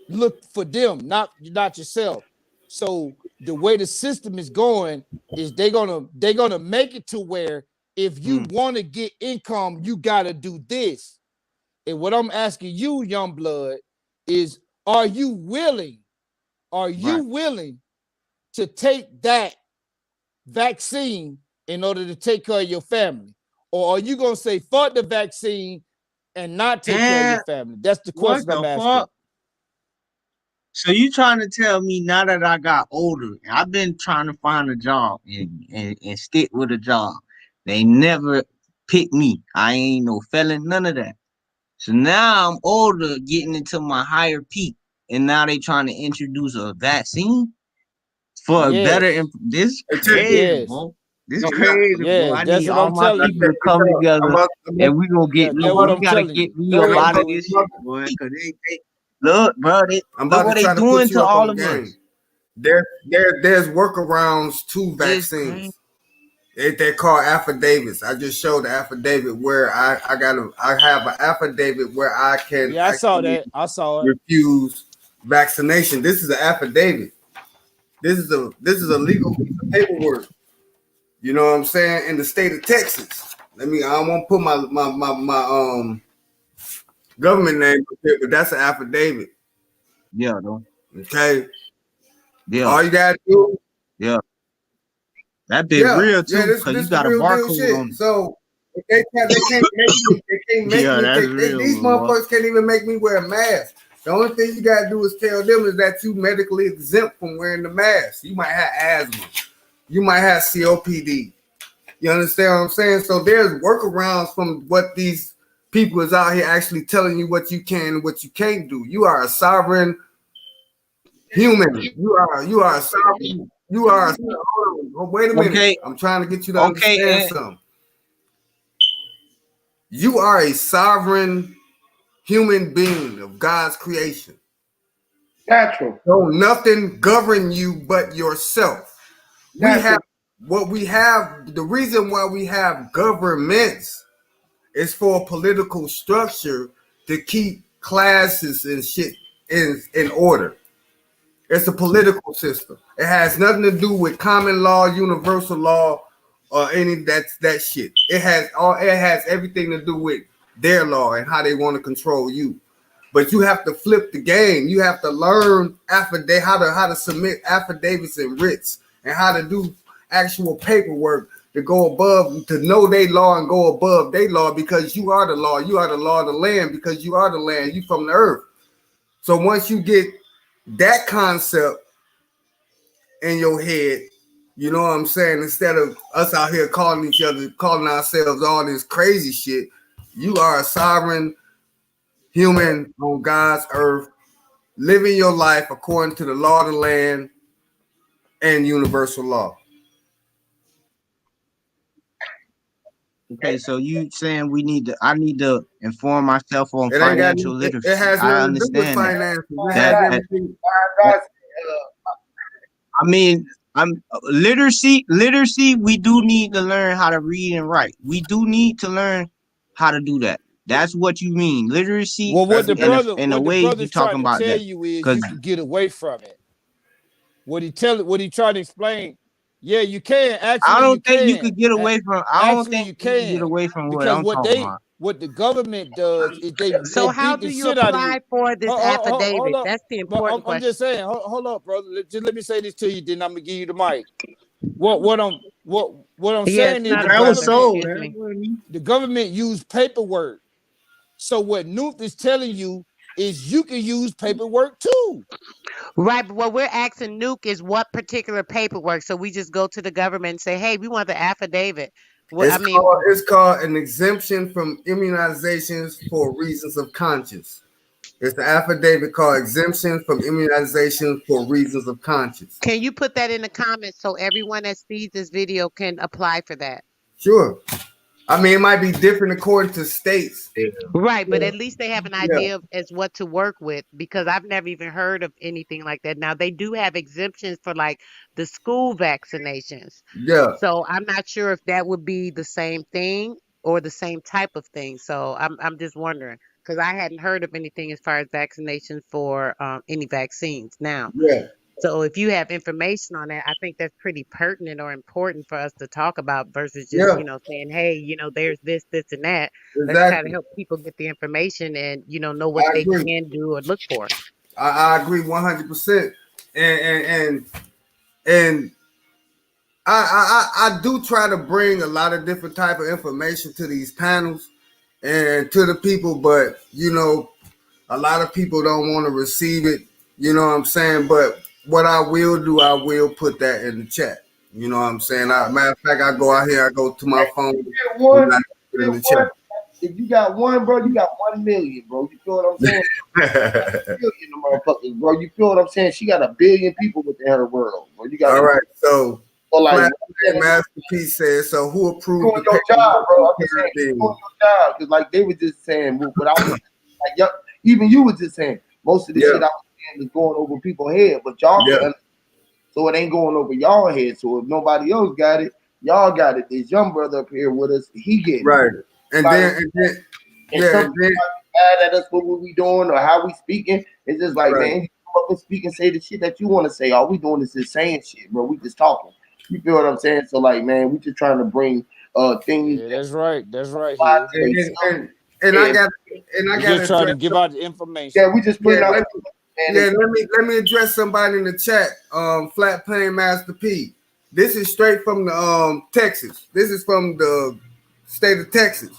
look for them, not yourself. So the way the system is going is they're gonna make it to where if you want to get income, you gotta do this. And what I'm asking you, young blood, is are you willing? Are you Right. willing to take that vaccine in order to take care of your family? Or are you gonna say fuck the vaccine and not take care of your And family? That's the what question the I'm asking. fuck? So you trying to tell me now that I got older, I've been trying to find a job and stick with a job. They never pick me. I ain't no felon, none of that. So now I'm older, getting into my higher peak, and now they trying to introduce a vaccine for a better. Yes. This Hey, check crazy, it. Yes. bro. This No, crazy, bro. Yes. I That's need what all I'm my telling people you. to come together, I'm and we gonna Yeah, get. that's Look, what we I'm gotta telling get you. me Go up ahead, out of Huey. this shit, boy. Cause they look, bro. Look about what to they try to doing put you to up all on of game. us. There's workarounds to It's crazy. vaccines. They're called affidavits. I just showed the affidavit where I have an affidavit where I can Yeah, I saw actually that. I saw it. refuse vaccination. This is an affidavit. This is a legal piece of paperwork. You know what I'm saying? In the state of Texas. I don't want to put my government name up here, but that's an affidavit. Yeah, though. Okay. Yeah, All you gotta do, yeah. That bit yeah, real yeah, too, this cause you this the got a real deal barcode shit. on So if they can't make Yeah, me that's real, these bro. motherfuckers can't even make me wear a mask. The only thing you gotta do is tell them is that you medically exempt from wearing the mask. You might have asthma, you might have COPD. You understand what I'm saying? So there's workarounds from what these people is out here actually telling you what you can and what you can't do. You are a sovereign human. You are a sovereign. You are. Hold on, wait a minute. Okay, I'm trying to get you to okay, understand and something. You are a sovereign human being of God's creation. Natural. Don't nothing govern you but yourself. We Natural. have what we have. The reason why we have governments is for a political structure to keep classes and shit in order. It's a political system. It has nothing to do with common law, universal law, or any that shit. It has everything to do with their law and how they want to control you. But you have to flip the game. You have to learn how to submit affidavits and writs and how to do actual paperwork to go above, to know their law and go above their law, because you are the law. You are the law of the land, because you are the land. You from the earth. So once you get that concept in your head, you know what I'm saying? Instead of us out here calling each other, calling ourselves all this crazy shit, you are a sovereign human on God's earth, living your life according to the law of the land and universal law. okay. So you saying I need to inform myself on It ain't got financial it literacy. has I nothing to do with understand that. finances. It has That, God, that, everything. that God, I mean, I'm literacy. Literacy. We do need to learn how to read and write. We do need to learn how to do that. That's what you mean, literacy, Well, That's in the what the way you brother's talking trying to about tell that. you is Cause you can get away from it. What he tried to explain, yeah, you can. I Actually, you don't think you can. could get away from. I don't Actually, think you you can get can. away from what Because I'm talking about. what the government does is they So how beat do the you shit out of you. apply for this Hold affidavit? up. That's the But important I'm just question. saying, hold up, brother. Just let me say this to you, then I'm gonna give you the mic. What I'm Yes, saying is not a That was brother, so. excuse That's me. what he. the government use paperwork. So what Nuth is telling you is you can use paperwork too. Right, but what we're asking Nuke is what particular paperwork. So we just go to the government and say, "Hey, we want the affidavit." Well, I mean, It's called an exemption from immunizations for reasons of conscience. It's the affidavit called exemption from immunization for reasons of conscience. can you put that in the comments so everyone that sees this video can apply for that? Sure. I mean, it might be different according to states. Right, but Yeah. at least they have an Yeah. idea of as what to work with because I've never even heard of anything like that. Now they do have exemptions for like the school vaccinations. Yeah. So I'm not sure if that would be the same thing or the same type of thing. So I'm just wondering because I hadn't heard of anything as far as vaccinations for any vaccines. Now, Yeah. so if you have information on that, I think that's pretty pertinent or important for us to talk about versus just, Yeah. saying, hey, there's this, and that. Let's try to Exactly. help people get the information and, know what I they agree. can do or look for. I agree 100%. And I do try to bring a lot of different type of information to these panels and to the people, but a lot of people don't want to receive it You know what I'm saying? But what I will do, I will put that in the chat. You know what I'm saying? Matter of fact, I go out here, I go to my phone, Get one, and I put it in get the one. chat. If you got one, bro, you got 1 million, bro. You feel what I'm saying? Billion of motherfuckers, bro. You feel what I'm saying? She got 1 billion people within her world, bro. You got All right, so like Flat Masterpiece says, so who approved the doing your job, bro. I'm paperwork? just saying, you doing your job. Because like they were just saying, what I was like, even you was just saying, most of the shit I was saying is going over people's head, but y'all can, so it ain't going over y'all head. So if nobody else got it, y'all got it. This young brother up here with us, he get it. Right. And like, then some people mad at us for what we doing or how we speaking. It's just like, man, you come up and speak and say the shit that you want to say. All we doing is just saying shit, bro. We just talking. You feel what I'm saying? So like, man, we just trying to bring things. Yeah, that's right. That's right. And I got just trying to give out the information. Yeah, we just putting out. Let me address somebody in the chat. Flat Plane Master P. This is straight from the Texas. This is from the state of Texas.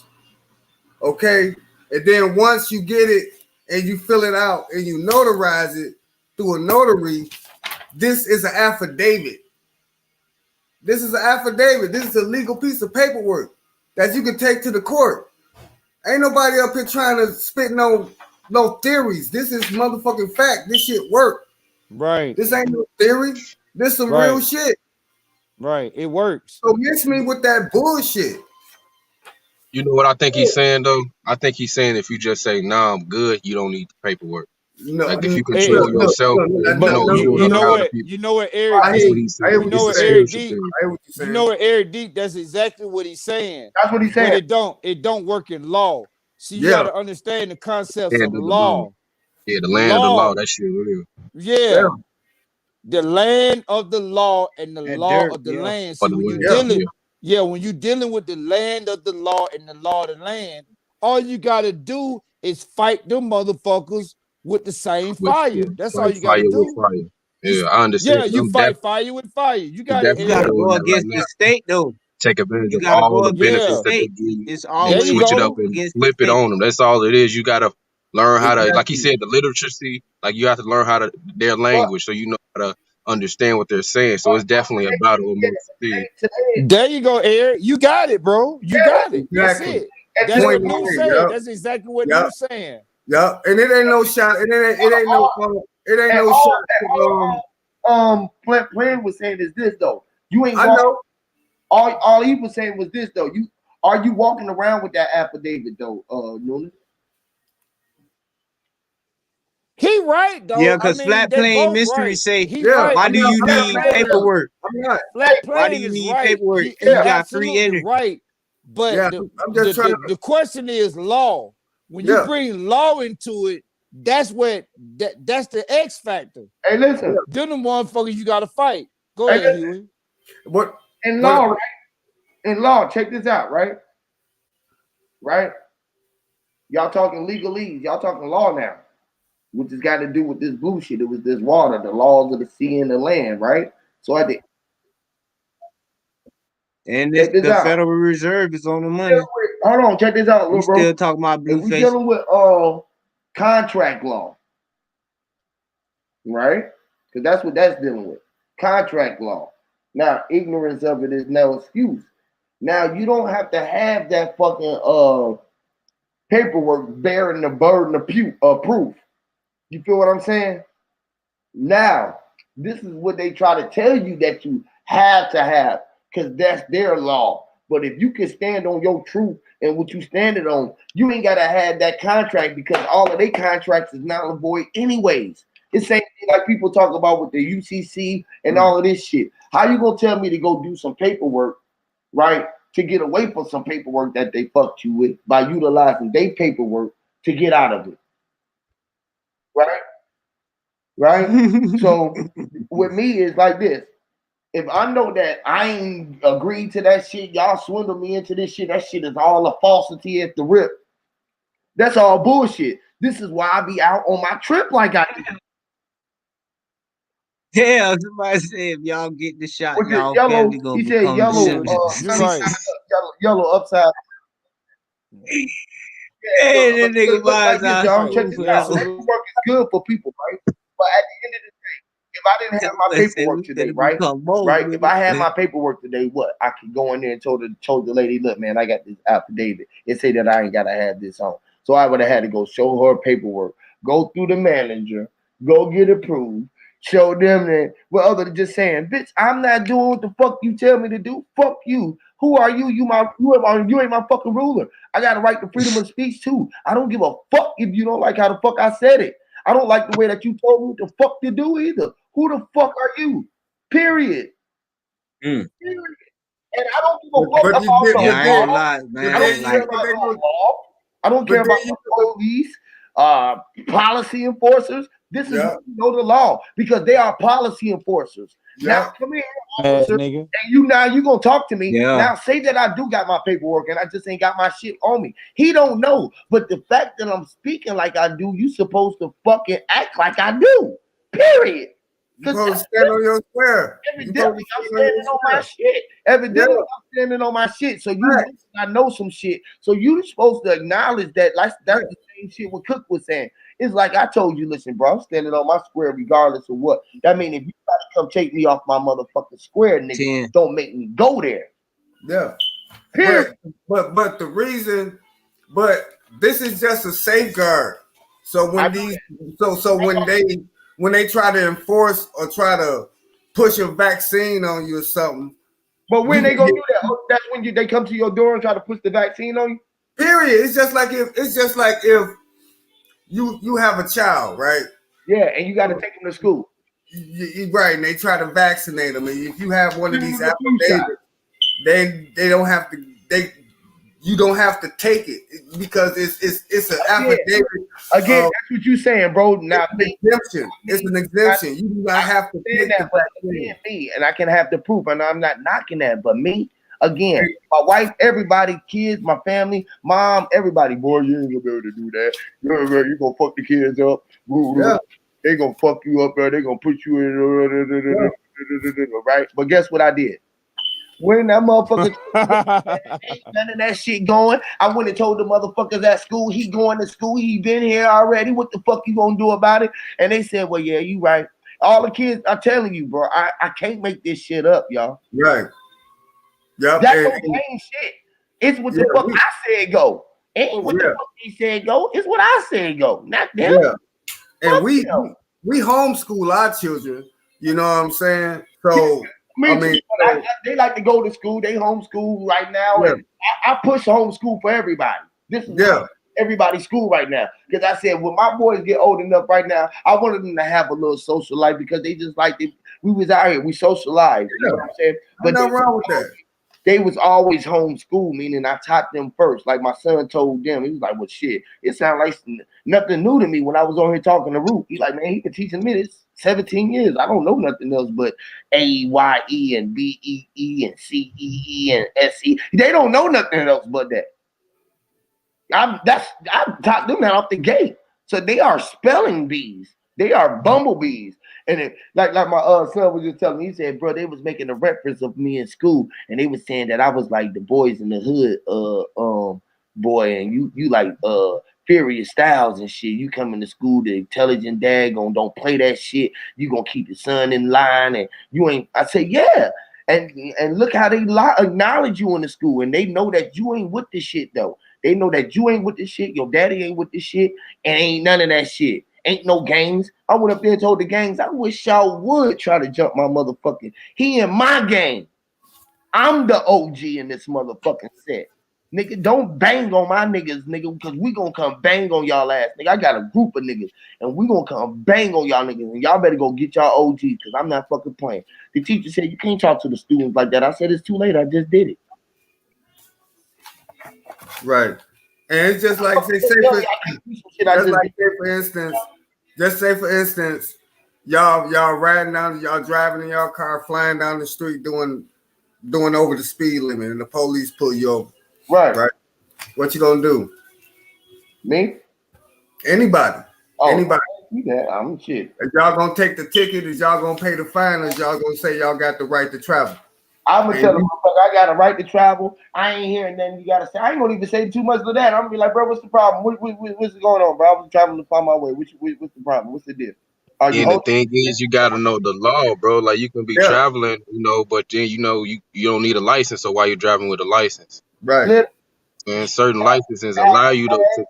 Okay, and then once you get it and you fill it out and you notarize it through a notary, this is an affidavit. This is an affidavit. This is a legal piece of paperwork that you can take to the court. Ain't nobody up here trying to spit no theories. This is motherfucking fact. This shit work. Right. This ain't no theory. This some real shit. Right. It works. So miss me with that bullshit. You know what I think he's saying though? I think he's saying if you just say, "Nah, I'm good," you don't need the paperwork. No, like if you control yourself, you know what Eric D. You know what Eric D. You know what Eric D. That's exactly what he's saying. That's what he's saying. But it don't work in law. See, you got to understand the concepts of law. Yeah, the land of the law. That shit real. Yeah. The land of the law and the law of the land. See, when you're dealing with the land of the law and the law of the land, all you gotta do is fight them motherfuckers with the same fire. That's all you gotta do. Yeah, I understand. Yeah, you fight fire with fire. You gotta go against the state though. Take advantage of all the benefits that they give you. It's always switch it up and flip it on them. That's all it is. You gotta learn how to, like he said, the literacy. Like you have to learn how to their language, so you know how to understand what they're saying. So it's definitely a battle amongst the There you go, Eric. You got it, bro. You got it. That's it. That's what New said. That's exactly what New saying. Yep. And it ain't no shot. It ain't no shot. Plan was saying is this though. You ain't. I know. All he was saying was this though. Are you walking around with that affidavit though, Noonan? He right though. Yeah, because Flat Plane Mystery say, why do you need paperwork? Flat Plane is right. Paperwork? He got free energy. Right. But the question is law. When you bring law into it, that's the X factor. Hey, listen. Them motherfuckers you gotta fight. Go ahead, Huey. But in law, right? In law, check this out, right? Right? Y'all talking legalese. Y'all talking law now. Which has got to do with this bullshit. It was this water, the laws of the sea and the land, right? So at the the Federal Reserve is on the money. Hold on, check this out, little bro. Still talking about blue face. We're dealing with contract law, right? Because that's what that's dealing with. Contract law. Now, ignorance of it is no excuse. Now, you don't have to have that fucking paperwork bearing the burden of proof. You feel what I'm saying? Now, this is what they try to tell you that you have to have, because that's their law. But if you can stand on your truth and what you standing on, you ain't gotta have that contract, because all of their contracts is null and void anyways. It's same thing like people talk about with the UCC and all of this shit. How you gonna tell me to go do some paperwork, right, to get away from some paperwork that they fucked you with by utilizing their paperwork to get out of it? Right? So with me, it's like this. If I know that I ain't agreed to that shit, y'all swindle me into this shit, that shit is all a falsity at the rip. That's all bullshit. This is why I be out on my trip like I do. Yeah, somebody said if y'all get the shot, y'all family gonna he said yellow upside. Hey, that nigga like this, y'all. Check this out. Paperwork is good for people, right? But at the end of the day, if I didn't have my They say we paperwork today, finna right? become mold Right? with If I had it. my paperwork today, what? I could go in there and told the lady, look, man, I got this affidavit. It say that I ain't gotta have this on. So I would have had to go show her paperwork, go through the manager, go get approved, show them that. Well, other than just saying, bitch, I'm not doing what the fuck you tell me to do. Fuck you. Who are you? You ain't my fucking ruler. I got a right to freedom of speech too. I don't give a fuck if you don't like how the fuck I said it. I don't like the way that you told me what the fuck to do either. Who the fuck are you? Period. Mm. Period. And I don't give a fuck But you about did, no Yeah, but I ain't then, gonna law. lie, but I man. don't then care you Like, but about they no go, law. I don't but care then about you, no police, policy enforcers. This is yeah, when you know the law because they are policy enforcers. Now yeah, come here, Ass officer, nigga. and you gonna talk to me. yeah, Now say that I do got my paperwork and I just ain't got my shit on me. He don't know, but the fact that I'm speaking like I do, you supposed to fucking act like I do. Period. you Because supposed to stand on your square. You supposed evidently to I'm stand on your standing on my square. shit. Yeah, Evidently I'm standing on my shit. So you right. listen, I know some shit. So you supposed to acknowledge that. Like that's the same shit what Cook was saying. It's like I told you, listen, bro, I'm standing on my square regardless of what. That mean if you try to come take me off my motherfucking square, nigga, 10. don't make me go there. Yeah. Period. But the reason, but this is just a safeguard. So I when know these, that. so when they try to enforce or try to push a vaccine on you or something, But when you they can gonna get do that? Oh, that's when they come to your door and try to push the vaccine on you. period. It's just like if you have a child, right? Yeah, and you got to take them to school. Right, and they try to vaccinate them, and if you have one of Give these them the flu shot. affidavits, they don't have to you don't have to take it because it's an Again, affidavit again, of that's what you saying, bro. Now it's an me, exemption. It's an exemption. You do not have to saying take the that, but vaccine. again, me, and I can have the proof, and I'm not knocking that, but me, again, my wife, everybody, kids, my family, mom, everybody, boy, you ain't gonna be able to do that. You gonna fuck the kids up. Yeah, They gonna fuck you up, bro. They gonna put you yeah. in, right? But guess what I did? When that motherfucker ain't none of that shit going, I went and told the motherfuckers at school, he going to school, he been here already. What the fuck you gonna do about it? And they said, well, yeah, you right. All the kids, I'm telling you, bro, I can't make this shit up, y'all. Right. Yep. That don't change shit. It's what the Yeah, fuck I said go. Ain't what the yeah, fuck he said go. It's what I said go. Not them. yeah. And Fuck them. we homeschool our children. You know what I'm saying? So I Me too. mean, But they like to go to school. They homeschool right now, yeah, and I push homeschool for everybody. This is yeah, everybody's school right now. Because I said when my boys get old enough right now, I wanted them to have a little social life because they just like we was out here, we socialized. You know what I'm saying? But nothing wrong with that. they was always homeschooled, meaning I taught them first. Like my son told them, he was like, well, shit, it sounded like nothing new to me when I was on here talking to Root. He's like, man, he been teaching me this 17 years. I don't know nothing else but A, Y, E, and B, E, E, and C, E, E, and S, E. They don't know nothing else but that. I taught them that off the gate. So they are spelling bees. They are bumblebees. And like my son was just telling me, he said, bro, they was making a reference of me in school, and they was saying that I was like the boys in the hood, boy, and you like Furious Styles and shit. You coming to school, the intelligent daggone, don't play that shit. You gonna keep your son in line, and you ain't. I said, yeah. And look how they acknowledge you in the school, and they know that you ain't with this shit though. They know that you ain't with this shit, your daddy ain't with this shit, and ain't none of that shit. Ain't no gangs. I went up there and told the gangs, I wish y'all would try to jump my motherfucking. He in my gang. I'm the OG in this motherfucking set. Nigga, don't bang on my niggas, nigga, because we gonna come bang on y'all ass. Nigga, I got a group of niggas, and we gonna come bang on y'all niggas, and y'all better go get y'all OGs, because I'm not fucking playing. The teacher said, you can't talk to the students like that. I said, it's too late. I just did it. Right. And it's just like say for instance, just say for instance, y'all riding down, y'all driving in your car, flying down the street doing over the speed limit, and the police pull you over. Right. Right. What you gonna do? Me? Anybody. Oh, Anybody. Yeah, I'm shit. If y'all gonna take the ticket, is y'all gonna pay the fine, or y'all gonna say y'all got the right to travel? I'm gonna tell them, I got a right to travel. I ain't hearing nothing you gotta say. I ain't gonna even say too much of that. I'm gonna be like, bro, what's the problem? What's going on, bro? I was traveling to find my way. What's the problem? What's the deal? Are you And the holding? thing is, you gotta know the law, bro. Like you can be Yeah, traveling, but then you don't need a license. So why you driving with a license? right. Lit- And certain licenses allow you to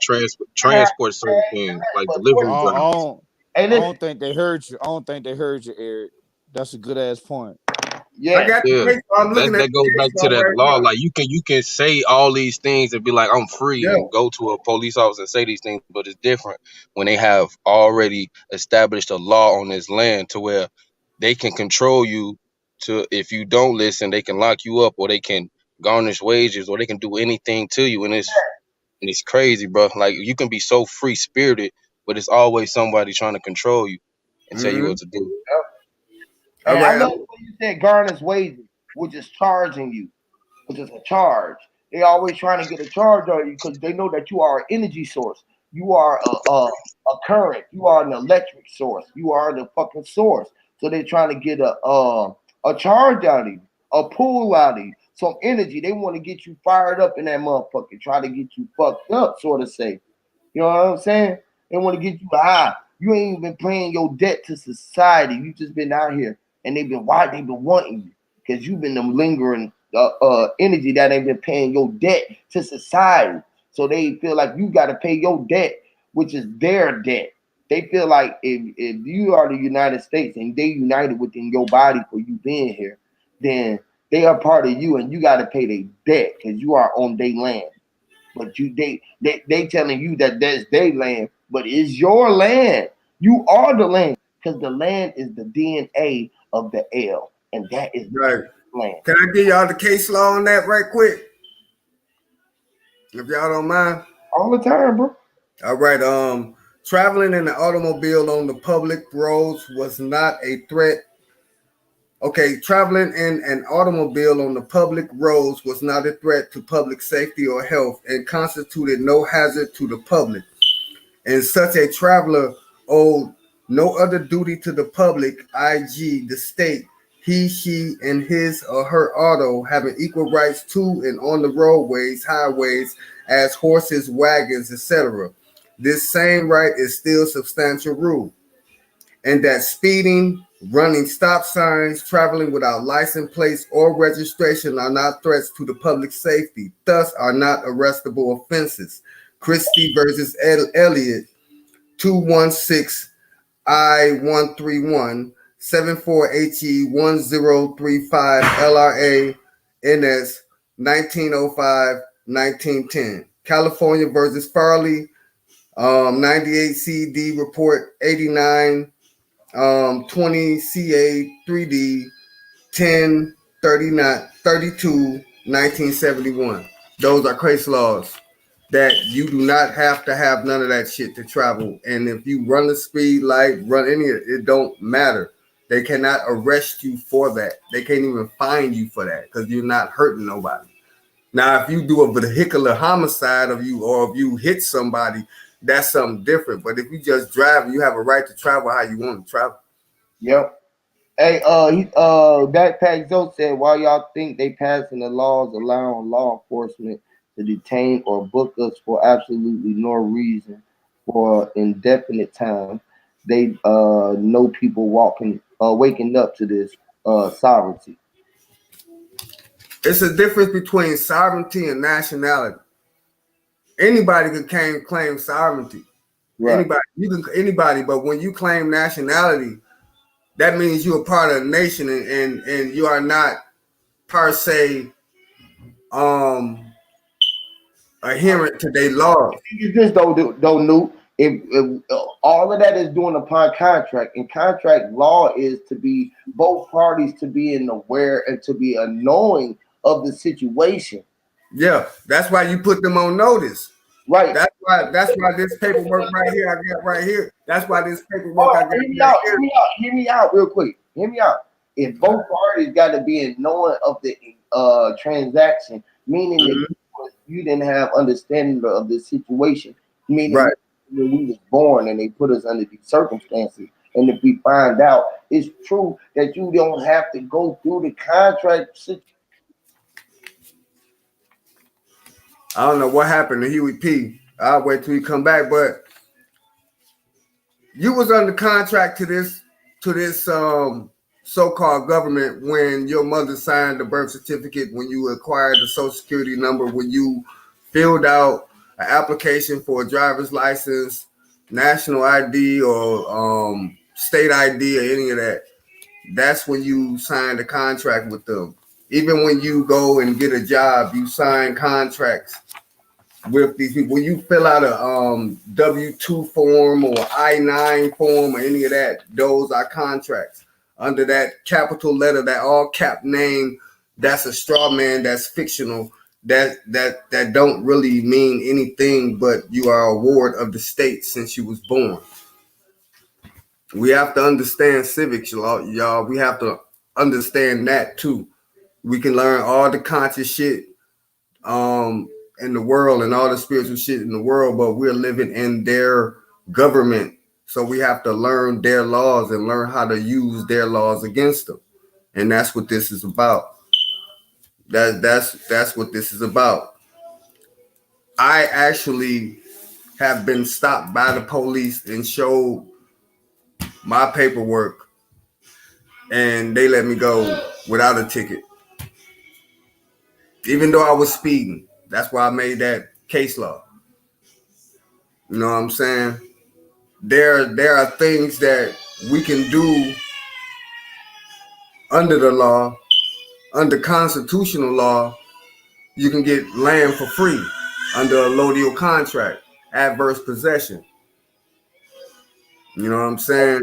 transport certain things, like But what? delivery I drivers. don't, Hey, I listen. don't think they heard you. I don't think they heard you, Eric. That's a good ass point. I Yeah. got the Yeah, case law. I'm looking at that goes the case back law to that right law. now. Like you can say all these things and be like, I'm free, Yeah, and go to a police officer and say these things, but it's different when they have already established a law on this land to where they can control you. To if you don't listen, they can lock you up, or they can garnish wages, or they can do anything to you, and it's crazy, bro. Like you can be so free spirited, but it's always somebody trying to control you and tell you mm-hmm. what to do. All And I right. love when you said garnish wages, which is charging you, which is a charge. They always trying to get a charge on you because they know that you are an energy source. You are a current. You are an electric source. You are the fucking source. So they're trying to get a charge out of you, a pull out of you, some energy. They want to get you fired up in that motherfucker, try to get you fucked up, sort of say. You know what I'm saying? They want to get you high. You ain't even paying your debt to society. You just been out here and they've been wanting you because you've been them lingering energy that ain't been paying your debt to society. So they feel like you got to pay your debt, which is their debt. They feel like if you are the United States and they united within your body for you being here, then they are part of you and you got to pay their debt because you are on their land. But they telling you that that's their land, but it's your land. You are the land because the land is the DNA of the L, and that is Right. the land. Can I give y'all the case law on that right quick, if y'all don't mind? All the time, bro. All right. Traveling in an automobile on the public roads was not a threat. Okay, traveling in an automobile on the public roads was not a threat to public safety or health and constituted no hazard to the public. And such a traveler owed no other duty to the public, i.g., the state, he, she, and his or her auto having equal rights to and on the roadways, highways, as horses, wagons, etc. This same right is still substantial rule, and that speeding, running stop signs, traveling without license plates or registration are not threats to the public safety, thus are not arrestable offenses. Christie versus Elliott, 216 I-131 74HE 1035 LRA NS 1905-1910. California versus Farley, 98 CD report 89 20 CA 3D 10 39 32 1971. Those are case laws that you do not have to have none of that shit to travel. And if you run the speed light, run any of it, it don't matter. They cannot arrest you for that. They can't even fine you for that because you're not hurting nobody. Now, if you do a vehicular homicide of you or if you hit somebody, that's something different. But if you just drive, you have a right to travel how you want to travel. Yep. Hey, Backpack Zoe said, why y'all think they passing the laws allowing law enforcement to detain or book us for absolutely no reason for indefinite time? They know people waking up to this sovereignty. It's a difference between sovereignty and nationality. Anybody can claim sovereignty. Right. Anybody, but when you claim nationality, that means you're a part of the nation and you are not per se um adherent to their laws. It's this though, Newt. If all of that is doing upon contract, and contract law is to be both parties to be in aware and to be knowing of the situation. Yeah, that's why you put them on notice. Right. That's why this paperwork right here I got right here. That's why this paperwork Oh, I got hear me right out. here. Hear me out real quick. Hear me out. If both parties got to be in knowing of the transaction, meaning that Mhm. you didn't have understanding of the situation, meaning Right. when we was born and they put us under these circumstances, and if we find out it's true that you don't have to go through the contract situation. I don't know what happened to Huey P. I'll wait till he come back, but you was under contract to this so-called government when your mother signed the birth certificate, when you acquired the social security number, when you filled out an application for a driver's license, national ID, or state ID, or any of that. That's when you sign the contract with them. Even when you go and get a job, you sign contracts with these people. When you fill out a W-2 form or I-9 form or any of that, those are contracts. Under that capital letter, that all cap name, that's a straw man, that's fictional, that don't really mean anything, but you are a ward of the state since you was born. We have to understand civics, y'all. We have to understand that too. We can learn all the conscious shit in the world and all the spiritual shit in the world, but we're living in their government. So we have to learn their laws and learn how to use their laws against them. And that's what this is about. That's what this is about. I actually have been stopped by the police and showed my paperwork, and they let me go without a ticket. Even though I was speeding. That's why I made that case law. You know what I'm saying? There are things that we can do under the law, under constitutional law. You can get land for free under a low deal contract, adverse possession. You know what I'm saying?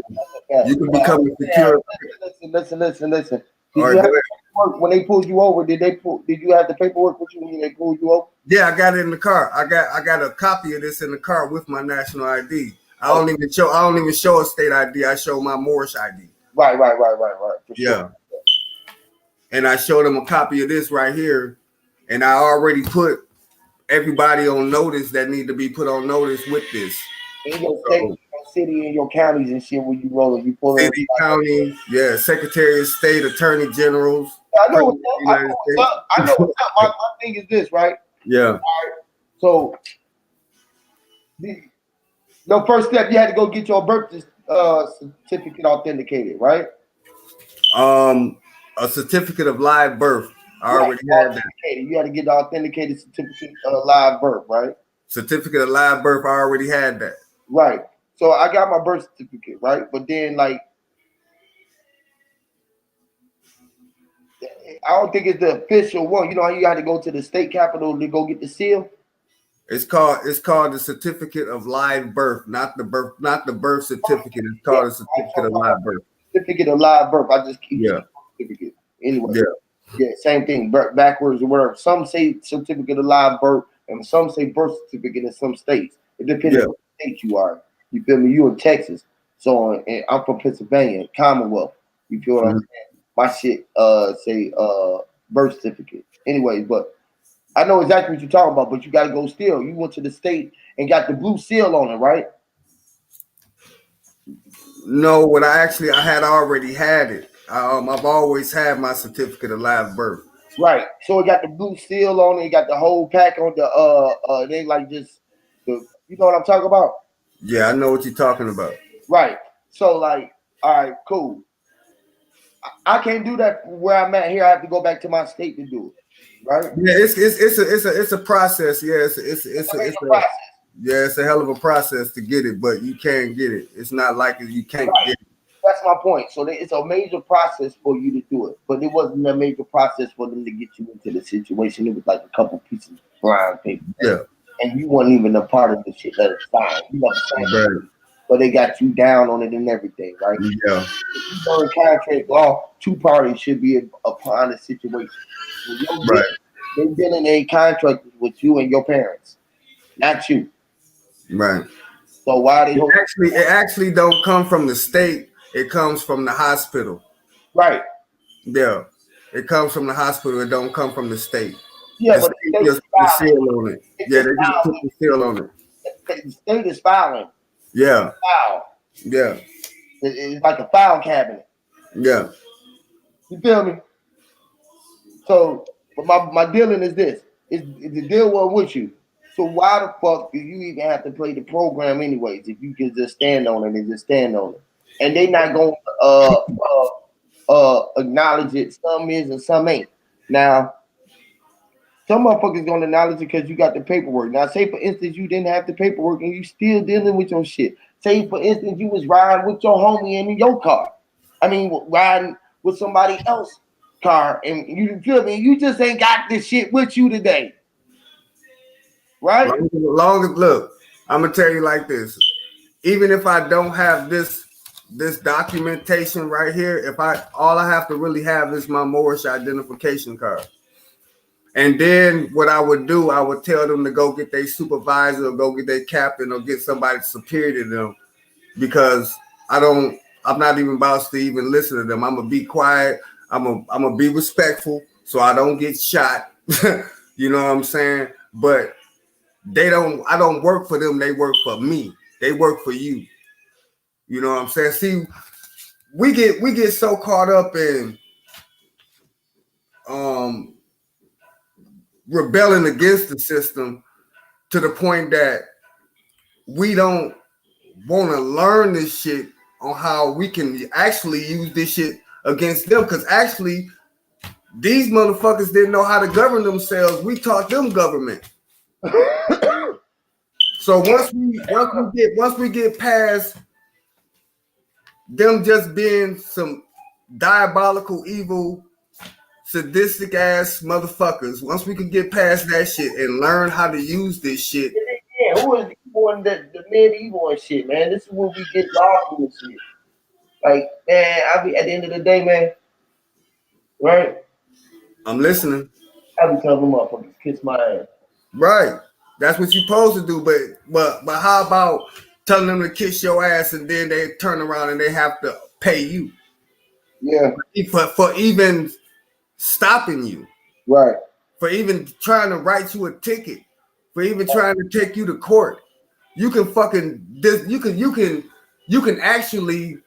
You can become a secure. Listen. All right, go ahead. When they pulled you over, did you have the paperwork with you when they pulled you over? Yeah, I got it in the car. I got a copy of this in the car with my national ID. I don't even show a state ID. I show my Moorish ID. Right. For sure. Yeah. And I showed them a copy of this right here, and I already put everybody on notice that need to be put on notice with this. In your state, your city, and your counties and shit, when you rolling, you pull city, county, yeah, Secretary of State, Attorney Generals. I know what's up. My thing is this, right? Yeah. All right. So, the first step, you had to go get your birth certificate authenticated, right? A certificate of live birth. I already had that. You had to get the authenticated certificate of live birth, right? Certificate of live birth. I already had that. Right. So I got my birth certificate, right? But then, like, I don't think it's the official one. You know how you got to go to the state capitol to go get the seal? It's called the certificate of live birth, not the birth certificate. It's called a certificate of live birth. Certificate of live birth. I just keep certificate. Anyway. Yeah, same thing, backwards or whatever. Some say certificate of live birth, and some say birth certificate in some states. It depends on what state you are. You feel me? You in Texas, so and I'm from Pennsylvania, Commonwealth. You feel what I'm saying? My shit say birth certificate. Anyway, but I know exactly what you're talking about. But you got to go still. You went to the state and got the blue seal on it, right? No, I had already had it. I've always had my certificate of live birth. Right. So it got the blue seal on it. It got the whole pack on the they like just the, you know what I'm talking about? Yeah, I know what you're talking about. Right. So like, all right, cool. I can't do that where I'm at here. I have to go back to my state to do it. Right? Yeah, it's a process. Yeah, it's a process. Yeah, it's a hell of a process to get it, but you can get it. It's not like you can't get it. That's my point. So it's a major process for you to do it, but it wasn't a major process for them to get you into the situation. It was like a couple pieces of brown paper. Yeah. And you weren't even a part of the shit that it's signed. You know what I'm saying? Right. But they got you down on it and everything, right? Yeah. If you learn contract law, two parties should be upon the situation. Right. They're dealing a contract with you and your parents, not you. Right. So why they it actually don't come from the state. It comes from the hospital. Right. Yeah. It comes from the hospital. It don't come from the state. Yeah, but they just put the seal on it. Yeah, they just put the seal on it. The state is filing. Yeah. File. Yeah. It's like a file cabinet. Yeah. You feel me? So, but my dealing is this. The deal wasn't with you. So why the fuck do you even have to play the program anyways? If you can just stand on it and just stand on it, and they not gonna acknowledge it. Some is and some ain't. Now some motherfuckers gonna acknowledge it because you got the paperwork. Now say for instance you didn't have the paperwork and you still dealing with your shit. Say for instance you was riding with your homie in your car. I mean riding with somebody else's car and you feel me? You just ain't got this shit with you today. Right? Look, I'm gonna tell you like this. Even if I don't have this documentation right here, if all I have to really have is my Moorish identification card. And then what I would do, I would tell them to go get their supervisor or go get their captain or get somebody superior to them, because I'm not even about to even listen to them. I'm gonna be quiet. I'm gonna be respectful so I don't get shot. You know what I'm saying? But I don't work for them, they work for me. They work for you. You know what I'm saying? See, we get so caught up in rebelling against the system to the point that we don't want to learn this shit on how we can actually use this shit against them. Because actually, these motherfuckers didn't know how to govern themselves. We taught them government. So once we get past them just being some diabolical, evil, sadistic ass motherfuckers, once we can get past that shit and learn how to use this shit. Yeah, who is the medieval and shit, man? This is where we get lost in this shit. Like, man, I be at the end of the day, man, right? I'm listening. I be telling them motherfuckers, kiss my ass. Right. That's what you're supposed to do, but how about telling them to kiss your ass and then they turn around and they have to pay you? Yeah. For even stopping you. Right. For even trying to write you a ticket. For even trying to take you to court. You can actually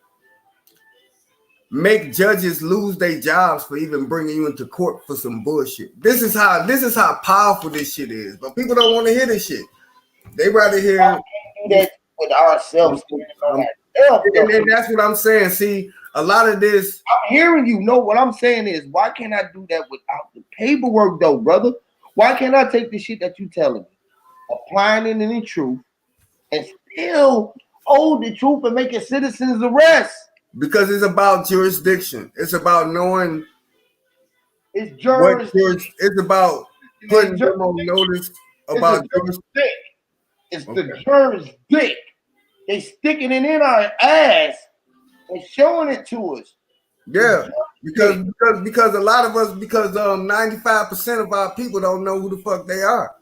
make judges lose their jobs for even bringing you into court for some bullshit. This is how powerful this shit is. But people don't want to hear this shit. They rather hear that with ourselves. And that's what I'm saying. See, a lot of this. I'm hearing you. No, what I'm saying is, why can't I do that without the paperwork, though, brother? Why can't I take the shit that you telling me, applying it in the truth, and still hold the truth and make a citizen's arrest? Because it's about jurisdiction. It's about knowing. It's jurisdiction. It's about putting them on notice about jurisdiction. It's the jurisdiction. They sticking it in our ass and showing it to us. Yeah, because a lot of us, 95% of our people don't know who the fuck they are.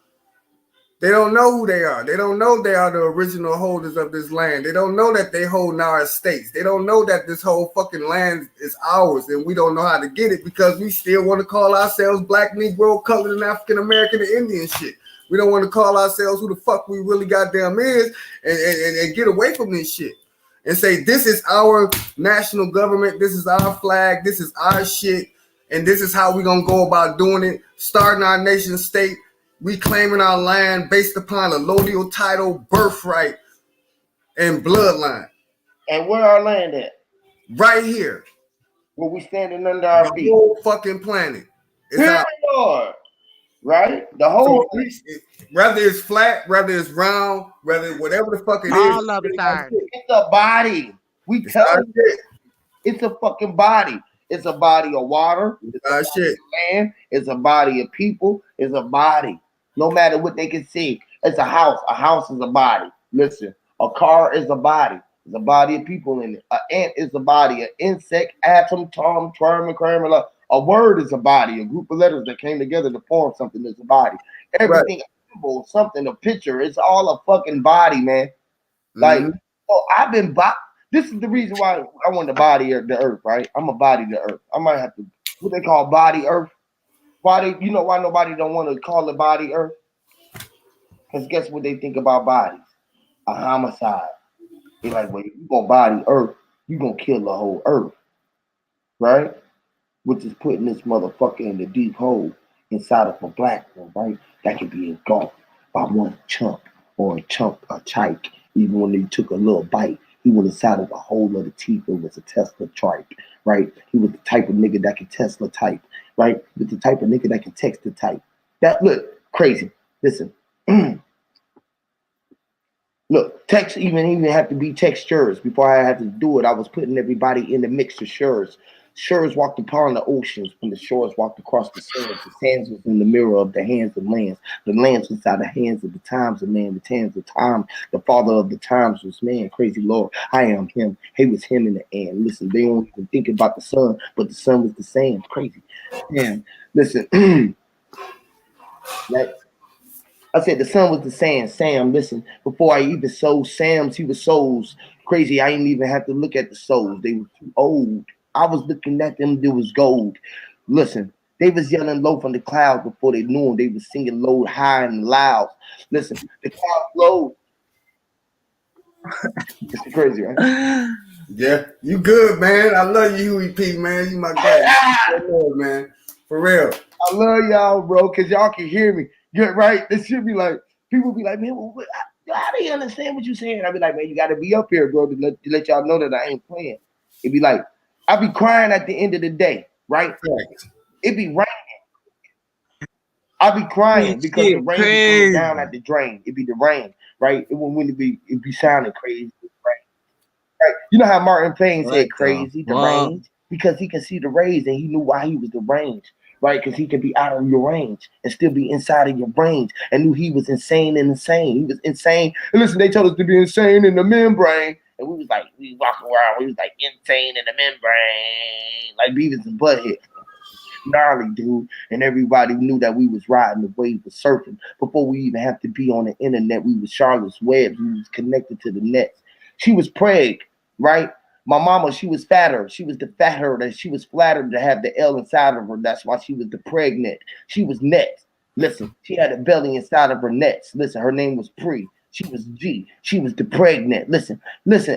They don't know who they are. They don't know they are the original holders of this land. They don't know that they hold our estates. They don't know that this whole fucking land is ours and we don't know how to get it because we still want to call ourselves Black, Negro, Colored, and African American and Indian shit. We don't want to call ourselves who the fuck we really goddamn is and get away from this shit and say this is our national government, this is our flag, this is our shit, and this is how we're gonna go about doing it, starting our nation state, reclaiming our land based upon a allodial title, birthright, and bloodline. And where our land at? Right here. Where we standing under our feet. The whole fucking planet. Here we are. Right? The whole whether it's flat, whether it's round, whether whatever the fuck it all is. Of it are. It's a body. We tell you it's a fucking body. It's a body of water. It's a body of land. It's a body of people. It's a body. No matter what they can see. It's a house. A house is a body. Listen, a car is a body. There's a body of people in it. An ant is a body. An insect, atom, term, and a word is a body. A group of letters that came together to form something is a body. Everything, a symbol, something, a picture. It's all a fucking body, man. Like, so I've been. This is the reason why I want to body the earth, right? I'm a body the earth. I might have to. What they call body earth. Why you know why nobody don't want to call it body earth? Because guess what they think about bodies? A homicide. They're like, well, if you gonna body earth, you gonna kill the whole earth. Right? Which is putting this motherfucker in the deep hole inside of a black one, right? That could be engulfed. by one chump or a chike. Even when they took a little bite, he would have sounded the whole of the teeth. It was a Tesla trike, right? He was the type of nigga that can Tesla type, right? He was the type of nigga that can text the type. That look crazy. Listen. Look, text even have to be textures. Before I had to do it, I was putting everybody in the mix of shores. Shores walked upon the oceans when the shores walked across the sands. The sands was in the mirror of the hands of lands. The lands was inside the hands of the times of man. The times of time. The father of the times was man. Crazy Lord, I am him. He was him in the end. Listen, they don't even think about the sun, but the sun was the sand. Crazy. Damn. Listen. That I said the son was the sand. Sam, listen, before I even sold Sam's, he was souls. Crazy, I didn't even have to look at the souls. They were too old. I was looking at them, there was gold. Listen, they was yelling low from the clouds before they knew them. They was singing low, high, and loud. Listen, the clouds low. It's crazy, right? Yeah, you good, man. I love you, Huey P, man. You my guy. Man. For real. I love y'all, bro, because y'all can hear me. Get right. This should be like, people be like, man, how do you understand what you're saying? I be like, man, you got to be up here, bro, to let y'all know that I ain't playing. It be like, I be crying at the end of the day, right? It be raining. I be crying because the rain be coming down at the drain. It be the rain, right? It be sounding crazy. Right? You know how Martin Payne said crazy, the range? Because he can see the rays and he knew why he was the range. Right, because he could be out of your range and still be inside of your range, and knew he was insane and insane. He was insane. And listen, they told us to be insane in the membrane, and we was like, we walking around, we was like insane in the membrane, like Beavis and Butthead. Gnarly, dude. And everybody knew that we was riding the wave of surfing. Before we even have to be on the internet, we was Charlotte's Web. We was connected to the nets. She was preg, right? My mama, she was fatter. She was the fatter, that she was flattered to have the L inside of her. That's why she was the pregnant. She was net. Listen, she had a belly inside of her nets. Listen, her name was Pre. She was G. She was the pregnant. Listen,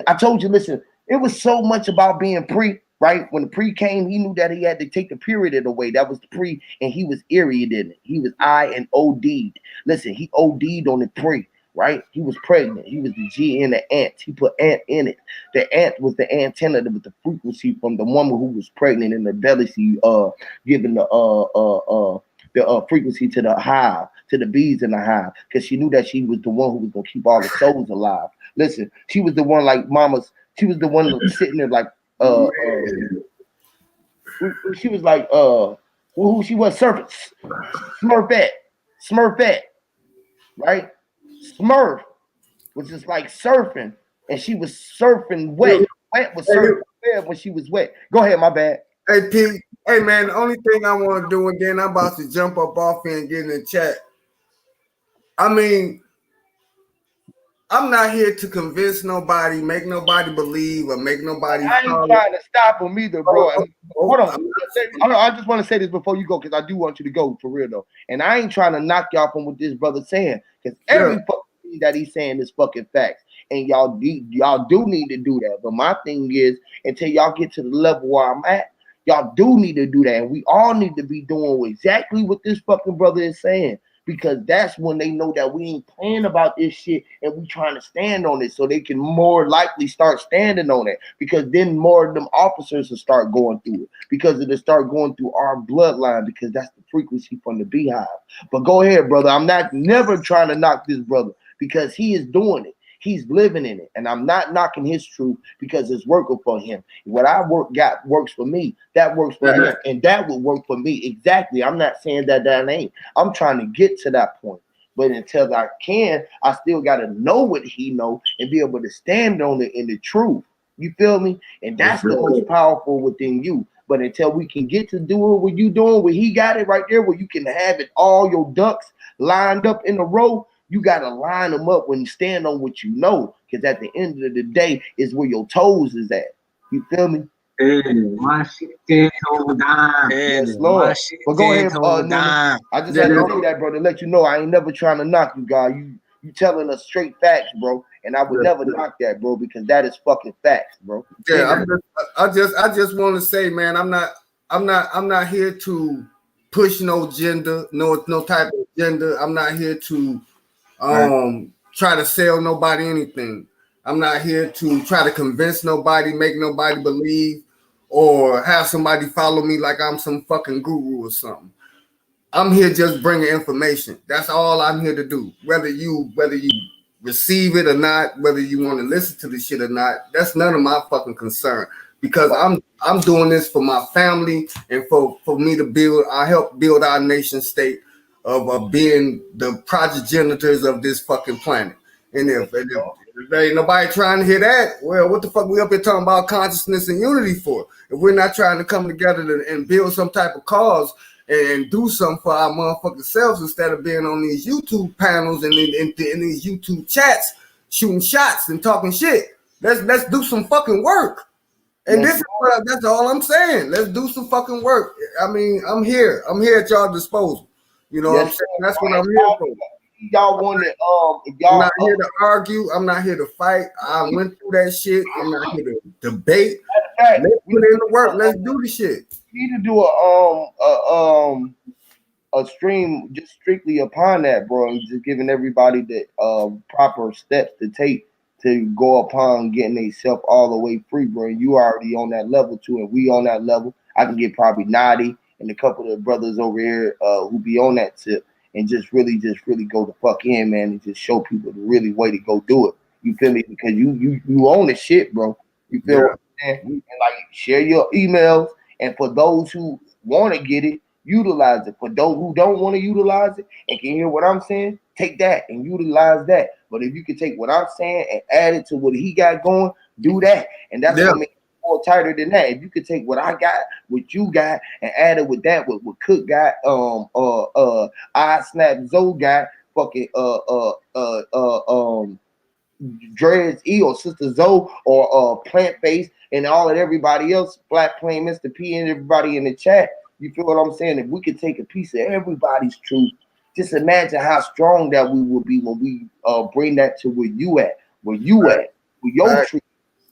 I told you, listen, it was so much about being pre, right? When the pre came, he knew that he had to take the period away. That was the pre, and he was Erie, didn't it? He was I and OD'd. Listen, he OD'd on the pre. Right? He was pregnant. He was the G in the ant. He put ant in it. The ant was the antenna with the frequency from the woman who was pregnant in the belly. She giving the frequency to the hive, to the bees in the hive, because she knew that she was the one who was gonna keep all the souls alive. Listen, she was the one like mama's. She was the one that was sitting there like she was like who she was Smurfette, right? Smurf was just like surfing, and she was surfing wet. Wet was surfing when she was wet. Go ahead, my bad. Hey, P. Hey, man, the only thing I want to do, and then I'm about to jump up off here and get in the chat. I mean, I'm not here to convince nobody, make nobody believe, or make nobody. I ain't trying to stop them either, bro. Hold on. I just want to say this before you go, because I do want you to go for real though. And I ain't trying to knock y'all from what this brother's saying, because every fucking thing that he's saying is fucking facts. And y'all do need to do that. But my thing is, until y'all get to the level where I'm at, y'all do need to do that. And we all need to be doing exactly what this fucking brother is saying. Because that's when they know that we ain't playing about this shit and we trying to stand on it, so they can more likely start standing on it. Because then more of them officers will start going through it, because it'll start going through our bloodline, because that's the frequency from the beehive. But go ahead, brother. I'm not never trying to knock this brother, because he is doing it. He's living in it, and I'm not knocking his truth, because it's working for him. What I got works for me. That works for him, and that will work for me exactly. I'm not saying that ain't. I'm trying to get to that point, but until I can, I still got to know what he know and be able to stand on it in the truth. You feel me? And that's the most powerful within you. But until we can get to doing what you doing, where he got it right there, where you can have it all your ducks lined up in a row. You got to line them up when you stand on what you know, because at the end of the day is where your toes is at. You feel me? My shit 10 toes down. Yes, Lord. But go ahead, I just had to say that, bro, to let you know I ain't never trying to knock you, guy. You telling us straight facts, bro, and I would never knock that, bro, because that is fucking facts, bro. Yeah, I just want to say, man, I'm not here to push no agenda, no type of agenda. I'm not here to try to sell nobody anything. I'm not here to try to convince nobody, make nobody believe, or have somebody follow me like I'm some fucking guru or something. I'm here just bringing information. That's all I'm here to do. Whether you receive it or not, whether you want to listen to the shit or not, that's none of my fucking concern. Because I'm doing this for my family and for me to build. I help build our nation state of being the progenitors of this fucking planet. And if there ain't nobody trying to hear that, well, what the fuck we up here talking about consciousness and unity for? If we're not trying to come together and build some type of cause and do something for our motherfucking selves instead of being on these YouTube panels and in these YouTube chats shooting shots and talking shit. Let's do some fucking work. And this is that's all I'm saying. Let's do some fucking work. I mean, I'm here. I'm here at y'all disposal. You know what I'm saying? That's what I'm here for. Y'all want to I'm not here to argue. I'm not here to fight. I went through that shit. I'm not here to debate. Let's put in the work. Let's do the shit. We need to do a stream just strictly upon that, bro, and just giving everybody the proper steps to take to go upon getting themselves all the way free, bro. And you already on that level too, and we on that level. I can get probably Naughty and a couple of the brothers over here who be on that tip and just really go the fuck in, man, and just show people the really way to go do it. You feel me? Because you own the shit, bro. You feel what I'm saying? And like share your emails, and for those who want to get it, utilize it. For those who don't want to utilize it and can hear what I'm saying, take that and utilize that. But if you can take what I'm saying and add it to what he got going, do that. And that's what makes it more tighter than that. If you could take what I got, what you got, and add it with that, what Cook got, I Snap Zoe got, fucking Dreads E or Sister Zoe or Plant Face and all of everybody else, Black Plain Mr. P and everybody in the chat. You feel what I'm saying? If we could take a piece of everybody's truth, just imagine how strong that we will be when we bring that to where you at, with your truth.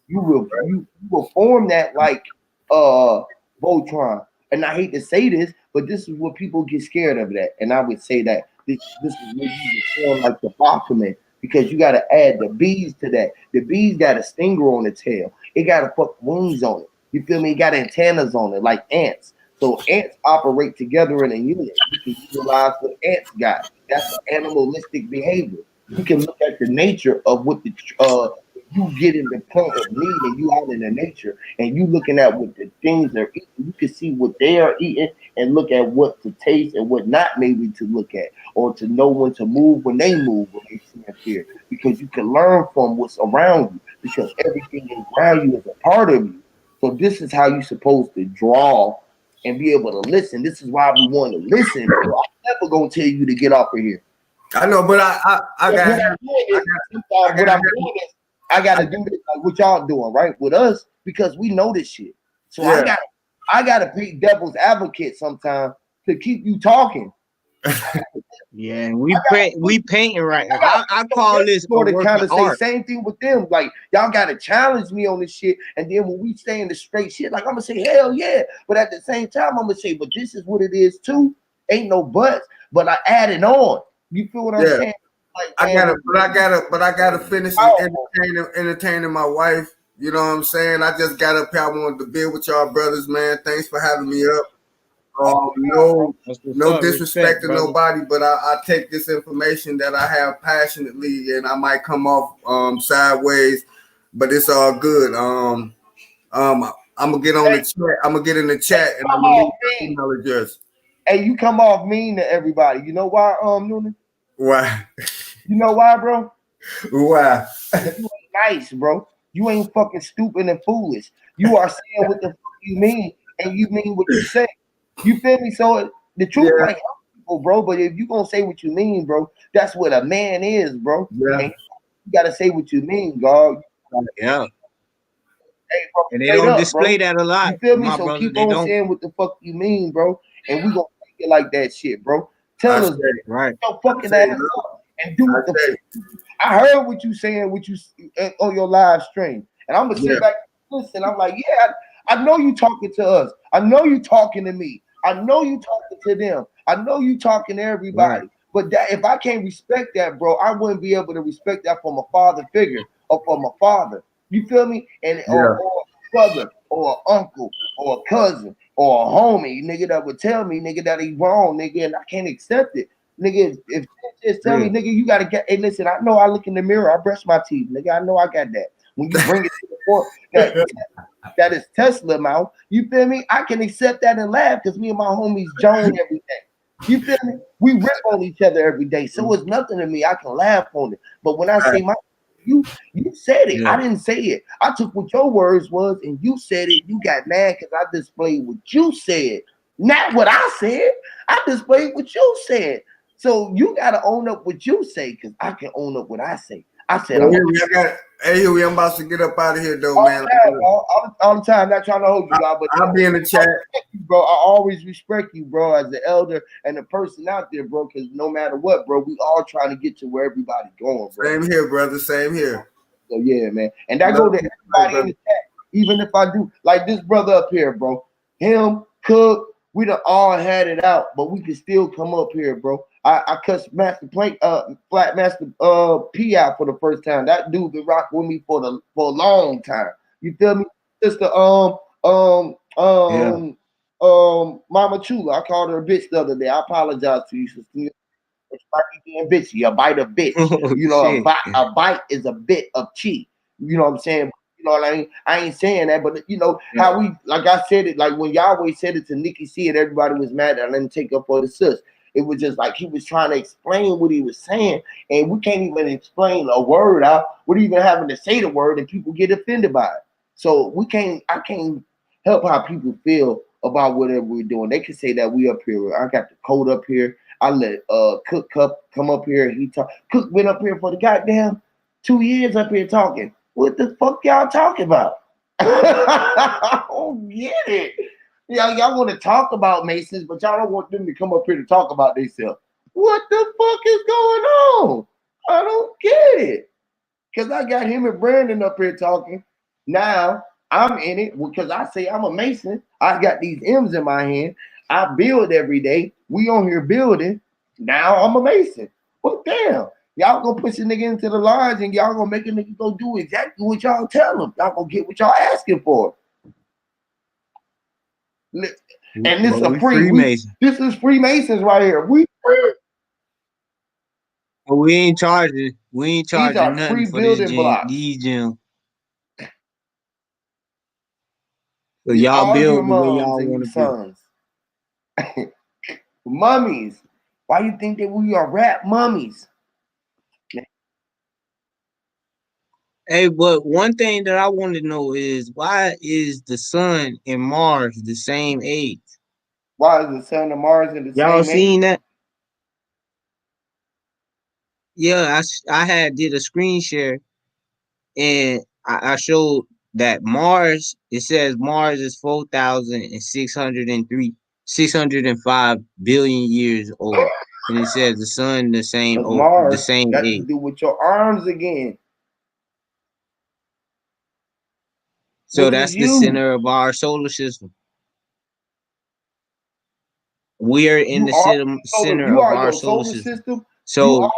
You will form that like Voltron. And I hate to say this, but this is what people get scared of that. And I would say that this is what you form like the Bachman, because you got to add the bees to that. The bees got a stinger on the tail. It got a fuck wings on it. You feel me? It got antennas on it like ants. So ants operate together in a unit. You can utilize what ants got. That's animalistic behavior. You can look at the nature of what the you get in the point of need, and you out in the nature, and you looking at what the things they're eating. You can see what they are eating and look at what to taste and what not maybe to look at, or to know when to move when they move when they see fear. Because you can learn from what's around you, because everything around you is a part of you. So this is how you're supposed to draw and be able to listen. This is why we want to listen. I'm never gonna tell you to get off of here. I know, but I gotta do this like what y'all doing, right? With us, because we know this shit. So I gotta be devil's advocate sometimes to keep you talking. Yeah, we painting right now. I call this sort of kind of say art. Same thing with them. Like y'all gotta challenge me on this shit, and then when we stay in the straight shit, like I'm gonna say hell yeah, but at the same time I'm gonna say, but this is what it is too. Ain't no buts, but I added on. You feel what I'm saying? Like, I gotta finish entertaining my wife. You know what I'm saying? I just got up here. I wanted to be with y'all brothers, man. Thanks for having me up. No disrespect to nobody, but I take this information that I have passionately, and I might come off sideways, but it's all good. I'm gonna get on the chat. I'm gonna get in the chat and I'm gonna leave my email address. Hey, you come off mean to everybody. You know why, Noonan? Why? You know why, bro? Why? You ain't nice, bro. You ain't fucking stupid and foolish. You are saying what the fuck you mean, and you mean what you say. You feel me? So the truth might help people, bro. But if you gonna say what you mean, bro, that's what a man is, bro. Yeah. And you gotta say what you mean, dog. Yeah. Hey, bro, and they don't display bro. that a lot. You feel me? My So brother, keep on saying what the fuck you mean, bro. And we gonna take it like that shit, bro. Tell us right. Your fucking ass up and do what the fuck. I heard what you saying, what you on your live stream, and I'm gonna sit back and listen. I'm like, yeah, I know you talking to us. I know you talking to me. I know you talking to them. I know you talking to everybody. Right. But that if I can't respect that, bro, I wouldn't be able to respect that from a father figure or from a father. You feel me? And Yeah. or a brother or an uncle or a cousin or a homie, nigga, that would tell me, nigga, that he wrong, nigga, and I can't accept it. Nigga, if just tell me, Yeah. nigga, you gotta get. Hey, listen, I know I look in the mirror, I brush my teeth, nigga. I know I got that. When you bring it to the point that is Tesla mouth, you feel me? I can accept that and laugh because me and my homies Joan every day. You feel me? We rip on each other every day, so it's nothing to me. I can laugh on it. But when I say my, you said it. I Yeah. didn't say it. I took what your words was, and you said it. You got mad because I displayed what you said, not what I said. I displayed what you said. So you gotta own up what you say, because I can own up what I say. I said Well, I'm a Huey, hey, Huey, I'm about to get up out of here, though, all man. the time, all the time. Not trying to hold you, God, but I'll be in the chat. you, bro. I always respect you, bro, as the elder and the person out there, bro. Because no matter what, bro, we all trying to get to where everybody going, bro. Same here, brother. Same here. So yeah, man. And that go Love to you, everybody in brother. the chat. Even if I do, like this brother up here, bro. Him, Cook, we done all had it out, but we can still come up here, bro. I cussed Master Plank, Flat Master P out for the first time. That dude been rocking with me for a long time. You feel me? Sister um Yeah. Mama Chula. I called her a bitch the other day. I apologize to you, sister. It's like you being bitchy. A bite of bitch. Oh You know, shit. a bite is a bit of cheek. You know what I'm saying? You know what I mean? I ain't saying that, but you know Yeah. how we, like I said it, like when Yahweh said it to Nikki C and everybody was mad that I didn't take up for the sis. It was just like he was trying to explain what he was saying, and we can't even explain a word out. We're even having to say the word, and people get offended by it. So we can't. I can't help how people feel about whatever we're doing. They can say that we up here. I got the code up here. I let Cook come up here. He talk. Cook been up here for the goddamn 2 years up here talking. What the fuck y'all talking about? I don't get it. Y'all want to talk about Masons, but y'all don't want them to come up here to talk about themselves. What the fuck is going on? I don't get it. Because I got him and Brandon up here talking. Now I'm in it because I say I'm a Mason. I got these M's in my hand. I build every day. We on here building. Now I'm a Mason. Well, damn. Y'all gonna push a nigga into the lodge and y'all gonna make a nigga go do exactly what y'all tell him. Y'all gonna get what y'all asking for. And this is But a we free. Freemason. This is Freemasons right here. But we ain't charging. We ain't These charging are nothing free for this building gym. blocks. These gym. So You, y'all all your build the way moms y'all and want your to build. sons. Mummies. Why you think that we are rap mummies? Hey, but one thing that I want to know is why is the sun and Mars the same age? Why is the sun and Mars in the Y'all same age? seen that? Yeah, I had did a screen share and I showed that Mars. It says Mars is 4,605 billion years old, and it says the sun Because the Mars same got to age. do with your arms again, So which is that's the you. center of our solar system. We are in You the are center you of are our your solar solar system. system. You So are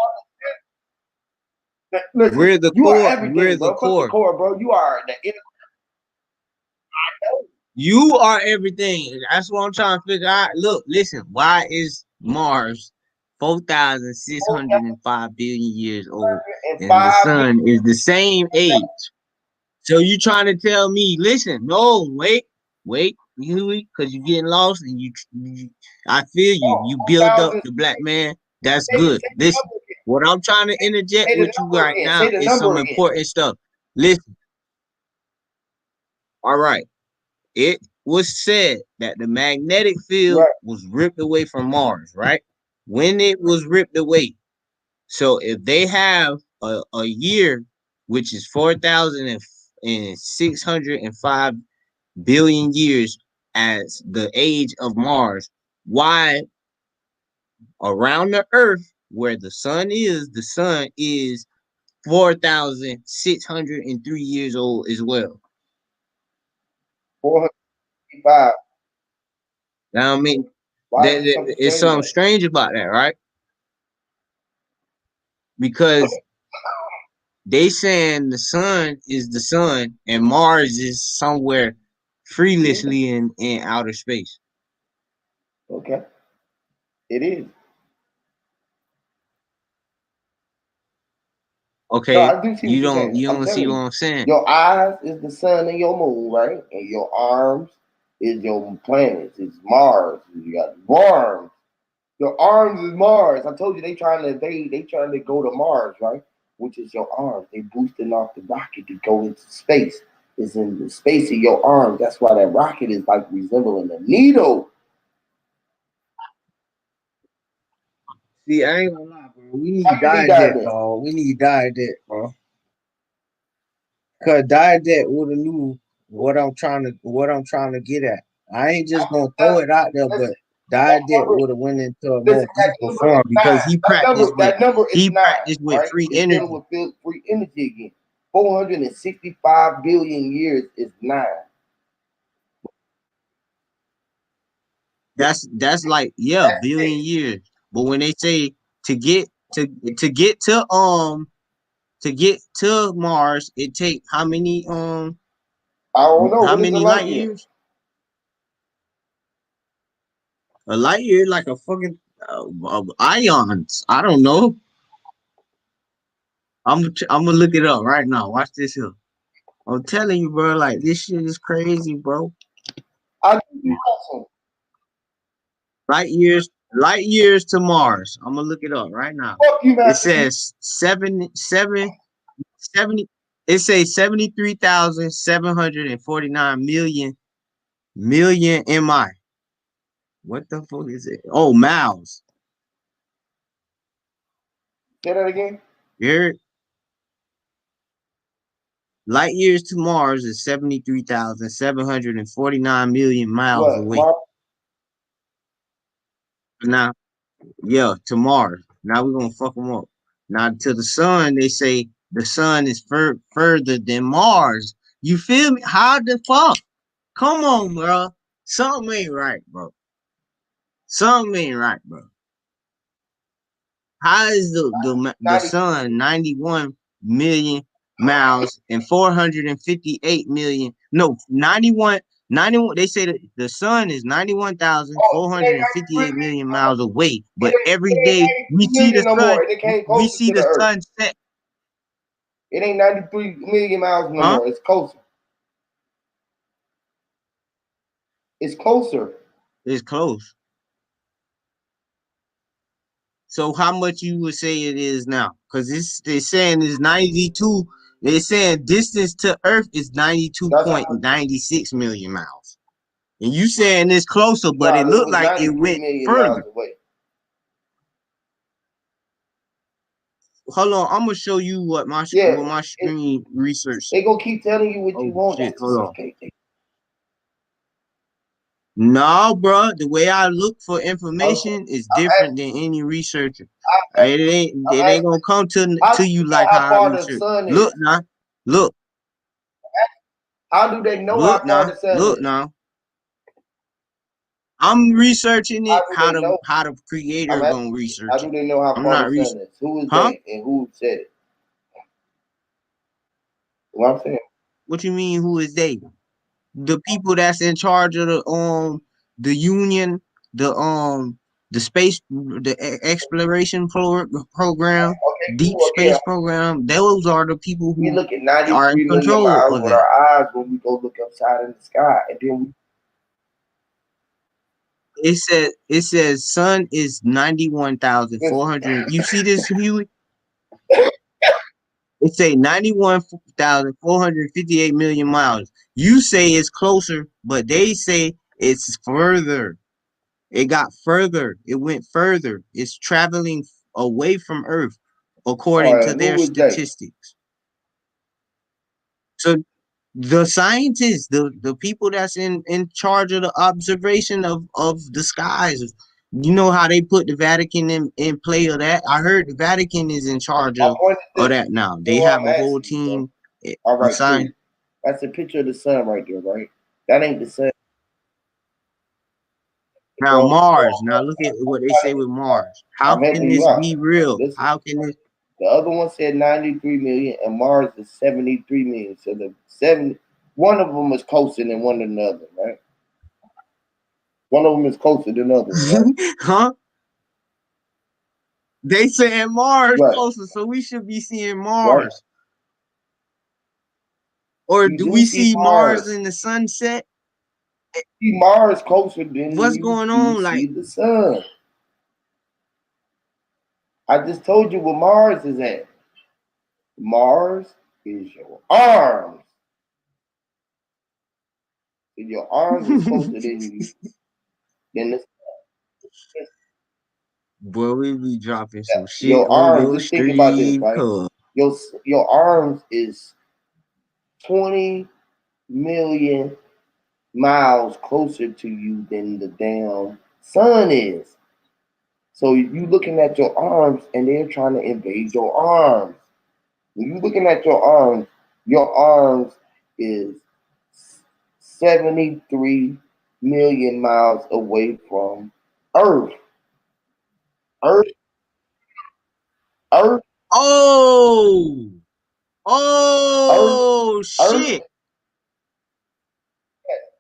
listen, we're the you are core. We're everything, the bro. Fuck the core. core, bro. You are the inner. You are everything. That's what I'm trying to figure out. Look, listen. Why is Mars 4,605 billion years old, And and the 5 billion. sun is the same age? So you trying to tell me? Listen, no, wait, Huey, because you're getting lost, and I feel you. You build up 4,000. the black man. That's Say good. the Listen, number again. what I'm trying to interject Say the with you number right again. now Say the is some number again. important stuff. Listen, all right. It was said that the magnetic field Right. was ripped away from Mars, right? When it was ripped away. So if they have a year, which is 4,605 billion years as the age of Mars, why around the Earth, where the sun is 4,603 years old as well? 405. Now, I mean, Why is there something it's strange something about it? strange about that, right? because they saying the sun is the sun and Mars is somewhere freelessly in outer space. Okay, it is. No, Okay, I do see what you you're don't saying. you I'm don't see telling what you. I'm saying. Your eyes is the sun and your moon, right? And your arms is your planets. It's Mars. You got worms. Your arms is Mars. I told you they trying to invade. They trying to go to Mars, right? Which is your arms. They boosting off the rocket to go into space. It's in the space of your arms. That's why that rocket is like resembling a needle. See, I ain't gonna lie, bro. We How need you need diet, diabetes? dog. We need diet, bro. Cause diet would have knew what I'm trying to get at. I ain't just gonna throw it out there, Listen, but that diet number, would have went into a listen, more that deeper number is form because nine. That number is he nine, practiced with right? free It's dealing energy. with free energy again. 465 billion years is nine. That's like That's billion it. years. But when they say to get to get to get to Mars, it take I don't know. how What is a many light light year? years? A light year like a fucking ions. I don't know. I'm gonna look it up right now. Watch this here. I'm telling you, bro. Like this shit is crazy, bro. I give you awesome. Light years to Mars. I'm gonna look it up right now. Fuck you, It Master P. says 70. It says 73,749 million mi. What the fuck is it? Oh, miles. Say that again. Here, light years to Mars is 73,749 million miles What? away. Now, yeah, to Mars. Now we're gonna fuck them up. Now to the sun, they say the sun is further than Mars. You feel me? How the fuck? Come on, bro. Something ain't right, bro. Something ain't right, bro. How is the 90. sun 91 million miles and 458 million? No, 91. They say that the sun is Oh, it ain't 91,458 93 million million. miles away. It But every day ain't we 93 see the million no sun, more. It came we closer see to the the Earth. sun set, It ain't 93 million miles no huh? more. It's closer. It's closer. It's close. So how much you would say it is now? Because they're saying it's 92. They're saying distance to Earth is That's how 92.96 million miles. And you saying it's closer, but nah, it it looked was like it 93 went million miles further. away. Hold on, I'm gonna show you Yeah, what my screen research they said. gonna keep telling you what you Oh want. shit, That's hold just on. okay. No, bro, the way I look for I'm information is asking, different than any researcher. I'm asking, I'm It ain't asking gonna come how do to you you know like how how I far the research. sun Look is? now, look, How do they know how look far now, the sun look is? now. I'm researching How it do they know? how the I'm creator asking gonna you, how research do it. they know how I'm far the not sun is? Who is huh? they and who said it? What I'm saying. What you mean? Who is they? The people that's in charge of the union, the space, exploration program, Okay, deep cool. Yeah, space program. Those are the people we who look at are in 93 million control miles of with that. our eyes when we go look upside in the sky, and then we It says sun is 91,400. You see this, Huey? It say 91,458 million miles. You say it's closer, but they say it's further. It got further. It went further. It's traveling away from Earth, all according to right, their who is they? statistics. So the scientists, the people that's in charge of the observation of the skies, you know how they put the Vatican in play of that. I heard the Vatican is in charge My point is of this. that now. That's They what have a I'm whole asking you, bro. team All right, assigned. cool. That's a picture of the sun right there, right? That ain't the sun, Now bro. Mars. Now look at what they say with Mars. How I'm can helping you this out. be real? Listen, How can this? The other one said 93 million, and Mars is 73 million. So the 70, one of them is closer than one another, right? One of them is closer than the other one, right? Huh? They saying Mars Right, closer, so we should be seeing right. Mars. Or You do do we see see Mars Mars. in the sunset? See Mars closer than What's you going do on? see Like, the sun. I just told you where Mars is at. Mars is your arms. So your arms is closer than you than the boy, we be dropping yeah, some shit your on arms. your Just think about this, stream, right? cuz. Your arms is 20 million miles closer to you than the damn sun is. So you looking at your arms and they're trying to invade your arms. When you looking at your arms is 73 million miles away from Earth. Earth, Earth, Oh, Earth, oh, Earth, shit. Earth,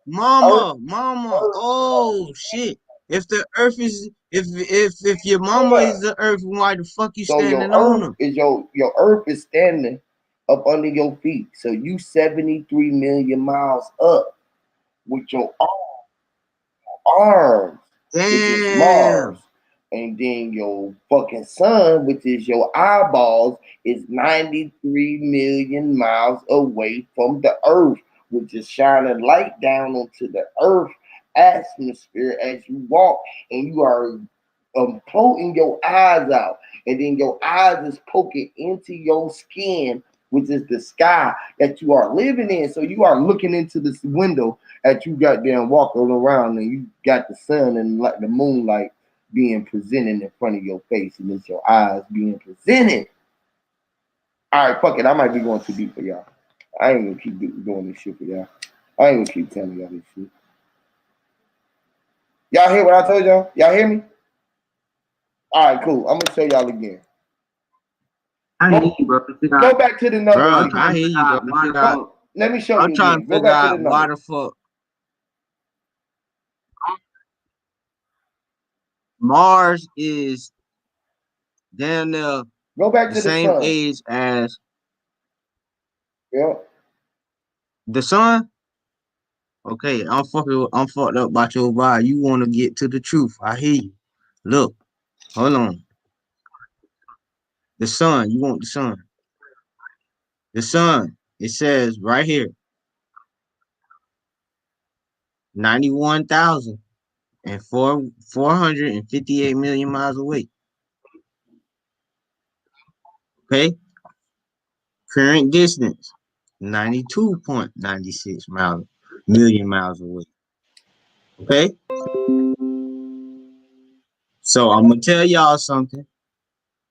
Mama, Earth. oh shit. If the earth is if your mama Yeah. is the earth, why the fuck you So standing on her? your Earth is standing up under your feet. So you 73 million miles up with your arms, which is Mars. Damn. And then your fucking sun, which is your eyeballs, is 93 million miles away from the earth, which is shining light down onto the earth atmosphere as you walk, and you are floating your eyes out, and then your eyes is poking into your skin, which is the sky that you are living in. So you are looking into this window that you got there and walking around, and you got the sun and like the moonlight being presented in front of your face, and it's your eyes being presented. All right, fuck it. I might be going too deep for y'all. I ain't gonna keep doing this shit for y'all. I ain't gonna keep telling y'all this shit. Y'all hear what I told y'all? Y'all hear me? All right, cool. I'm gonna show y'all again. I Go, hear you, bro. go back to the numbers Bro, I'm again. I trying to hear figure you, bro. out why the fuck. Let me show I'm you trying to again. Go figure back to the out why numbers. the fuck Mars is damn near Go back the to the same sun. age as Yeah. the sun. Okay, I'm fucked up about your vibe. You wanna get to the truth. I hear you. Look, hold on. The sun, you want the sun. The sun, it says right here, 91,000 and 458 million miles away. Okay. Current distance, 92.96 million miles away. Okay. So I'm gonna tell y'all something.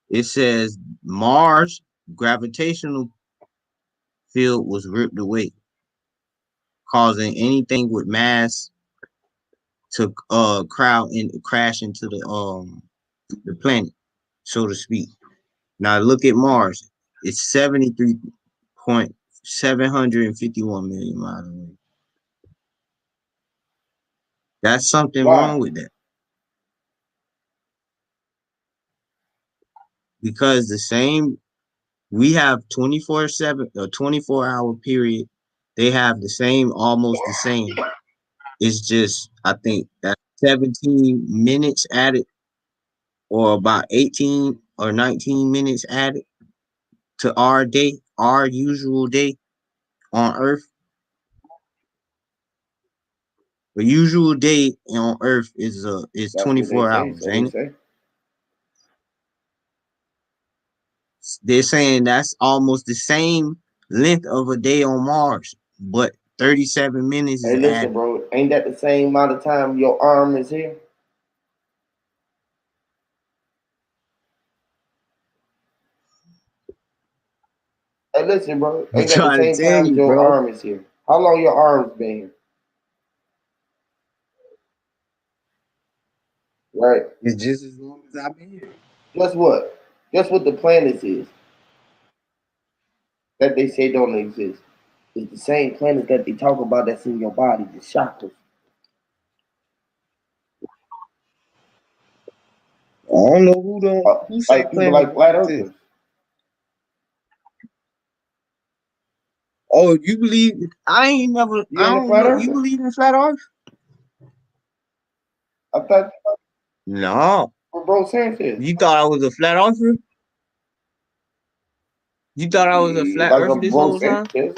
It says Mars gravitational field was ripped away, causing anything with mass to crowd and crash into the planet, so to speak. Now look at Mars. It's 73.751 million miles away. That's something Why? wrong with that. Because the same we have 24/7 a 24-hour period. They have the same, almost the same. It's just I think that 17 minutes added or about 18 or 19 minutes added to our day, our usual day on Earth. The usual day on Earth is That's what they 24 say. hours, So they ain't it? say. They're saying that's almost the same length of a day on Mars, but 37 minutes is Hey, listen, added. bro. Ain't that the same amount of time your arm is here? Hey, listen, bro. I'm Ain't that the trying same to tell time as you, your bro. arm is here? How long your arms been here? Right. It's just as long as I've been here. Guess what? Guess what the planets is? that they say don't exist. It's the same planets that they talk about that's in your body, the chakras. I don't know who say Like people planet like flat exist. earthers. Oh, you believe? I ain't never. You I ain't a don't flat know. You earther? believe in flat Earth? I thought No. what bro Sanchez. You thought I was a flat earther? You thought I was a Yeah, flat like a earther this bro whole time? Sanchez.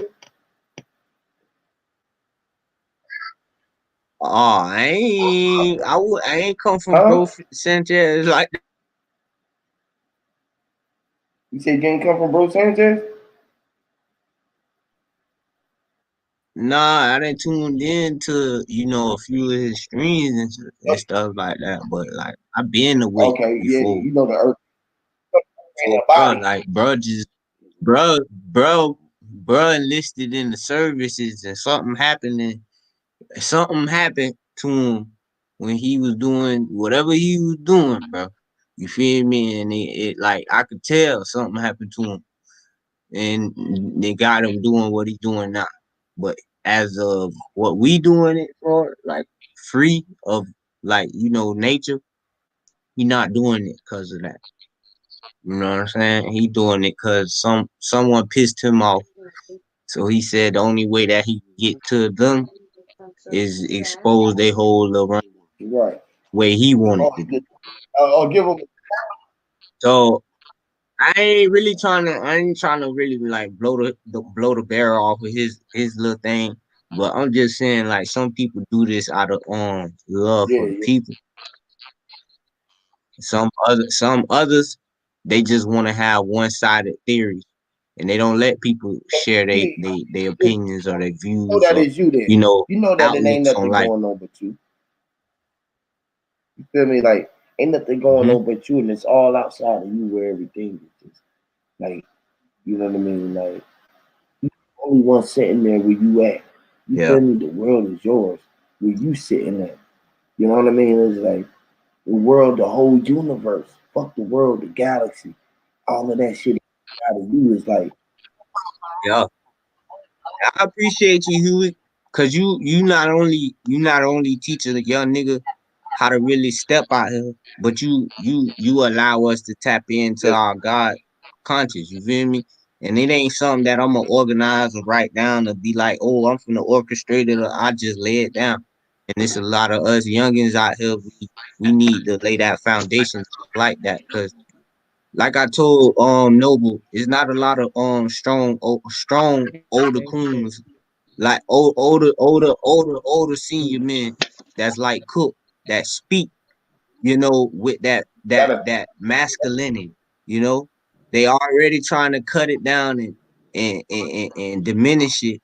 Oh, I ain't come from Huh? bro Sanchez like that. You said you ain't come from bro Sanchez? Nah, I didn't tuned in to, a few of his streams and stuff like that. But like I've been awake Okay, yeah, before. you know the earth in So the bro, body. like bro enlisted in the services and something happened to him when he was doing whatever he was doing, bro. You feel me? And it like I could tell something happened to him, and they got him doing what he's doing now. But as of what we doing it for, like free of like nature, he not doing it because of that. You know what I'm saying? He doing it because someone pissed him off. So he said the only way that he can get to them is expose their whole little Right. way he wanted Oh, to do. give them. So I ain't trying to really like blow the barrel off of his little thing. But I'm just saying like some people do this out of love Yeah, for the yeah. people. Some others they just want to have one sided theories and they don't let people share Yeah, they you opinions or their know views that or is you then. You know that it ain't outlooks on nothing life. going on but you. You feel me? Like ain't nothing going Hmm. on but you, and it's all outside of you where everything is. Just, like you know what I mean? Like you the only one sitting there where you at. You Yeah. feel me? The world is yours. Where you sitting at. You know what I mean? It's like the world, the whole universe. Fuck the world, the galaxy, all of that shit out of you is like Yeah. I appreciate you, Huey, cause you not only teaching a young nigga how to really step out here, but you allow us to tap into yes, our God conscious. You feel me? And it ain't something that I'm gonna organize or write down or be like, oh, I'm finna orchestrate it or I just lay it down. And it's a lot of us youngins out here. We need to lay that foundation like that, cause like I told Noble, it's not a lot of strong older coons like older senior men that's like Cook that speak, with gotta that masculinity, you know. They already trying to cut it down and diminish it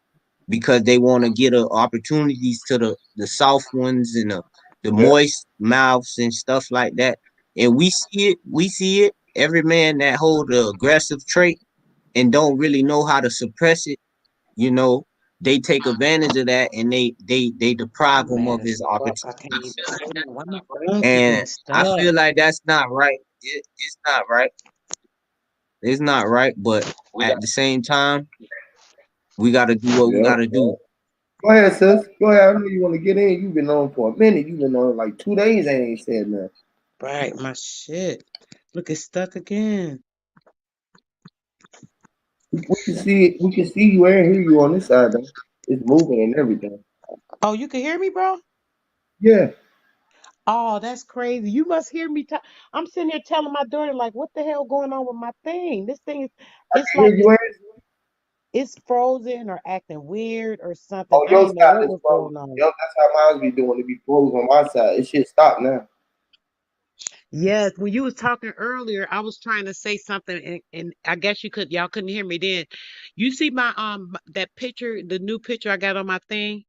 because they want to get opportunities to the soft ones and the yeah, moist mouths and stuff like that. And we see it. Every man that hold the aggressive trait and don't really know how to suppress it, you know, they take advantage of that and they deprive him Man, of it's his stuck. I can't even opportunities. open it. Why my phone keep And getting I stuck? feel like that's not right. It's not right. It's not right. But at the same time, we got to do what we got yeah. to do. Go ahead, sis. Go ahead. I know you want to get in. You've been on for a minute. You've been on like 2 days. I ain't said nothing. Right, my shit. Look, it's stuck again. We can see it. We can see you and hear you on this side though. It's moving and everything. Oh, you can hear me, bro? Yeah. Oh, that's crazy. You must hear me. I'm sitting here telling my daughter, like, what the hell going on with my thing? This thing is, it's Hear like you and it's frozen or acting weird or something. on I your didn't know side what is was frozen. going on. Yep, that's how mine be doing. It be frozen on my side. It should stop now. Yes, when you was talking earlier, I was trying to say something, and I guess y'all couldn't hear me then. You see my that picture, the new picture I got on my thing.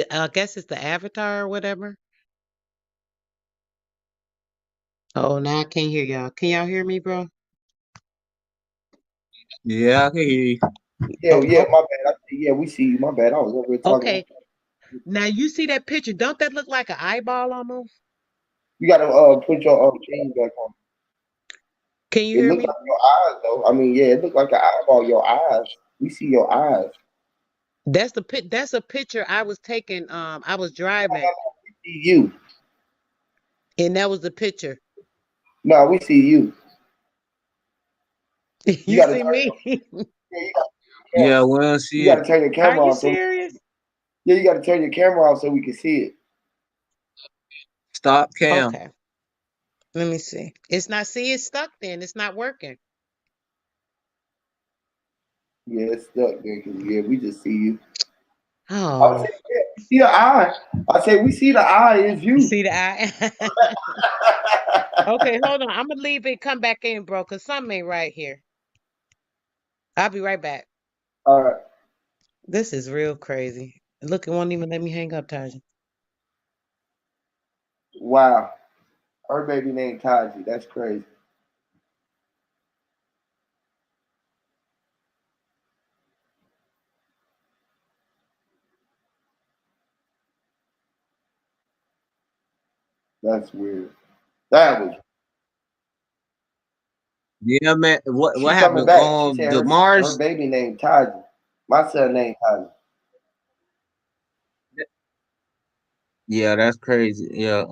I guess it's the avatar or whatever. Oh, now I can't hear y'all. Can y'all hear me, bro? Yeah, I can hear you. Yeah, Oh, yeah. My bad. Yeah, we see you. My bad. I was over here talking. okay. Now you see that picture? Don't that look like an eyeball almost? You gotta put your thing back on. Can you It hear looked me? like your eyes, though. I mean, yeah, it looked like an eyeball. Your eyes. We see your eyes. That's a picture I was taking. I was driving, We see you. and that was the picture. No, we see you. You You got to see turn me? your. Yeah, Yeah, we don't you see got it. to turn your Are camera you off. So serious? yeah, you got to turn your camera off so we can see it. Stop cam. Okay. Let me see. It's not. See, it's stuck. Then it's not working. Yeah, it's stuck there because yeah, we just see you. I would Oh, say, yeah, we see the eye. I say we see the eye is you you. see the eye? Okay, hold on. I'm gonna leave it. Come back in, bro, cause something ain't right here. I'll be right back. All right. This is real crazy. Look, it won't even let me hang up, Taji. Wow. Her baby named Taji. That's crazy. That's weird. That was. Yeah, man. What She coming happened? back. She said The her Mars. baby named Taji. My son named Taji. Yeah, that's crazy. Yeah.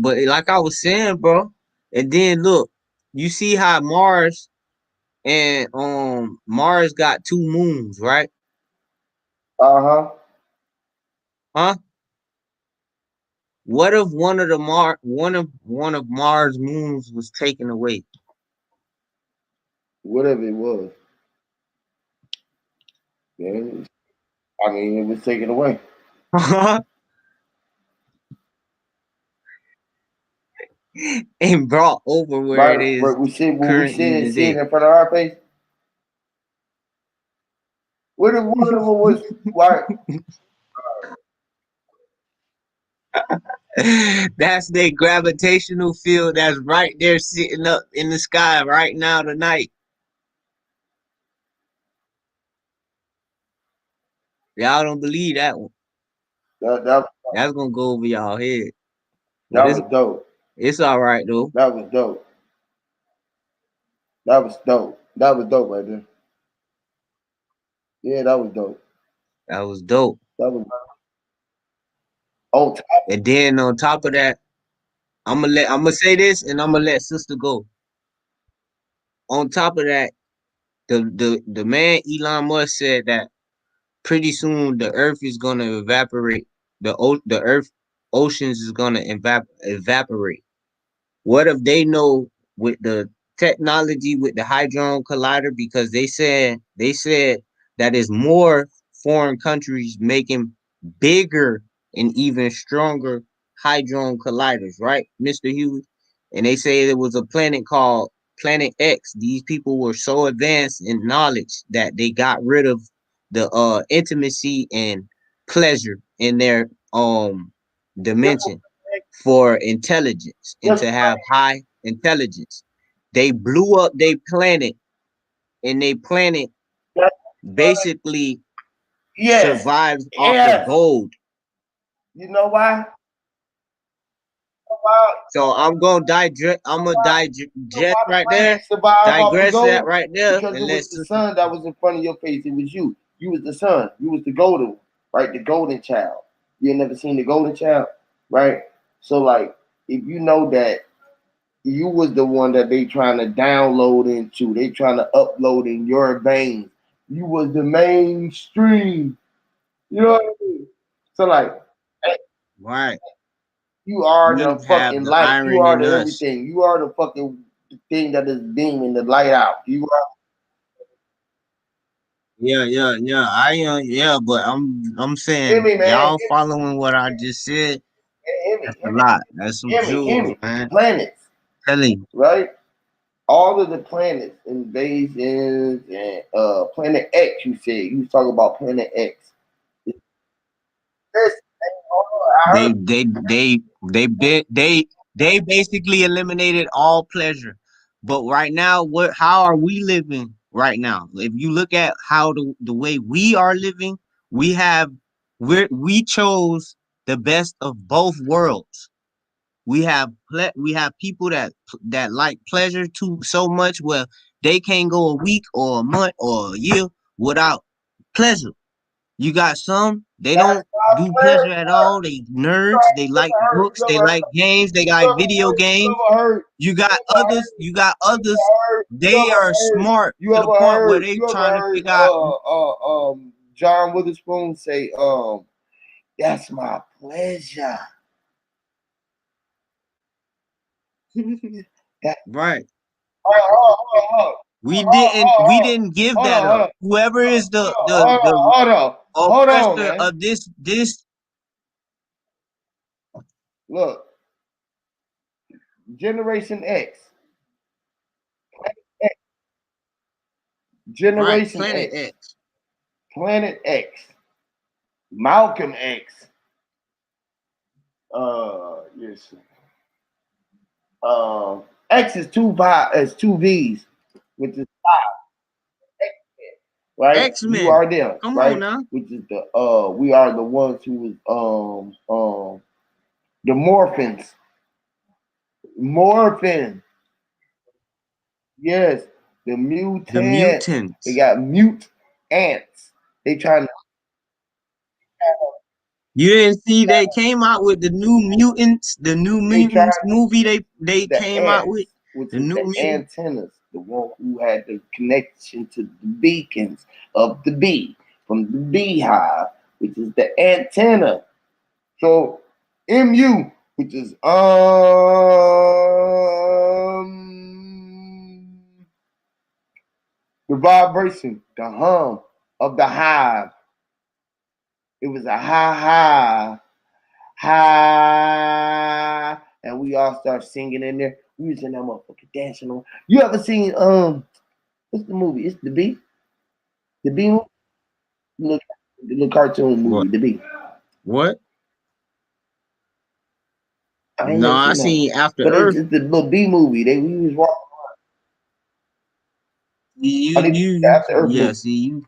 But like I was saying, bro, and then look, you see how Mars got two moons, right? Uh huh. Huh? What if one of Mars moons was taken away? Whatever it was. Yeah. I mean, it was taken away. And brought over where it Right. is But we see when we currently see it today. in front of our face. What if one of them was right? That's their gravitational field that's right there sitting up in the sky right now tonight. Y'all don't believe that one. That that, That's gonna go over y'all head. But that was dope. it's all right though. That was dope. That was dope. That was dope right there. Yeah, that was dope. That was dope. That was on top. And then on top of that, I'm gonna say this and I'm gonna let sister go. On top of that, the man Elon Musk said that pretty soon the earth is gonna evaporate. The earth oceans is gonna evaporate. What if they know with the technology with the hadron collider, because they said that is more foreign countries making bigger and even stronger hadron colliders, right, Mr. Huey? And they say there was a planet called Planet X. These people were so advanced in knowledge that they got rid of the intimacy and pleasure in their dimension for intelligence and Just to have high intelligence. They blew up their planet, and their planet that, basically yes, survives off of yes. gold. You know why? Why? So I'm gonna digest. I'm gonna You know digest why the right planet there. survived off the Digress that gold? right there, Because and it was let's the sun that was in front of your face. It was you. You was the sun. You was the golden one, right? The golden child. You ain't never seen the golden child, right? So like, if you know that you was the one that they trying to download into, they trying to upload in your veins. You was the mainstream. You know what I mean? So like, hey, right. you are We the have fucking the light. You iron are in the us. everything. You are the fucking thing that is beaming the light out. You are. Yeah, yeah, yeah. Yeah, but I'm Hear saying me, man. y'all following what I just said. Hear me. That's a lot. That's some Hear jewels, me. man. Planets, Telling you. right? All of the planets, invasions, and Planet X. You said you was talking about Planet X. Yes, I heard. They basically eliminated all pleasure. But right now, how are we living right now? If you look at how the way we are living, we chose the best of both worlds. We have people that like pleasure too so much where they can't go a week or a month or a year without pleasure. You got some, they That's don't not do fair. pleasure at all. They nerds, they like books, they like games, they like video games. You got others, they are smart to the point where they You ever trying to heard figure out. John Witherspoon say, that's my pleasure. Right. Hold on. We didn't give that up. Whoever is the Hold on, oppressor man. of this Look, Generation X. right, Generation Planet X. X. Planet X. Malcolm X. Yes. X is two V's, which is right. You X-Men. are them, Come on right? now. Which is we are the ones who the morphins. Morphin. Yes, the The mutants. They mutants. got mute ants. They trying to You didn't see they came out with the new mutants, movie they the came out ants, with. which The is new the mutant. antennas, the one who had the connection to the beacons of the bee from the beehive, which is the antenna. So MU, which is the vibration, the hum of the hive. It was a high, and we all start singing in there. We was in that motherfucker dancing on. You ever seen what's the movie? It's the Bee. The Bee movie? Look, the little cartoon movie, What? The Bee. What? I ain't No, never I seen that one. seen After But Earth. it's the little Bee movie. We was walking. I need to see the After Earth Yeah, movie. see,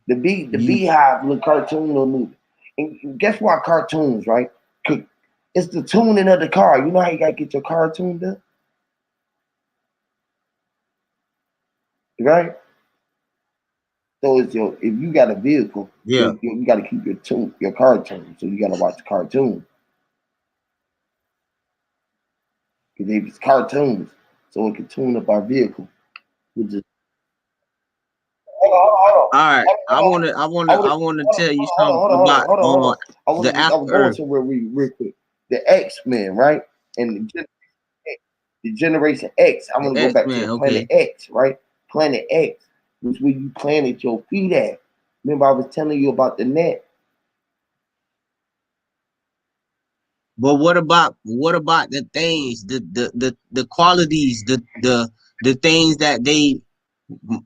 The Beehive little cartoon little movie. And guess what? Cartoons, right? It's the tuning of the car. You know how you gotta get your car tuned up, right? So it's if you got a vehicle, yeah. you got to keep your car tuned. So you got to watch the cartoon because it's cartoons, so it can tune up our vehicle. We just All right. I wanna tell you something about hold on. the I was After going Earth. somewhere real quick. The X-Men, right? And the Generation X. I The want to go back to the X-Men, Planet okay. X, right? Planet X, which where you planted your feet at. Remember, I was telling you about the net. But what about the things, the qualities, the things that they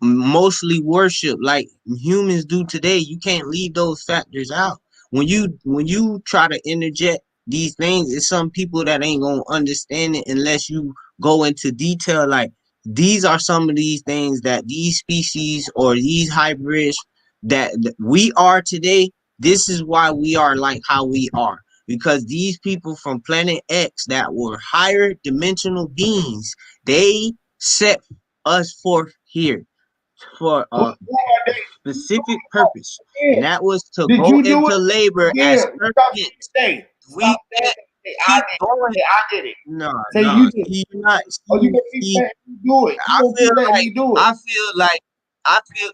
mostly worship like humans do today? You can't leave those factors out. When you try to interject these things, it's some people that ain't gonna understand it unless you go into detail. Like these are some of these things that these species or these hybrids that we are today. This is why we are like how we are, because these people from Planet X that were higher dimensional beings, they set us forth here for Who a are they? specific purpose, and Yeah. that was to Did go you do it? into labor as Yeah. Stop servants. saying. We Stop saying. can't Say, keep going. I did it. No, Say no. you did it. See, you're not. Oh, you See, gonna keep see. letting me do it. You I gonna feel keep letting like. me do it. I feel like. I feel.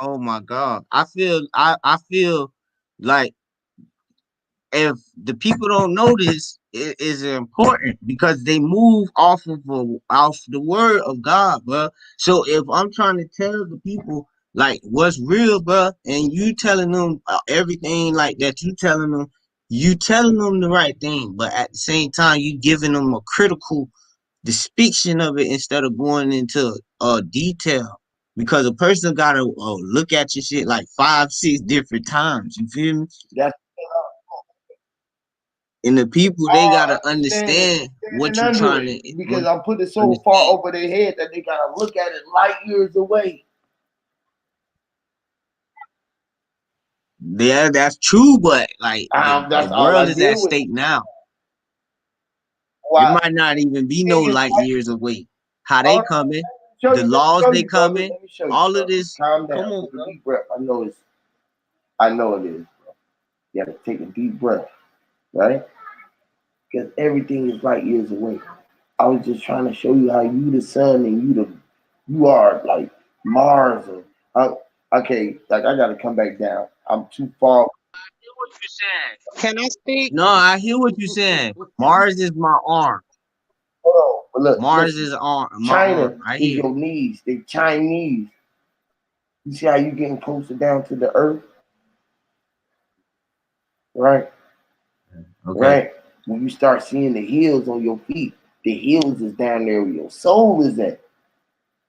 Oh my God. I feel. I feel like if the people don't know this, it is important because they move off the word of God, bro. So if I'm trying to tell the people like what's real, bro, and you telling them everything like that, you telling them the right thing, but at the same time you giving them a critical depiction of it instead of going into detail. Because a person gotta look at your shit like 5, 6 different times. You feel me? That's And the people, they I gotta understand it. understand what And you undo trying it to because I put it so far understand. over their head that they gotta look at it light years away. Yeah, that's true, but like the That's all world I is at deal with. stake now. It Why? might not even be no It's light like, years away. How all they right, coming, show the you, let me laws show they you, brother. coming, Let me show you, all of brother. this. Calm down. Come on, Take a bro. deep breath. I know it is. You gotta take a deep breath, right? Because everything is light years away. I was just trying to show you how you the sun and you are like Mars and okay, like I gotta come back down. I'm too far. Hear what you saying? Can I speak? No, I hear what you're saying. Mars is my arm. Hold on, but look, Mars listen. is my China arm. I is hear. your knees. They Chinese. You see how you getting closer down to the earth, right? Okay. Right? When you start seeing the heels on your feet, the heels is down there where your soul is at.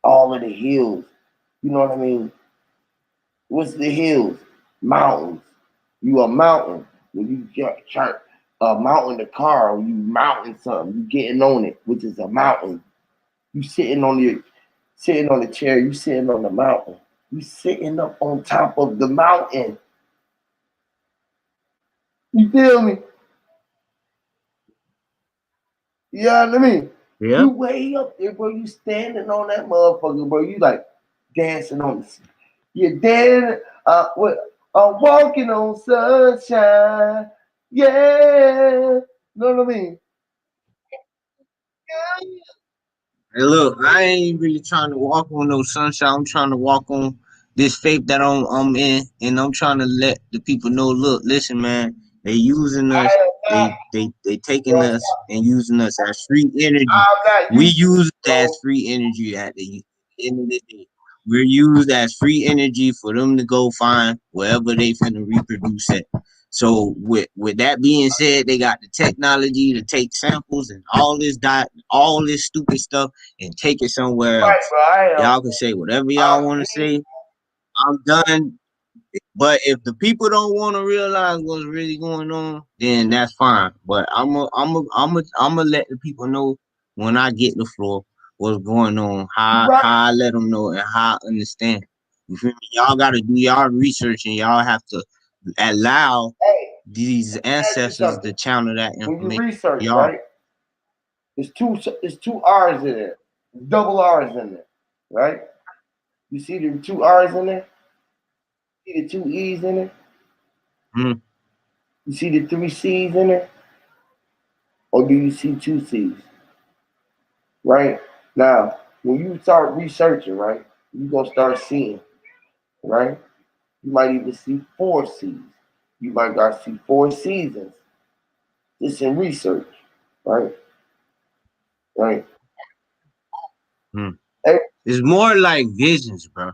All of the hills. You know what I mean? What's the hills? Mountains. You a mountain. When you chart mountain the car, or you mountain something, you getting on it, which is a mountain. You sitting on the chair, you sitting on the mountain. You sitting up on top of the mountain. You feel me? Yeah, you know what I mean? Yeah. You way up there, bro. You standing on that motherfucker, bro. You like dancing on the you're dead. What? Walking on sunshine. Yeah. Know what I mean? Hey, look, I ain't really trying to walk on no sunshine. I'm trying to walk on this faith that I'm in, and I'm trying to let the people know. Look, listen, man, they using us. I am not. They taking Bro, us and using us as free energy. I'm not We using use it as bro. free energy at the end of the day. We're used as free energy for them to go find wherever they finna reproduce it. So with that being said, they got the technology to take samples and all this stupid stuff and take it somewhere Right, else. bro. I am. Y'all can say whatever y'all I'm want to me. say. I'm done. But if the people don't want to realize what's really going on, then that's fine. But I'm gonna let the people know when I get the floor what's going on, You how right. I let them know and how I understand. You feel me? Y'all got to do y'all research and y'all have to allow Hey, these let me ask you ancestors to something. channel that When you information. research, Y'all, right? There's two R's in there. Double R's in there. Right? You see the two R's in there? You see the two E's in there? mm, You see the three C's in there? Or do you see two C's? Right? Now, when you start researching, right, you're gonna start seeing, right? You might even see four C's. You might got see four seasons. It's in research, right? Right. mm. Hey, It's more like visions, bro.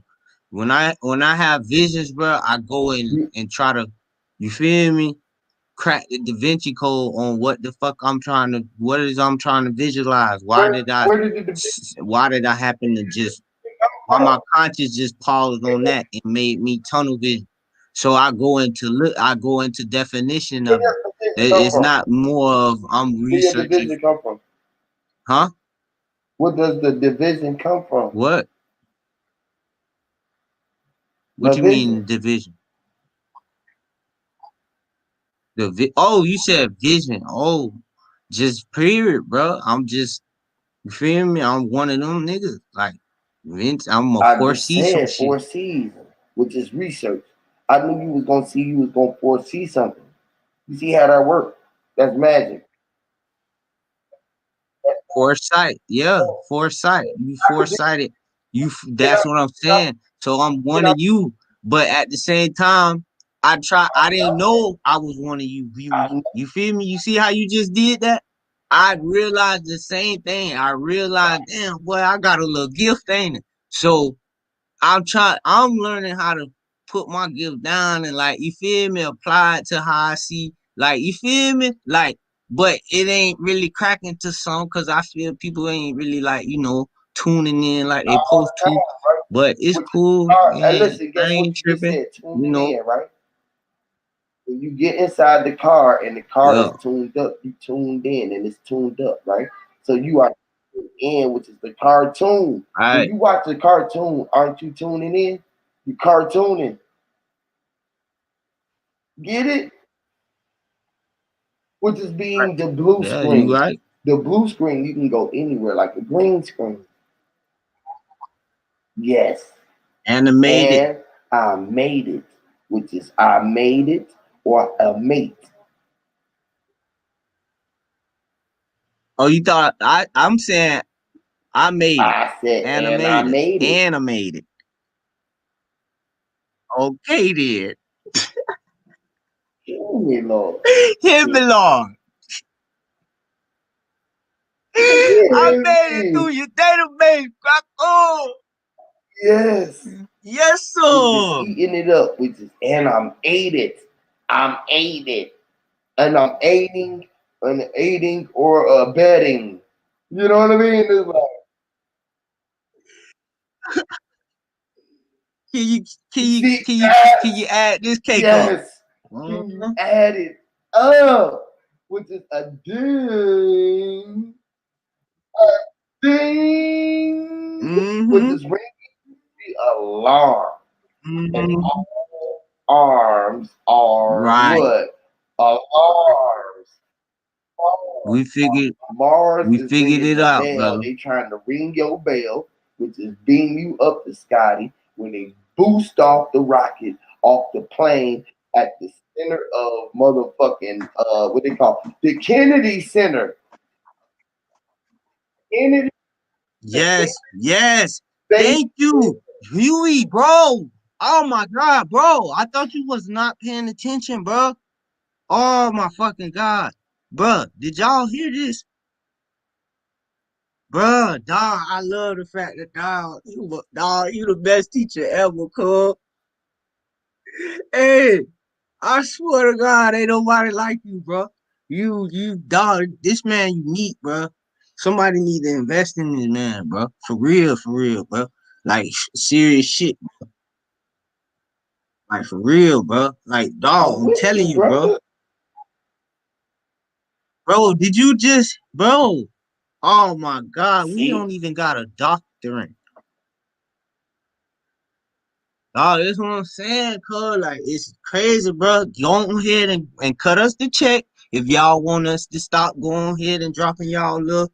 When I have visions, bro, I go in you- and try to, you feel me? Crack the Da Vinci Code on what the fuck what is I'm trying to visualize. where did the division Why did I happen to just, why come my conscious just paused on that and made me tunnel vision. So I go into definition Where of it. does the division come It's from? not more of I'm Where your researching, division come from? huh? Where does the division come from? What? What The you vision. mean division? Oh, you said vision. Oh, just period, bro. I'm just, you feel me? I'm one of them niggas. Like Vince, I'm a I just foresee some said shit. foresees, which is research. I knew you was gonna foresee something. You see how that works? That's magic. Foresight, yeah, foresight. You I could foresighted. get That's what I'm saying. So I'm get one of you, but at the same time, I didn't know I was one of you, Huey. I, You feel me? You see how you just did that? I realized the same thing. I realized, damn, boy, I got a little gift, ain't it? So I'm learning how to put my gift down and, like, you feel me, apply it to how I see, like, you feel me, like, but it ain't really cracking to some because I feel people ain't really, like, tuning in like they all supposed the to. time, right? But it's Which is cool. and Yeah, listen, I guess what ain't you just tripping. said? You Tuning know, in, right? When you get inside the car and the car is yeah. tuned up, you tuned in and it's tuned up, right? So you are tuned in, which is the cartoon. All When right. you watch the cartoon, aren't you tuning in? You cartooning. Get it? Which is being the blue Yeah, you screen. right. The blue screen, you can go anywhere, like the green screen. Yes. Animated. And I made it, which is I made it or a mate. Oh, you thought I'm saying I made it. I said, and I Animated. made it. Animated. Okay then. Hear me, Lord. Hear me, Lord. I Hear made it me. through your database, Craco. Yes. Yes, We just sir. eating it up. We just, and I'm ate it. I'm ate it. And I'm aiding or abetting. You know what I mean? It's like, Can you can you see, can you can you add this cake up? yes. Can you add it up? Which is a ding. A ding. Which Mm-hmm. is ringing the alarm. And Mm-hmm. all arms are Right. what? Alarms. We figured Mars we is figured ringing it the out, bell. brother. They trying to ring your bell, which is beam you up to Scotty when they boost off the rocket off the plane at the center of motherfucking what they call the Kennedy Center. Kennedy Yes, yes. Space. Thank you, Huey, bro. Oh my God, bro. I thought you was not paying attention, bro. Oh my fucking God. Bruh, did y'all hear this? Bruh, dog, I love the fact that dog, you the best teacher ever, cuz. Hey, I swear to God, ain't nobody like you, bro. Dog, this man unique, bro. Somebody need to invest in this man, bro. For real, bro. Like serious shit, like for real, bro. Like, dog, I'm I'm with telling you, you, bro. brother. Bro, did you just, bro? Oh my God, we See, don't even got a doctorate. Oh, that's what I'm saying, cuz like it's crazy, bro. Go ahead and cut us the check if y'all want us to stop going ahead and dropping y'all little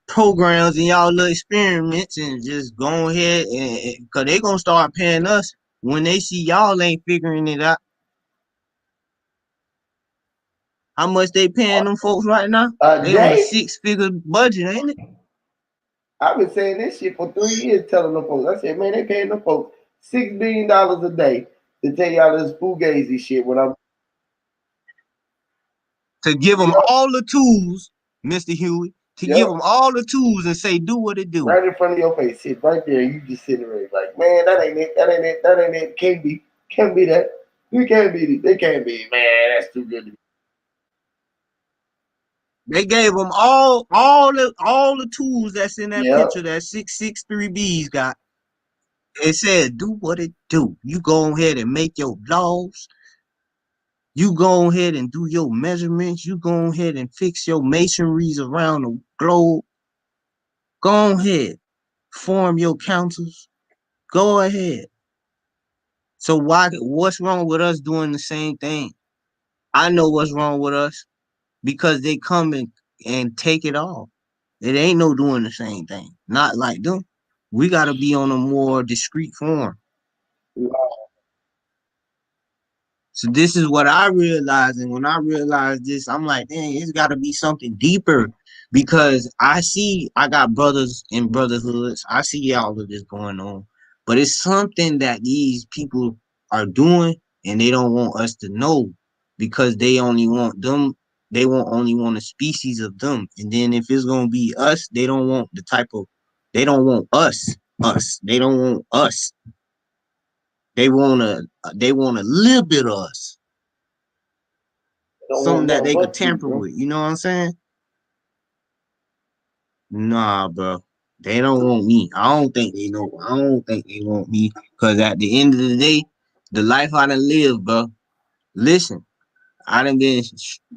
programs and y'all little experiments and just go ahead and cause they gonna start paying us when they see y'all ain't figuring it out. How much they paying them folks right now? They on a Jay, 6-figure budget, ain't it? I've been saying this shit for 3 years, telling them folks. I said, man, they paying them folks $6 billion a day to tell y'all this fugazi shit when I'm To give them yep, all the tools, Mr. Huey, to give yep, them all the tools and say do what it do. right in front of your face, sit right there. You just sitting there like, man, that ain't it, that ain't it, that ain't it. Can't be that. You can't be it. They can't be it. Man, that's too good to be. They gave them all the tools that's in that Yep. picture that 663Bs got. It said do what it do. You go ahead and make your laws. You go ahead and do your measurements. You go ahead and fix your masonries around the globe. Go ahead, form your councils. Go ahead. So what's wrong with us doing the same thing? I know what's wrong with us because they come and take it all. It ain't no doing the same thing. Not like them. We gotta be on a more discreet form. So this is what I realized, and when I realized this, I'm like, dang, it's got to be something deeper because I got brothers in brotherhoods. I see all of this going on, but it's something that these people are doing, and they don't want us to know because they only want them. They won't only want a species of them, and then if it's gonna be us, they don't want the type of. They don't want us. Us. They don't want us. They want a little bit of us, They don't something want that nothing they could but you, tamper bro. with. You know what I'm saying? Nah, bro. They don't want me. I don't think they know. I don't think they want me. Cause at the end of the day, the life I done lived, bro. Listen, I done been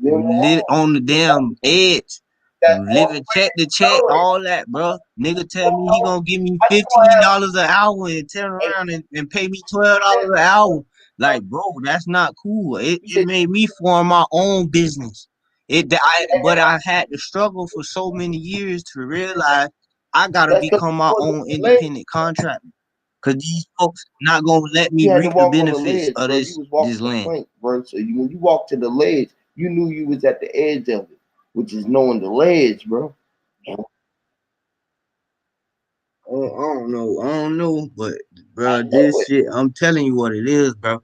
Them lit on the damn edge, that living check to check, story. all that, bro. Nigga tell me he gonna give me I just want to have $15 an hour and turn around and pay me $12 an hour. Like, bro, that's not cool. It you it said made me form my own business. But I had to struggle for so many years to realize I gotta That's because become you my wasn't own on the ledge. independent contractor. Cause these folks not gonna let me You had to reap the walk on the benefits ledge, of bro. You was this walking the land. plank, bro. So when you walked to the ledge, you knew you was at the edge of it, which is knowing the ledge, bro. I don't know, but bro, I know this it. shit, I'm telling you what it is, bro.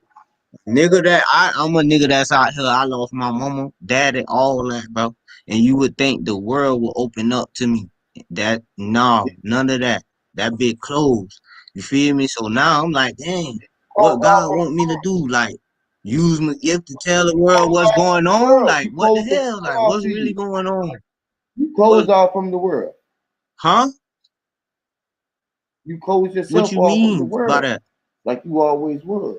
Nigga, I'm a nigga that's out here. I lost my mama, daddy, all that, bro. And you would think the world will open up to me. That no, none of that. That bit closed. You feel me? So now I'm like, dang, what Closed off God from want me to do? Like, use my gift to tell the world closed what's off going from the on? world. Like, You what the closed the hell? world Like, off what's to really you. going on? You What? closed off from the world. Huh? You closed What yourself you off from the mean by world, that? like you always was.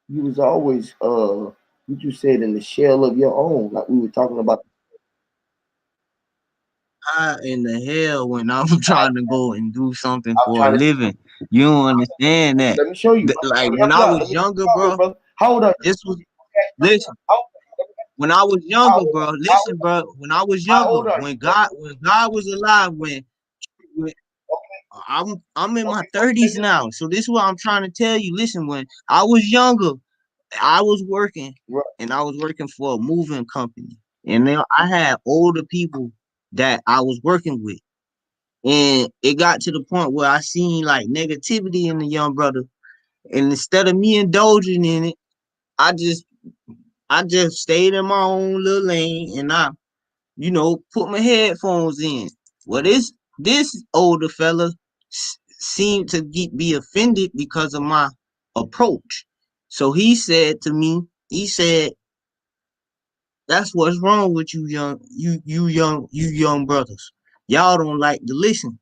You was always what you said in the shell of your own, like we were talking about. How in the hell when I'm trying to go and do something I'm for a trying to living? You don't understand that. let me show you, brother. Like Help when me I out. was Let me younger, help you, bro, brother. How old are you? this was listen. How, When I was how, younger, bro, how, listen, bro. When I was how younger, old are you, brother? when God was alive, when I'm in my 30s now. So this is what I'm trying to tell you. Listen, when I was younger, I was working Right. and I was working for a moving company. And then I had older people that I was working with. And it got to the point where I seen like negativity in the young brother. And instead of me indulging in it, I just I just stayed in my own little lane and I, put my headphones in. Well, this older fella seemed to be offended because of my approach. So he said to me, he said, "That's what's wrong with you young brothers. Y'all don't like to listen."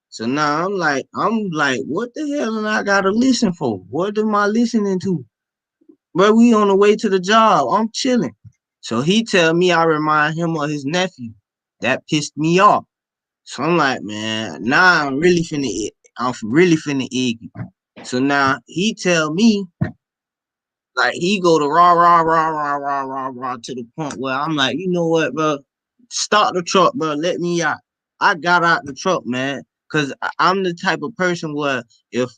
So now I'm like, what the hell am I gotta listen for? What am I listening to? Bro, we on the way to the job. I'm chilling. So he tell me I remind him of his nephew. That pissed me off. So I'm like, man, now I'm really finna egg you. So now he tell me, like he go to rah rah rah rah rah rah rah to the point where I'm like, you know what, bro? Start the truck, bro. Let me out. I got out the truck, man. Cause I'm the type of person where if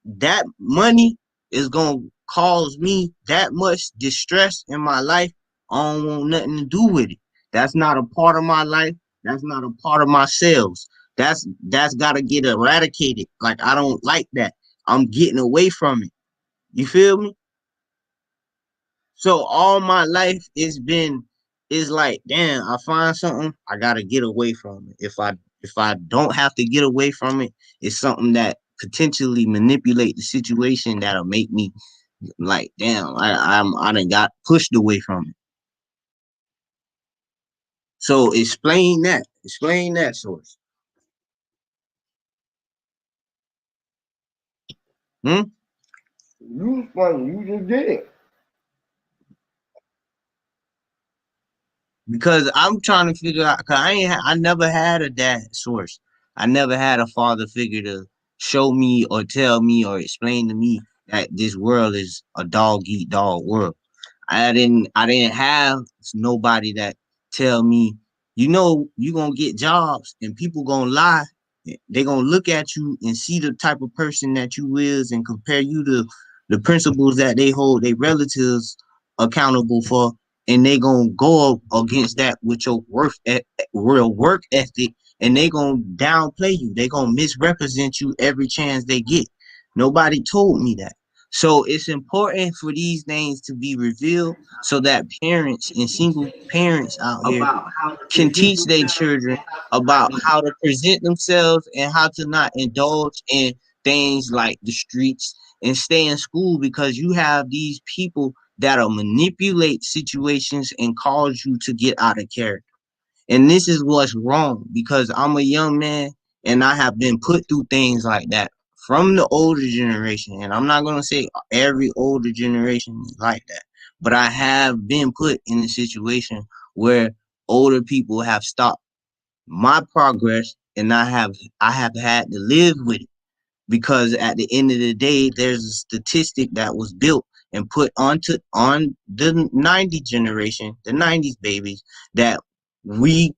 that money is gonna cause me that much distress in my life, I don't want nothing to do with it. That's not a part of my life. That's not a part of my cells. That's gotta get eradicated. Like I don't like that. I'm getting away from it. You feel me? So all my life is like, damn, I find something, I gotta get away from it. If I don't have to get away from it, it's something that potentially manipulate the situation that'll make me like, damn, I done got pushed away from it. So explain that. Explain that source. Hmm? You funny. You just did it. Because I'm trying to figure out. Cause I never had a dad source. I never had a father figure to show me or tell me or explain to me that this world is a dog eat dog world. I didn't have nobody that tell me, you gonna get jobs and people gonna lie. They gonna look at you and see the type of person that you is and compare you to the principles that they hold their relatives accountable for, and they gonna go against that with your real work ethic, and they gonna downplay you. They gonna misrepresent you every chance they get. Nobody told me that. So it's important for these things to be revealed so that parents and single parents out here can teach their children about how to present themselves and how to not indulge in things like the streets and stay in school, because you have these people that'll manipulate situations and cause you to get out of character. And this is what's wrong, because I'm a young man and I have been put through things like that from the older generation. And I'm not going to say every older generation is like that, but I have been put in a situation where older people have stopped my progress, and I have had to live with it, because at the end of the day, there's a statistic that was built, and put on the 90 generation, the 90s babies, that we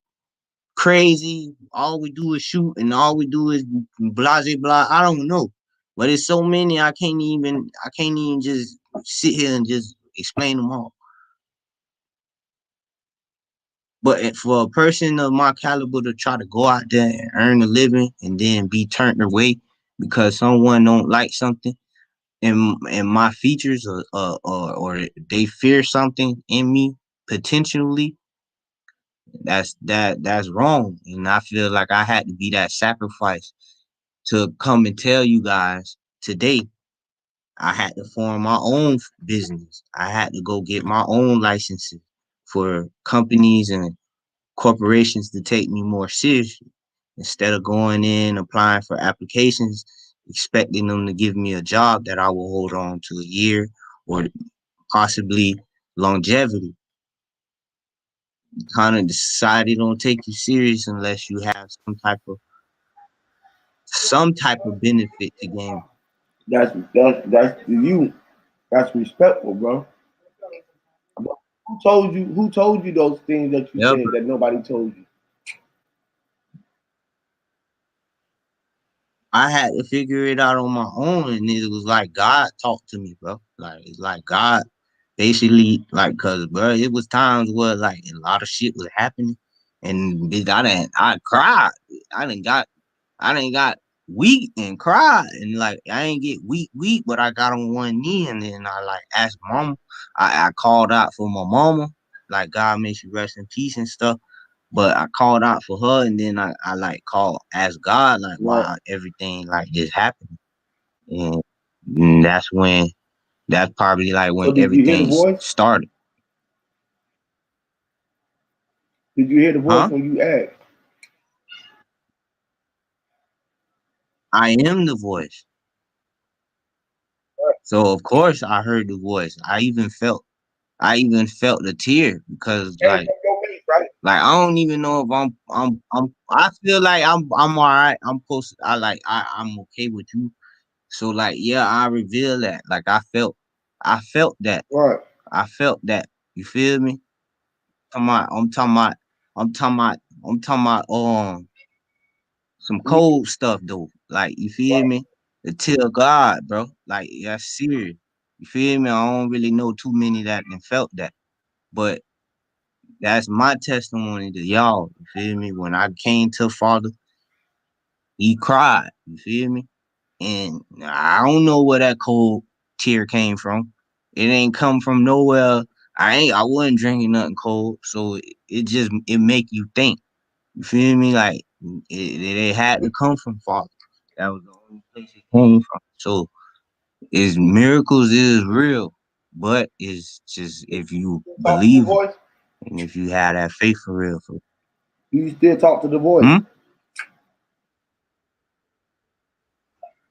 crazy, all we do is shoot and all we do is blah blah blah. I don't know. But it's so many I can't even just sit here and just explain them all. But for a person of my caliber to try to go out there and earn a living and then be turned away because someone don't like something and my features or they fear something in me potentially, that's wrong. And I feel like I had to be that sacrifice to come and tell you guys today. I had to form my own business. I had to go get my own licenses for companies and corporations to take me more seriously instead of going in applying for applications expecting them to give me a job that I will hold on to a year or possibly longevity. Kind of society don't take you serious unless you have some type of benefit to gain. That's you. That's respectful, bro. Who told you those things that you Yeah, said that nobody told you? I had to figure it out on my own, and it was like God talked to me, bro. Like it's like God basically, like, cause bro, it was times where like a lot of shit was happening, and bitch, I cried. I didn't got, I didn't got weak and cried, and like I ain't get weak, but I got on one knee, and then I like asked mama. I called out for my mama, like God makes you rest in peace and stuff. But I called out for her, and then I like called, asked God, like, Right. why everything like this happened. And that's probably like So when did you hear the everything voice? started. Did you hear the voice Huh? when you asked? I am the voice. So of course I heard the voice. I even felt a tear because Came from your face, right? like I don't even know if I feel like I'm all right. I'm supposed to, I'm okay with you. So like yeah, I reveal that. Like I felt that. Right. I felt that. You feel me? I'm talking about I'm talking about I'm talking about some When you, cold stuff though. Like you feel right. me? To tell God, bro. Like that's serious. You feel me? I don't really know too many that done felt that. But that's my testimony to y'all. You feel me? When I came to Father, he cried. You feel me? And I don't know where that cold tear came from. It ain't come from nowhere. I wasn't drinking nothing cold. So it make you think. You feel me? Like it had to come from Father. That was the only place it came from. So is miracles is real, but it's just if you Still talk to the believe voice? and if you have that faith for real. Do you still talk to the voice? Hmm?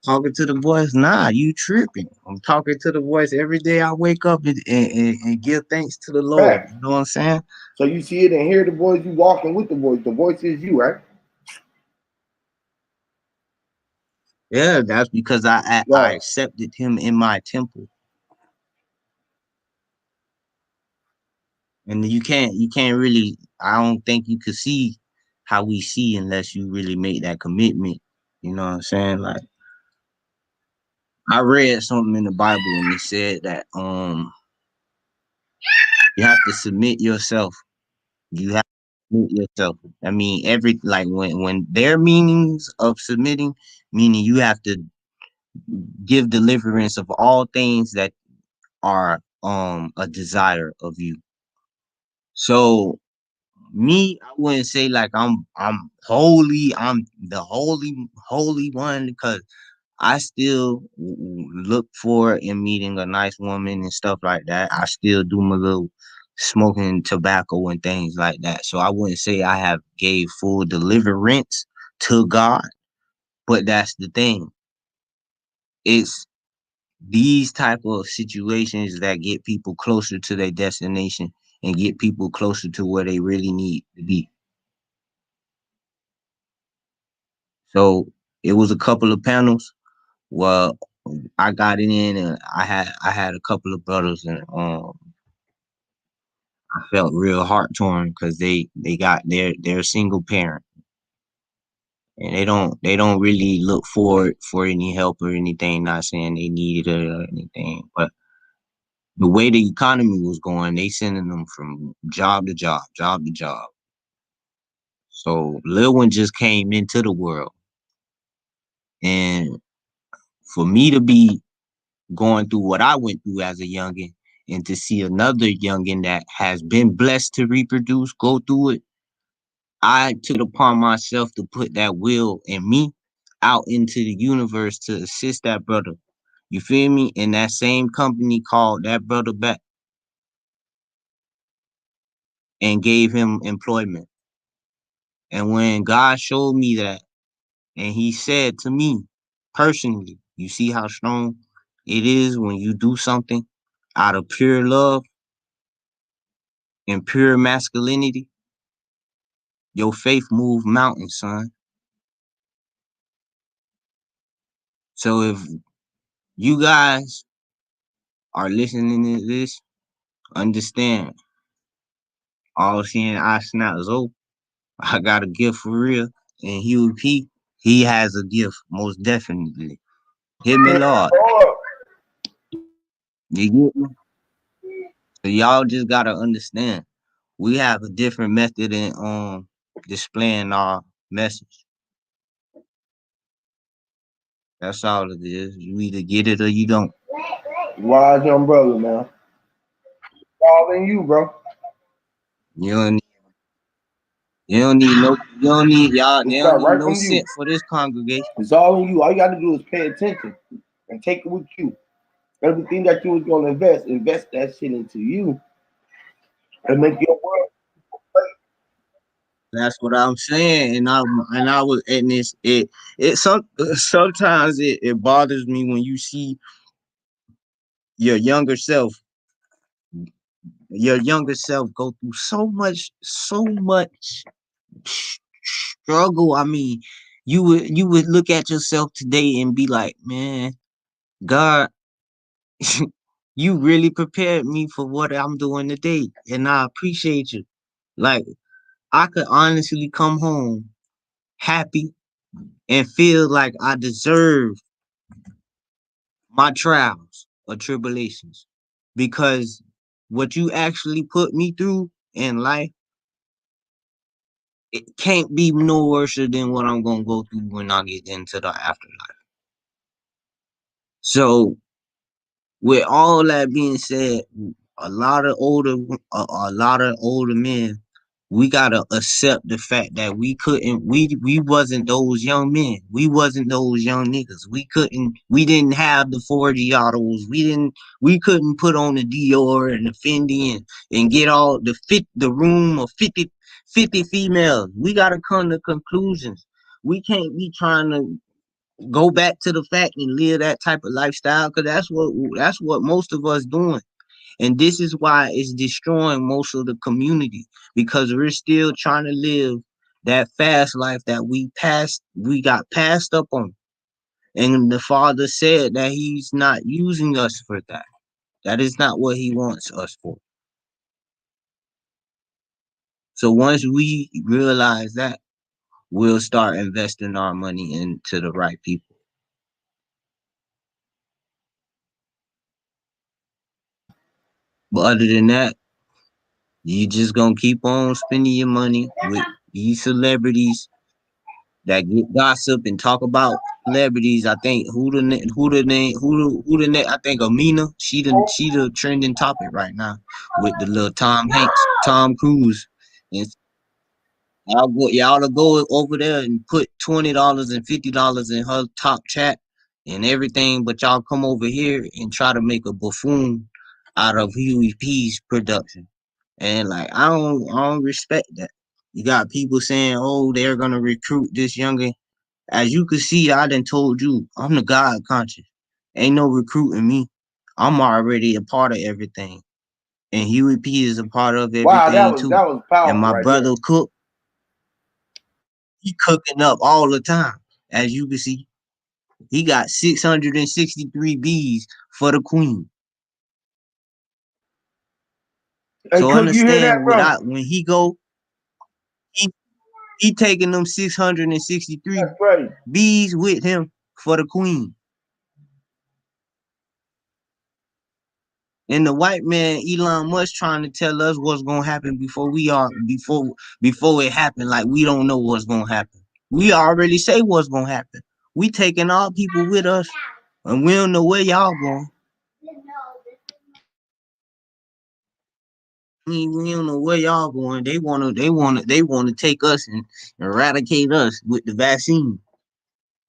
Talking to the voice, nah, you tripping. I'm talking to the voice every day. I wake up and give thanks to the Lord. Facts. You know what I'm saying? So you see it and hear the voice, you walking with the voice. The voice is you, right? Yeah, that's because I Right. accepted Him in my temple, and you can't really. I don't think you could see how we see unless you really make that commitment. You know what I'm saying? Like I read something in the Bible and it said that you have to submit yourself. You have to submit yourself. I mean, every like when their meanings of submitting, meaning you have to give deliverance of all things that are a desire of you. So me, I wouldn't say like I'm holy, I'm the holy one because I still look for in meeting a nice woman and stuff like that. I still do my little smoking tobacco and things like that. So I wouldn't say I have gave full deliverance to God, but that's the thing. It's these type of situations that get people closer to their destination and get people closer to where they really need to be. So it was a couple of panels. Well, I got it in, and I had a couple of brothers, and I felt real heart torn because they got they're a single parent, and they don't really look forward for any help or anything. Not saying they needed it or anything, but the way the economy was going, they sending them from job to job, job to job. So little one just came into the world, and for me to be going through what I went through as a youngin, and to see another youngin that has been blessed to reproduce go through it, I took it upon myself to put that will in me out into the universe to assist that brother. You feel me? And that same company called that brother back and gave him employment. And when God showed me that, and he said to me personally, you see how strong it is when you do something out of pure love and pure masculinity. Your faith move mountains, son. So if you guys are listening to this, understand all seeing I snap Zoe. I got a gift for real. And Huey P, he has a gift, most definitely. Hit me, Lord. You get me? So y'all just gotta understand. We have a different method in displaying our message. That's all it is. You either get it or you don't. Wise young brother, man. All in you, bro. You don't you don't need no you don't need y'all It they don't start need right no from you. cent for this congregation. It's all in you. All you got to do is pay attention and take it with you. Everything that you was gonna invest that shit into you and make your world. That's what I'm saying. And I was and sometimes it bothers me when you see your younger self your younger self go through so much struggle. I mean, you would look at yourself today and be like, man, God, you really prepared me for what I'm doing today, and I appreciate you. Like, I could honestly come home happy and feel like I deserve my trials or tribulations, because what you actually put me through in life, it can't be no worse than what I'm gonna go through when I get into the afterlife. So, with all that being said, a lot of older a lot of older men, we gotta accept the fact that we wasn't those young men. We wasn't those young niggas. We didn't have the 40 autos. We couldn't put on the Dior and the Fendi and get all the room of 50 females. We gotta come to conclusions. We can't be trying to go back to the fact and live that type of lifestyle, because that's what most of us doing. And this is why it's destroying most of the community, because we're still trying to live that fast life that we got passed up on. And the Father said that he's not using us for that. That is not what he wants us for. So once we realize that, we'll start investing our money into the right people. But other than that, you just gonna keep on spending your money with these celebrities that get gossip and talk about celebrities. I think I think Amina. She the trending topic right now with the little Tom Cruise. And y'all to go over there and put $20 and $50 in her top chat and everything, but y'all come over here and try to make a buffoon out of Huey P's production. And like I don't respect that. You got people saying, "Oh, they're gonna recruit this younger." As you can see, I done told you, I'm the God conscious. Ain't no recruiting me. I'm already a part of everything, and Huey P is a part of Wow, everything too. that was And powerful my right there. brother Cook, he cooking up all the time, as you can see. He got 663 bees for the queen. Hey, So Cook, you hear that, understand bro? when he go, he, he taking them 663 That's crazy. bees with him for the queen. And the white man, Elon Musk, trying to tell us what's gonna happen before it happened. Like we don't know what's gonna happen. We already say what's gonna happen. We taking all people with us, and we don't know where y'all going. We don't know where y'all going. They wanna take us and eradicate us with the vaccine.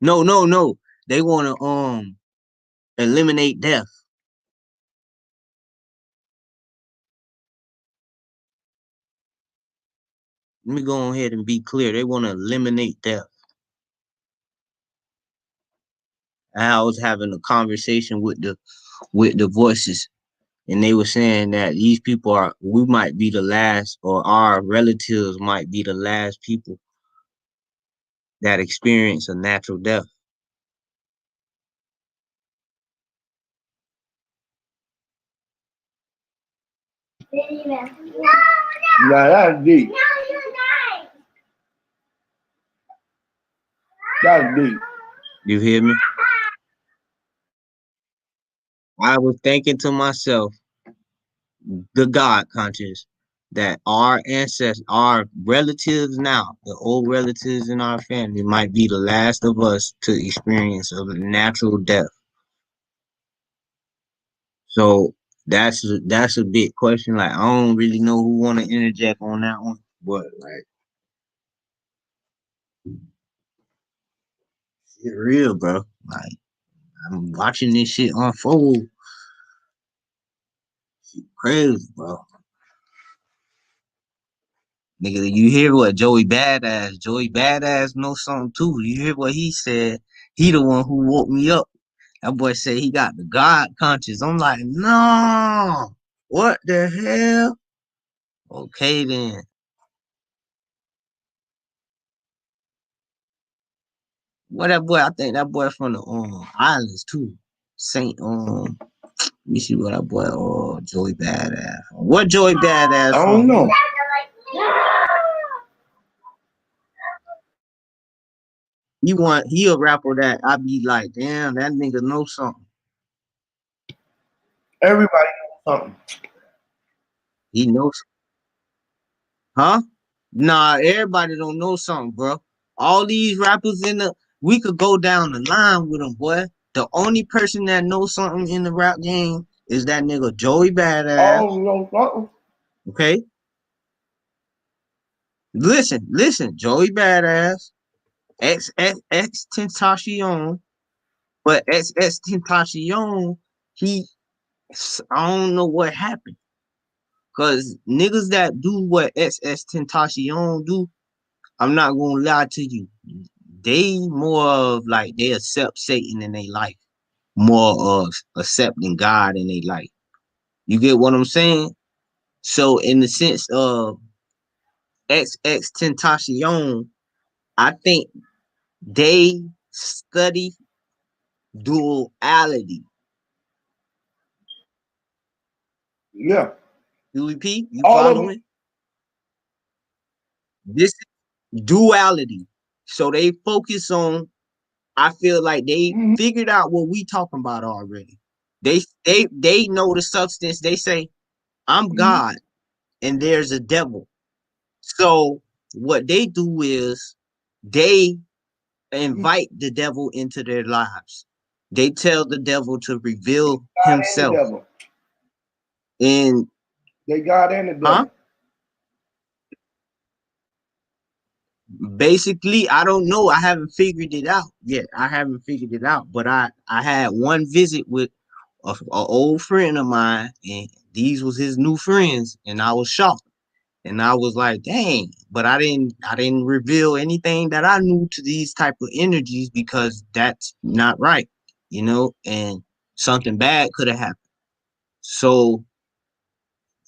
No, no, no. They wanna eliminate death. Let me go ahead and be clear. They wanna eliminate death. I was having a conversation with the voices, and they were saying that we might be the last, or our relatives might be the last people that experience a natural death. Nah, that's deep. That's deep. You hear me? I was thinking to myself, the God conscious, that our ancestors, our relatives now, the old relatives in our family, might be the last of us to experience a natural death. So that's a big question. Like I don't really know who want to interject on that one, but like it's real, bro. Like I'm watching this shit unfold. Crazy, bro. Nigga, you hear what Joey Badass? Joey Badass knows something too. You hear what he said? He the one who woke me up. That boy said he got the God conscious. I'm like, no. What the hell? Okay then. What that boy? I think that boy from the islands too. Saint let me see what that boy Joey Badass. What Joey Badass I don't from? know. He a rapper that I be like, damn, that nigga know something. Everybody knows something. He knows, huh? Nah, everybody don't know something, bro. All these rappers we could go down the line with them, boy. The only person that knows something in the rap game is that nigga Joey Badass. All know something. Okay, listen, Joey Badass, X Tentacion, but X Tentacion, he, I don't know what happened. Cause niggas that do what SS Tentacion do, I'm not gonna lie to you. They more of like they accept Satan in their life, more of accepting God in their life. You get what I'm saying? So in the sense of XX Tentacion, I think they study duality. Yeah. UEP, you All of them. following? This duality. So they focus on, I feel like they Mm-hmm. figured out what we talking about already. They know the substance. They say, I'm Mm-hmm. God and there's a devil. So what they do is they invite the devil into their lives. They tell the devil to reveal God and the himself. devil. And They God and the huh? devil. Basically, I don't know. I haven't figured it out yet. I haven't figured it out. But I had one visit with a old friend of mine, and these was his new friends, and I was shocked. And I was like, dang, but I didn't reveal anything that I knew to these type of energies because that's not right, and something bad could have happened. So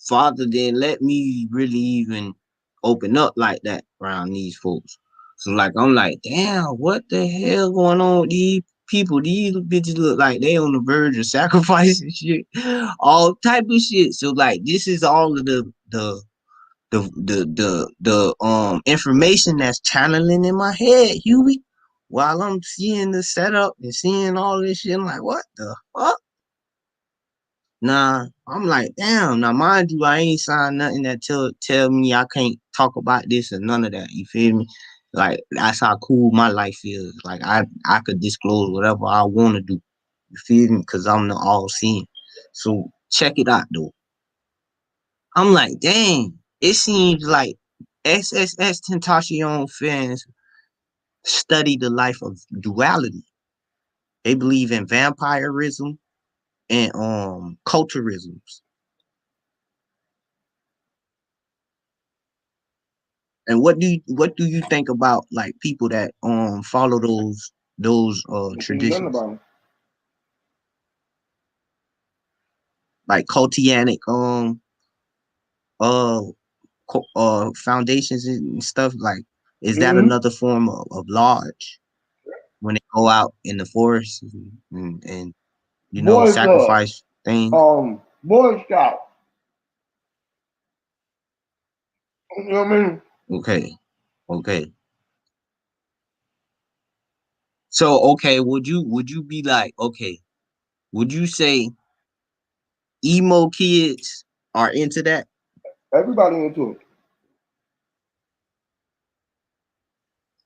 Father didn't let me really even open up like that around these folks. So like I'm like, damn, what the hell going on with these people, these bitches look like they on the verge of sacrifice and shit, all type of shit. So like, this is all of the information that's channeling in my head, Huey, while I'm seeing the setup and seeing all this shit. I'm like, what the fuck? Nah, I'm like, damn. Now, mind you, I ain't signed nothing that tell me I can't talk about this or none of that. You feel me? Like, that's how cool my life is. Like, I could disclose whatever I want to do. You feel me? Because I'm the all seeing. So check it out though. I'm like, dang. It seems like SSS Tentacion fans study the life of duality. They believe in vampirism and culturisms. And what do you think about like people that follow those I think nothing traditions? about it. Like cultianic uh foundations and stuff, like, is that Mm-hmm. another form of lodge when they go out in the forest and Boy Club, sacrifice things? Boy Scout. You know what I mean? Okay, okay. So okay, would you be like, okay, would you say emo kids are into that? Everybody into it.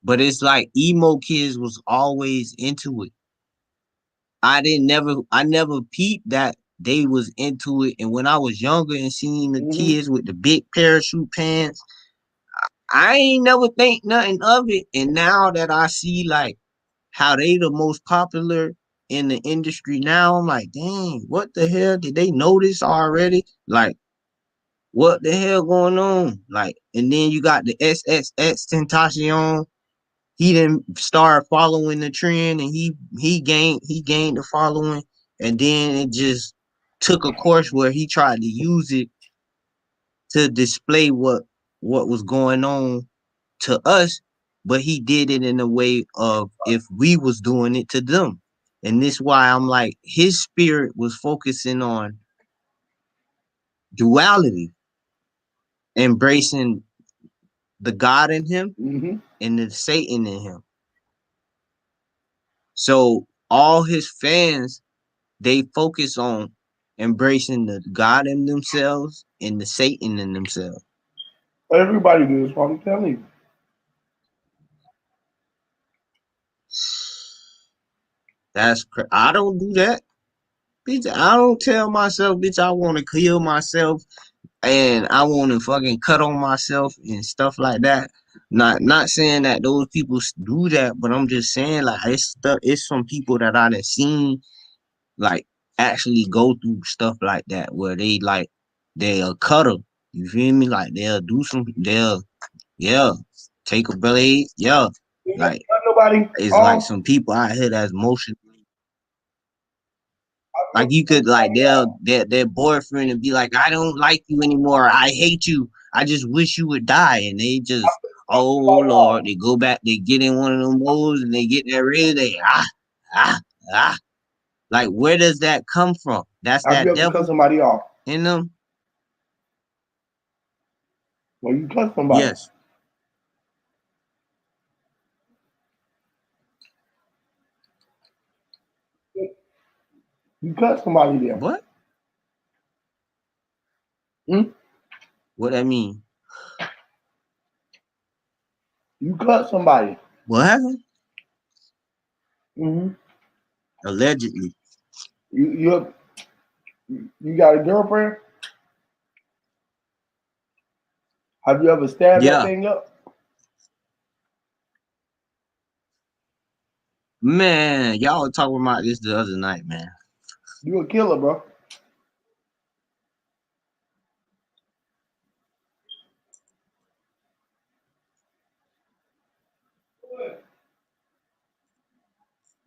But it's like emo kids was always into it. I never peeped that they was into it. And when I was younger and seeing the Mm-hmm. kids with the big parachute pants, I ain't never think nothing of it. And now that I see like how they the most popular in the industry now, I'm like, dang, what the hell? Did they know this already? Like, what the hell going on? Like, and then you got the SXX Tentacion. He didn't start following the trend, and he gained the following, and then it just took a course where he tried to use it to display what was going on to us, but he did it in a way of if we was doing it to them. And this why I'm like, his spirit was focusing on duality, embracing the God in him Mm-hmm. and the Satan in him. So all his fans, they focus on embracing the God in themselves and the Satan in themselves. Everybody does what I'm telling you. I don't do that, bitch. I don't tell myself, bitch, I want to kill myself and I want to fucking cut on myself and stuff like that. Not saying that those people do that, but I'm just saying like it's some people that I done seen like actually go through stuff like that where they like they'll cut them. You feel me? Like they'll yeah take a blade, yeah, You know, like not nobody. it's like some people out here that's motion. Like you could like their boyfriend and be like, I don't like you anymore. I hate you. I just wish you would die. And they just, oh Lord, they go back, they get in one of them modes and they get that red. They ah ah. Like where does that come from? That's Have you that ever cut devil somebody off? in them. When you cut somebody, Yes. you cut somebody there. What? Hmm? What that mean? You cut somebody. What happened? Mm-hmm. Allegedly. You you got a girlfriend? Have you ever stabbed that Yeah. thing up? Man, y'all were talking about this the other night, man. You a killer, bro.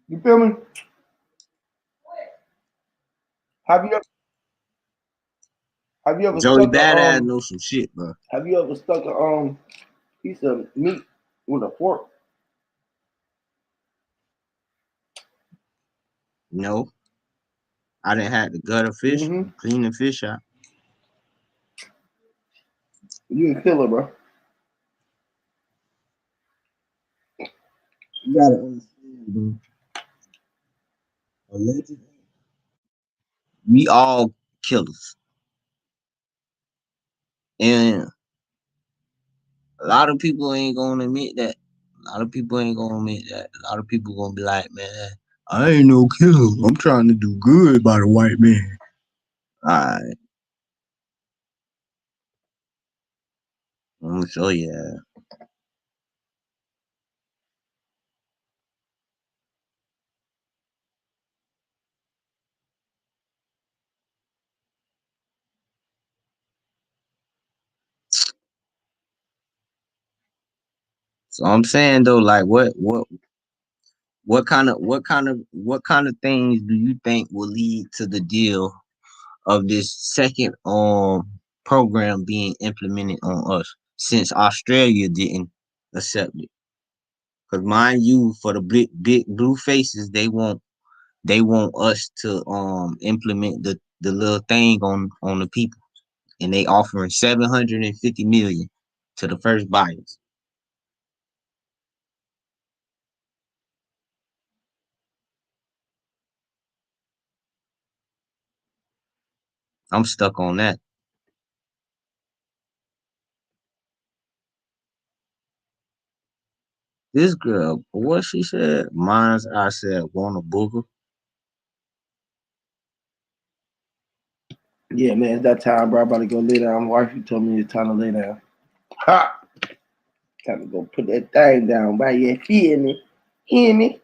You feel me? Have you ever have you ever Joey stuck a Badass knows some shit, bro. have you ever stuck a piece of meat with a fork? No, I didn't have to gut a fish, Mm-hmm. clean the fish out. You a killer, bro. You gotta understand, bro. Allegedly, we all killers, and a lot of people ain't gonna admit that. A lot of people ain't gonna admit that. A lot of people gonna be like, man, I ain't no killer. I'm trying to do good by the white man. Alright, I'm gonna show you that. So I'm saying though, like, what kind of things do you think will lead to the deal of this second program being implemented on us, since Australia didn't accept it? Because mind you, for the big blue faces, they want us to implement the little thing on the people, and they offering 750 million to the first buyers. I'm stuck on that. This girl, what she said, mine's I said want a booger. Yeah, man, it's that time, bro. I'm about to go lay down. My wife told me it's time to lay down. Ha! Time to go put that thing down, bro. You feel me? Hear me?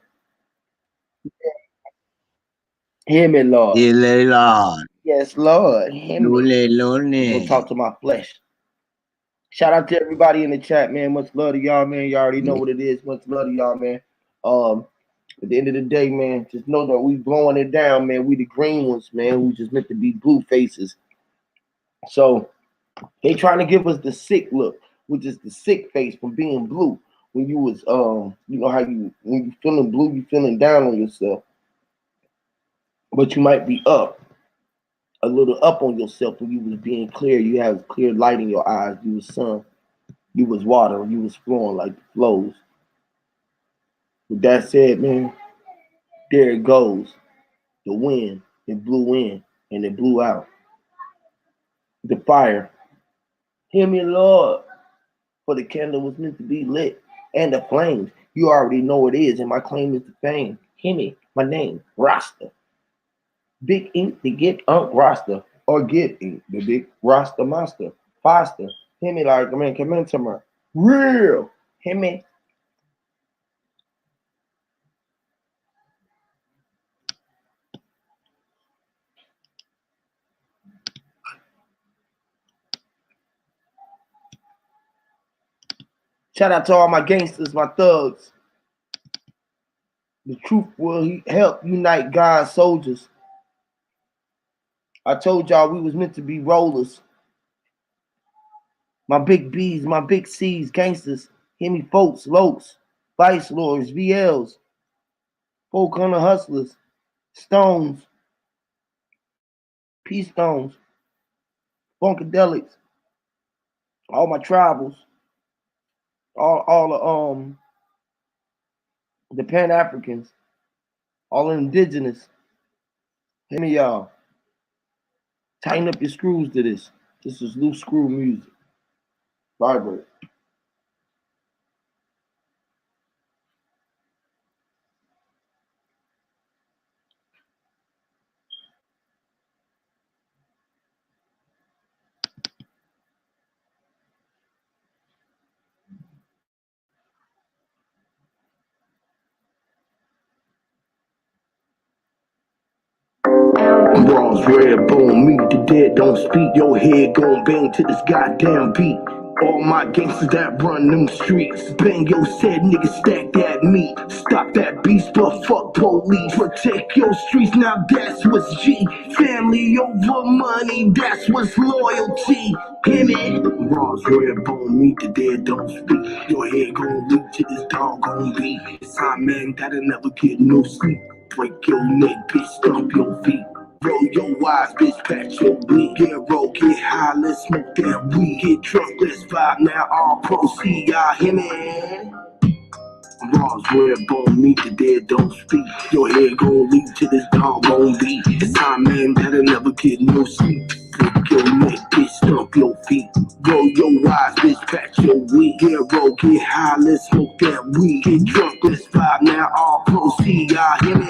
Hear me, Lord. Ile Lord, Yes, Lord. Hear me. Lule Go Lune. talk to my flesh. Shout out to everybody in the chat, man. Much love to y'all, man. You already know what it is. Much love to y'all, man. At the end of the day, man, just know that we blowing it down, man. We the green ones, man. We just meant to be blue faces. So they trying to give us the sick look, which is the sick face from being blue. When you was you know how you when you feeling blue, you feeling down on yourself, but you might be up a little up on yourself when you was being clear. You have clear light in your eyes. You was sun. You was water. You was flowing like the flows. With that said, man, there it goes. The wind, it blew in and it blew out. The fire. Hear me, Lord. For the candle was meant to be lit. And the flames. You already know it is, and my claim is the fame. Hear me, my name, Rasta. Big ink to get Unc Rasta. Or get ink, the big Rasta monster. Faster. Hear me like, man, come into my real. Hear me. Shout out to all my gangsters, my thugs. The truth will help unite God's soldiers. I told y'all we was meant to be rollers. My big B's, my big C's, gangsters. Hear me, folks, lokes, vice lords, VLs, folk hunter hustlers, stones, P stones, funkadelics, all my tribals, all the Pan Africans, all indigenous. Hear me, y'all. Tighten up your screws to this. This is loose screw music. Vibrate. Bronze red bone meat, the dead don't speak. Your head gon' bang to this goddamn beat. All my gangsters that run them streets. Bang your said niggas stack that meat. Stop that beast, but fuck police. Protect your streets, now that's what's G. Family over money, that's what's loyalty. Hear me? Bronze red bone meat, the dead don't speak. Your head gon' leak to this dog gon' beat. Simon that'll never get no sleep. Break your neck, bitch, stomp your feet. Roll your eyes, bitch, pat your weed. Get roll, get high, let's smoke that weed. Get drunk, let's vibe, now all proceed. Y'all hear me? Raws, red bone, meet the dead, don't speak. Your head gon' leak to this dog gon' beat. It's time, man, that'll never get no sleep. Break your neck, bitch, stomp your feet. Roll your eyes, bitch, pat your weed. Get roll, get high, let's smoke that weed. Get drunk, let's vibe, now all proceed. Y'all hear me?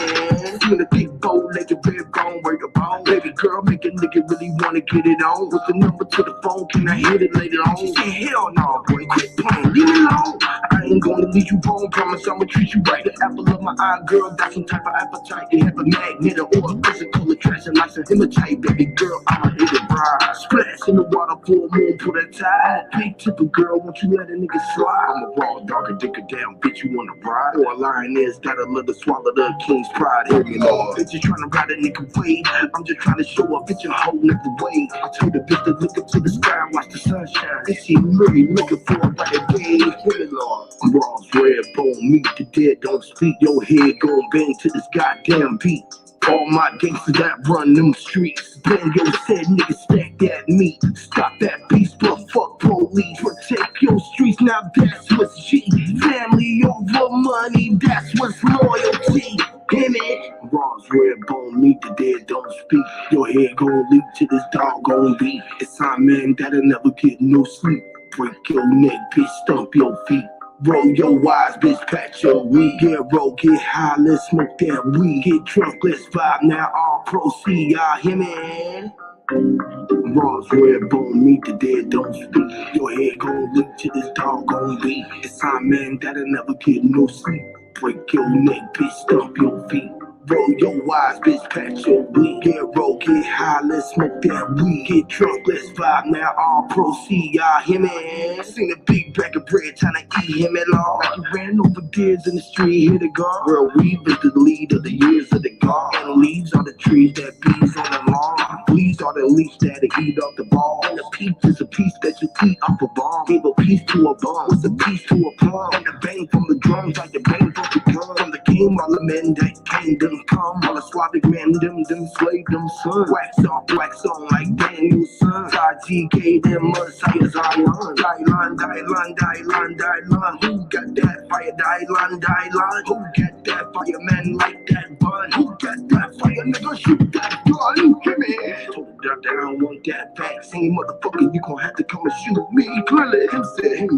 Seen a big bow-legged red bone, where the bone. Baby girl, make a nigga really wanna get it on. With the number to the phone, can I hit it later on? She said, hell no, boy, quit playing, leave me alone. I ain't gonna leave you wrong, promise I'ma treat you right. The apple of my eye, girl, that's some type of appetite. You have a magnet or a physical attraction like some hematite. Baby girl, I'ma hit it right. Splash in the water for a moon, put a tie. Big tipper girl, won't you let a nigga slide? I'm a raw dog, a dick a down, bitch, you wanna ride? Or a lioness gotta let her swallow the king's pride. Hear me, Lord. Bitch, you tryna ride a nigga way. I'm just trying to show a bitch a whole nother way. I told the bitch to look up to the sky and watch the sunshine. And she really looking for a better day. Hear me, Lord. Raws, red bone, meet the dead, don't speak. Your head gon' bang to this goddamn beat. All my gangsters that run them streets. Bang your said niggas stack that meat. Stop that beast, but fuck police. Protect your streets, now that's what's G. Family over money, that's what's loyalty. Hear me? Raws, red bone, meet the dead, don't speak. Your head gon' leak to this dog gon' beat. It's time, man, that'll never get no sleep. Break your neck, bitch, stomp your feet. Roll your eyes, bitch, pat your weed. Get roll, get high, let's smoke that weed. Get drunk, let's vibe, now all proceed. Y'all hear me? Raws, red bone, meet the dead, don't speak. Your head gon' leak to this dog gon' beat. It's time, man, that'll never get no sleep. Break your neck, bitch, stomp your feet. Roll your eyes, bitch, pat your weed. Get roll, get high, let's smoke that weed. Get drunk, let's vibe, now all proceed. Y'all hear me? Seen a big bag of bread trying to eat him at all. Like you ran over deers in the street, hit a guard. Real weed is the lead of the years of the God. And leaves are the trees that bees on the lawn. Leaves are the leaves that eat off the ball. And the peach is a piece that you eat off a bomb. Gave a piece to a bomb, what's a piece to a plum? And the bang from the drums like the bang from the gun. From the game, all the men that came, them come. All the Slavic men, them slave, them son. Wax off, wax on like Daniel's son. GK, them Messiah Zion. Dylan. Who got that fire? Dylan. Who got that fire, man, like that bun? Who got that fire, nigga? Shoot that gun. Hear me? Told the doctor I don't want that vaccine, motherfucker. You gon' have to come and shoot me. Clearly, him said, hey,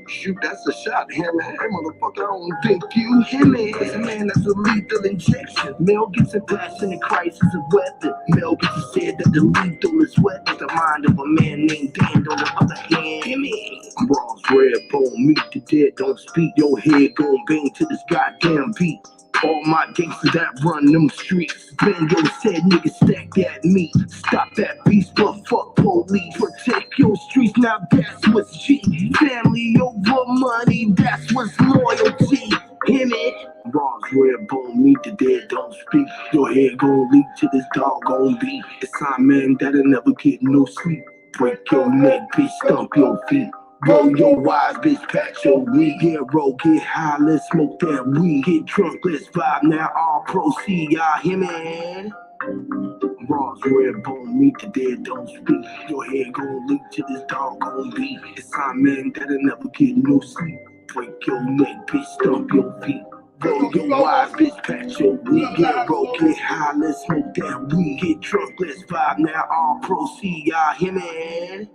shoot, that's a shot. Hear me? Hey, motherfucker, I don't think you hear me. It's a man, that's a lethal injection. Male gets a passion and Christ is a weapon. Male gets said that the lethal is weapon. The mind of a man named Dan on the other hand. Hear me? Raws, red bone, meet the dead, don't speak. Your head gon' bang to this goddamn beat. All my gangsters that run them streets. Bang your said niggas stack that meat. Stop that beast, but fuck police. Protect your streets, now that's what's G. Family over money, that's what's loyalty. Hear me? Raws, red bone, meet the dead, don't speak. Your head gon' leak to this dog gon' beat. It's time, man, that'll never get no sleep. Break your neck, bitch, stomp your feet. Roll your eyes, bitch, pat your weed. Get roll, get high, let's smoke that weed. Get drunk, let's vibe, now all proceed. Y'all hear me? Raws, red bone, meet the dead, don't speak. Your head gon' leak to this dog gon' beat. It's time, man, that'll never get no sleep. Break your neck, bitch, stomp your feet. Roll your eyes, bitch, pat your weed. Get roll, get high, let's smoke that weed. Get drunk, let's vibe, now all proceed. Y'all hear me?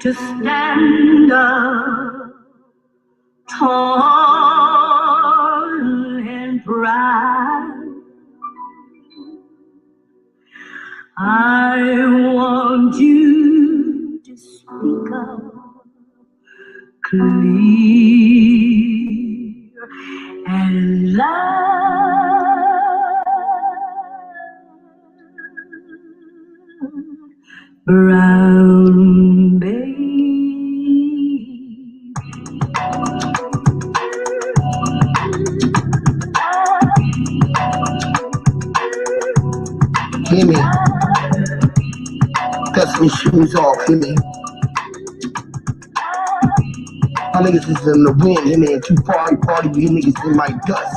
to stand up tall and proud. I want you to speak up clear and loud. Brown baby. Hear me. Dust my shoes off, hear me. My niggas is in the wind, hear me. And too far, party, you niggas in my dust.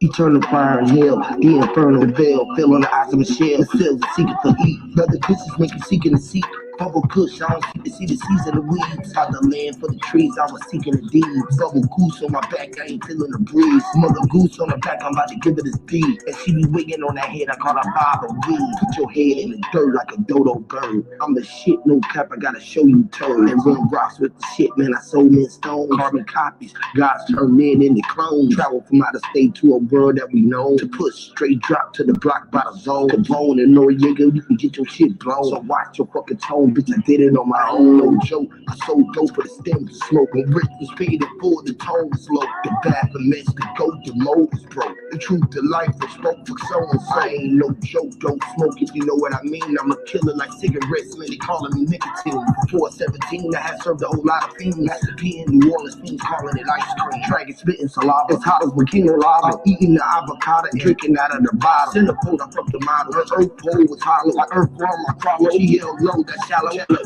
Eternal fire and hell, the infernal veil, fell on the eyes of Michelle. The cells are seeking for heat. Brother kisses make you seeking to seek. Bubble kush, I don't seek to see the seeds of the weeds. Out the land for the trees, I was seeking the deeds. Bubble goose on my back, I ain't feeling the breeze. Mother goose on the back, I'm about to give it a deed. And she be wigging on that head, I call her Bob a weed. Put your head in the dirt like a dodo bird. I'm the shit, no cap, I gotta show you turn. And run rocks with the shit, man, I sold men stones. Carbon copies, God's turned men into clones. Travel from out of state to a world that we know. To push straight drop to the block by the zone. Capone and Noriega, you can get your shit blown. So watch your fucking tone, bitch, I did it on my own, no joke. I sold dope for the stem to smoke. When Rick was paid in full, the tone was low. The bath, the mess, the goat, the mold was broke. The truth, the life was spoke for so and so. I ain't no joke, don't smoke if you know what I mean. I'm a killer like cigarettes, man, they calling me nicotine. Before 17, I had served a whole lot of fiends. Master P in New Orleans, fiends calling it ice cream. Dragon spitting saliva, as hot as bikini lava. Eating the avocado and drinking out of the bottle. Centerfold, I from the model. Her earth pole was hollow. My earth worm, my crawler. She held low, that shallow.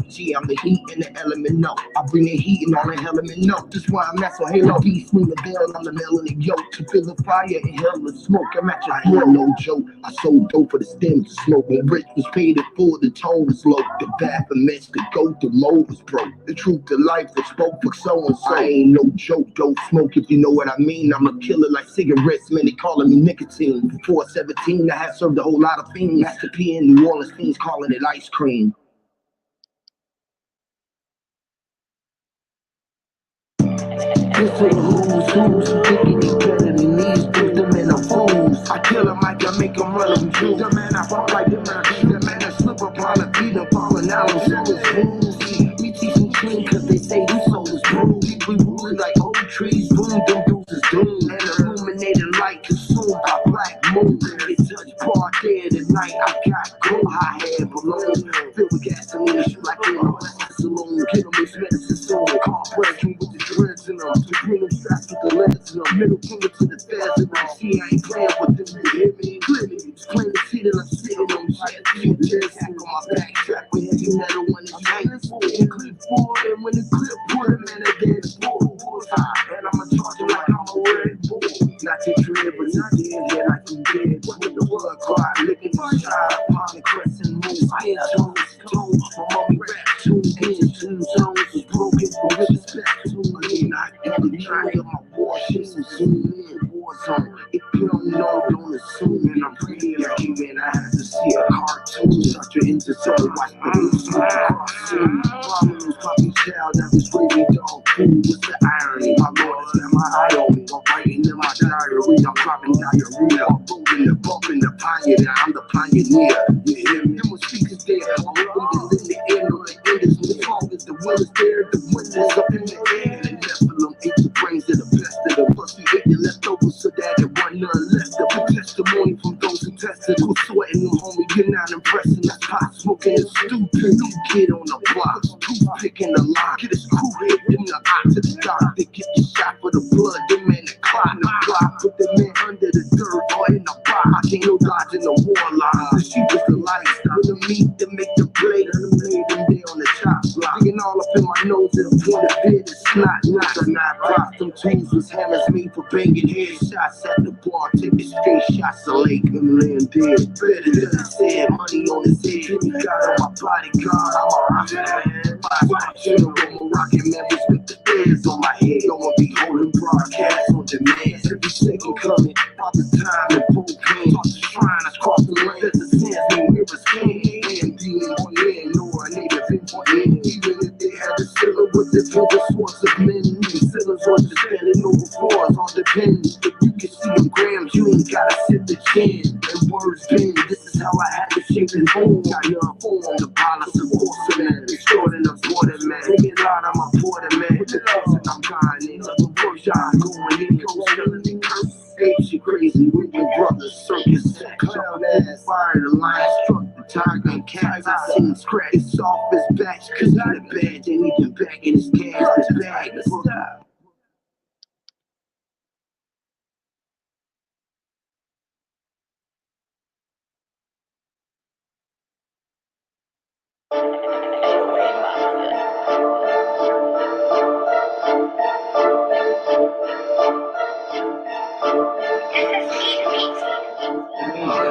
Gee, I'm the heat and the element, no. I bring the heat and all the element, no. That's why I'm at so halo. Beast, swing the bell, I'm the male in the yoke. To feel the fire and hell the smoke. I'm at your hell, no joke. I sold dope for the stem to smoke. When Rich was paid in full, the tone was low. The bath, the mess, the goat, the mold was broke. The truth, the life was spoke for so and so. I ain't no joke, don't smoke if you know what I mean. I'm a killer like cigarettes, man, they calling me nicotine. Before 17, I had served a whole lot of fiends. Master P in New Orleans, fiends calling it ice cream. This for the who's thinking they better than these dudes, the men are fools. I kill them like I make them run them Jews. The man I fall like the man I slip up on the beat up falling out and show his moves. Me teaching clean cause they say who soul is bruised. We ruling like old trees, boom, them dudes is doomed. And illuminated light consumed by black moon. They touch part dead at night, I got gold high head balloon. Filled with gasoline, shoot like in a saloon. Get them this medicine soul, car breaking with the dreads in them. The green them straps with the legs in them. Middle finger to the feds in them. See, I ain't playing with them, you hear me? Clearly, it's plain to see that I'm sitting on shit. Just sack on my back track with heavy metal when it's tight. Clip forward, and when the clip put him in a dead bull. And I'ma charge him like I'm a Red Bull. Not your dread, but not dead, yeah, like you dead. With the blood cry, licking my shot upon the crescent moon. Fire Jones, tone, my mommy rap tuned in. Two zones was broken, but with respect to me. I had to try to get my war shit and zoom in. War zone, if you don't know, don't assume. And I'm pretty lucky, man, I had to see a cartoon. Such an interstellar, watch the news, cartoon. Domino's puppy child, that was really dog food. What's the irony? My lord, and my eye on me. I'm writing in my diary, I'm dropping diarrhea. I'm booming the bump in the pioneer, I'm the pioneer. You hear me? Them was speakers there, I'm hoping this in the air, no, the end is as long as the will is there, the wind is up in the air. And Nephilim ate the brains of the best of them. Plus we ate the leftovers so that it wasn't none left of the testimony from those who tested. Who's sweating them, homie, you're not impressing. That's pot smoking and stupid. New kid on the block, toothpick in the lock. Get his crew hit in the eye to the dock. They get the shot for the blood, the man that clot in the block. Put the man under the dirt or in the box. I can't no dodging the war line. The sheep is the lifestyle. The meat to make the blade and the blade them there on the chop block. Digging all up in my nose and the point of beard is snot. Not a not props. Them tools was hammers made for banging headshots at the bar. Take the straight shots to lake and land dead. Better than I said, money on his head. He got on my bodyguard. I'm a rocket man. I'm a rocket man. With the ears on my head. I'ma be holding broadcasts on demand. Every second coming. Father time and propane. Toss the shrine, I cross the land. There's a sense, no mirror skin. And being on land, no, a native in for end. Even if they had a ceiling with the further source of men, ceilings understanding over floors all depend. If you can see in grams, you ain't gotta sit the chin. And words bend, this is how I had to shape and form. Got your form, the polish of porcelain, short and a border man. Taking out of my border man, with the person I'm trying in. Other words, y'all going in, go selling the curse. Ain't she crazy? We been brothers, circus sex. Clown ass, fire the line, struck the tiger and cats. I seen scratch, it's off his back, cause not a badge, ain't even back in his cash. This bag, stop.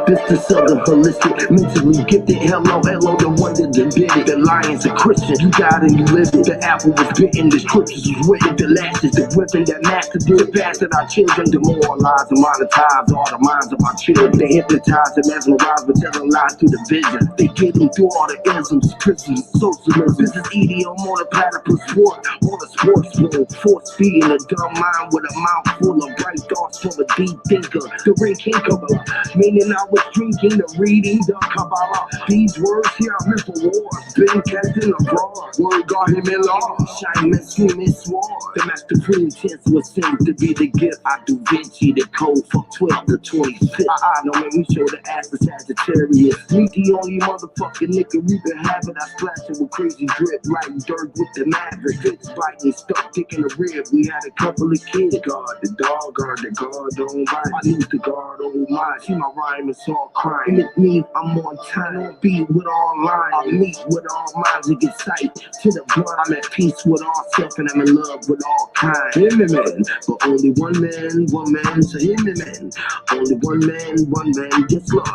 This the southern holistic, mentally gifted. Hello, hello, the one that did it. The lion's a Christian, you got it, you live it. The apple was bitten, the scriptures was written. The lashes, the whipping that master did. Bastard our children, demoralize and monetize all the minds of our children. They hypnotize and mesmerize, but telling lies through the vision. They get them through all the isms, prisms, socialism. This is EDM on a platypus sport, on a sports floor. Force feeding a dumb mind with a mouth full of bright thoughts from a deep thinker. The ring king Kabbalah, meaning I was drinking the reading the Kabbalah. These words here are meant for wars. Been kept in abroad. Word got him in law. Shine and swim and swore. The master pretense was sent to be the gift. I do Vinci the code for 12 to 25th. Don't make me show the ass of Sagittarius. Me the only motherfucking nigga we been having. I splash it with crazy drip like dirt with the maverick. Fits biting, stuck dick in the rib. We had a couple of kids. Guard the dog, guard the guard, don't bite. I used to guard over mine. See my rhyme is all crime. It means I'm on time, on beat with all lines. I meet with all minds and get sight to the blind. I'm at peace with all self and I'm in love with all kind. Hear me, man, but only one man, so hear me, man. Only one man, yes, Lord.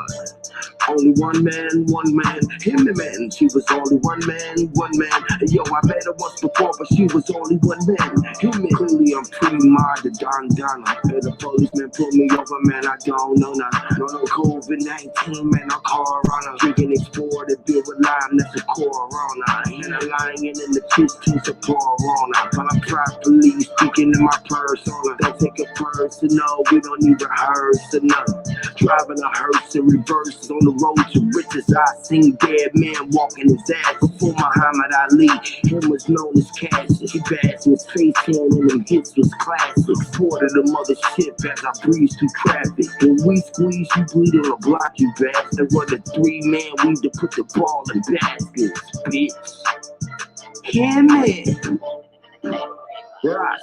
Only one man, him the man. She was only one man. And yo, I met her once before, but she was only one man. Him me. Clearly, I'm pre-mod the Don Donna. And the policeman pulled me over, man. I don't know now. No COVID-19, man. I'm Corona. Drinking Explorer, the beer with lime, that's a Corona. And I'm lying in the kitchen to Corona. While I'm properly speaking in my persona. Don't take it personal, we don't need rehearse enough. Driving a hearse in reverse on the road to riches. I seen dead man walking his ass before Muhammad Ali. Him was known as Cassius. He passed his face on and them hits was classic. Ported the mothership as I breeze through traffic. When we squeeze, you bleed on a block, you bastard. Run the 3-man weave to put the ball in baskets, bitch. Hear me? Right.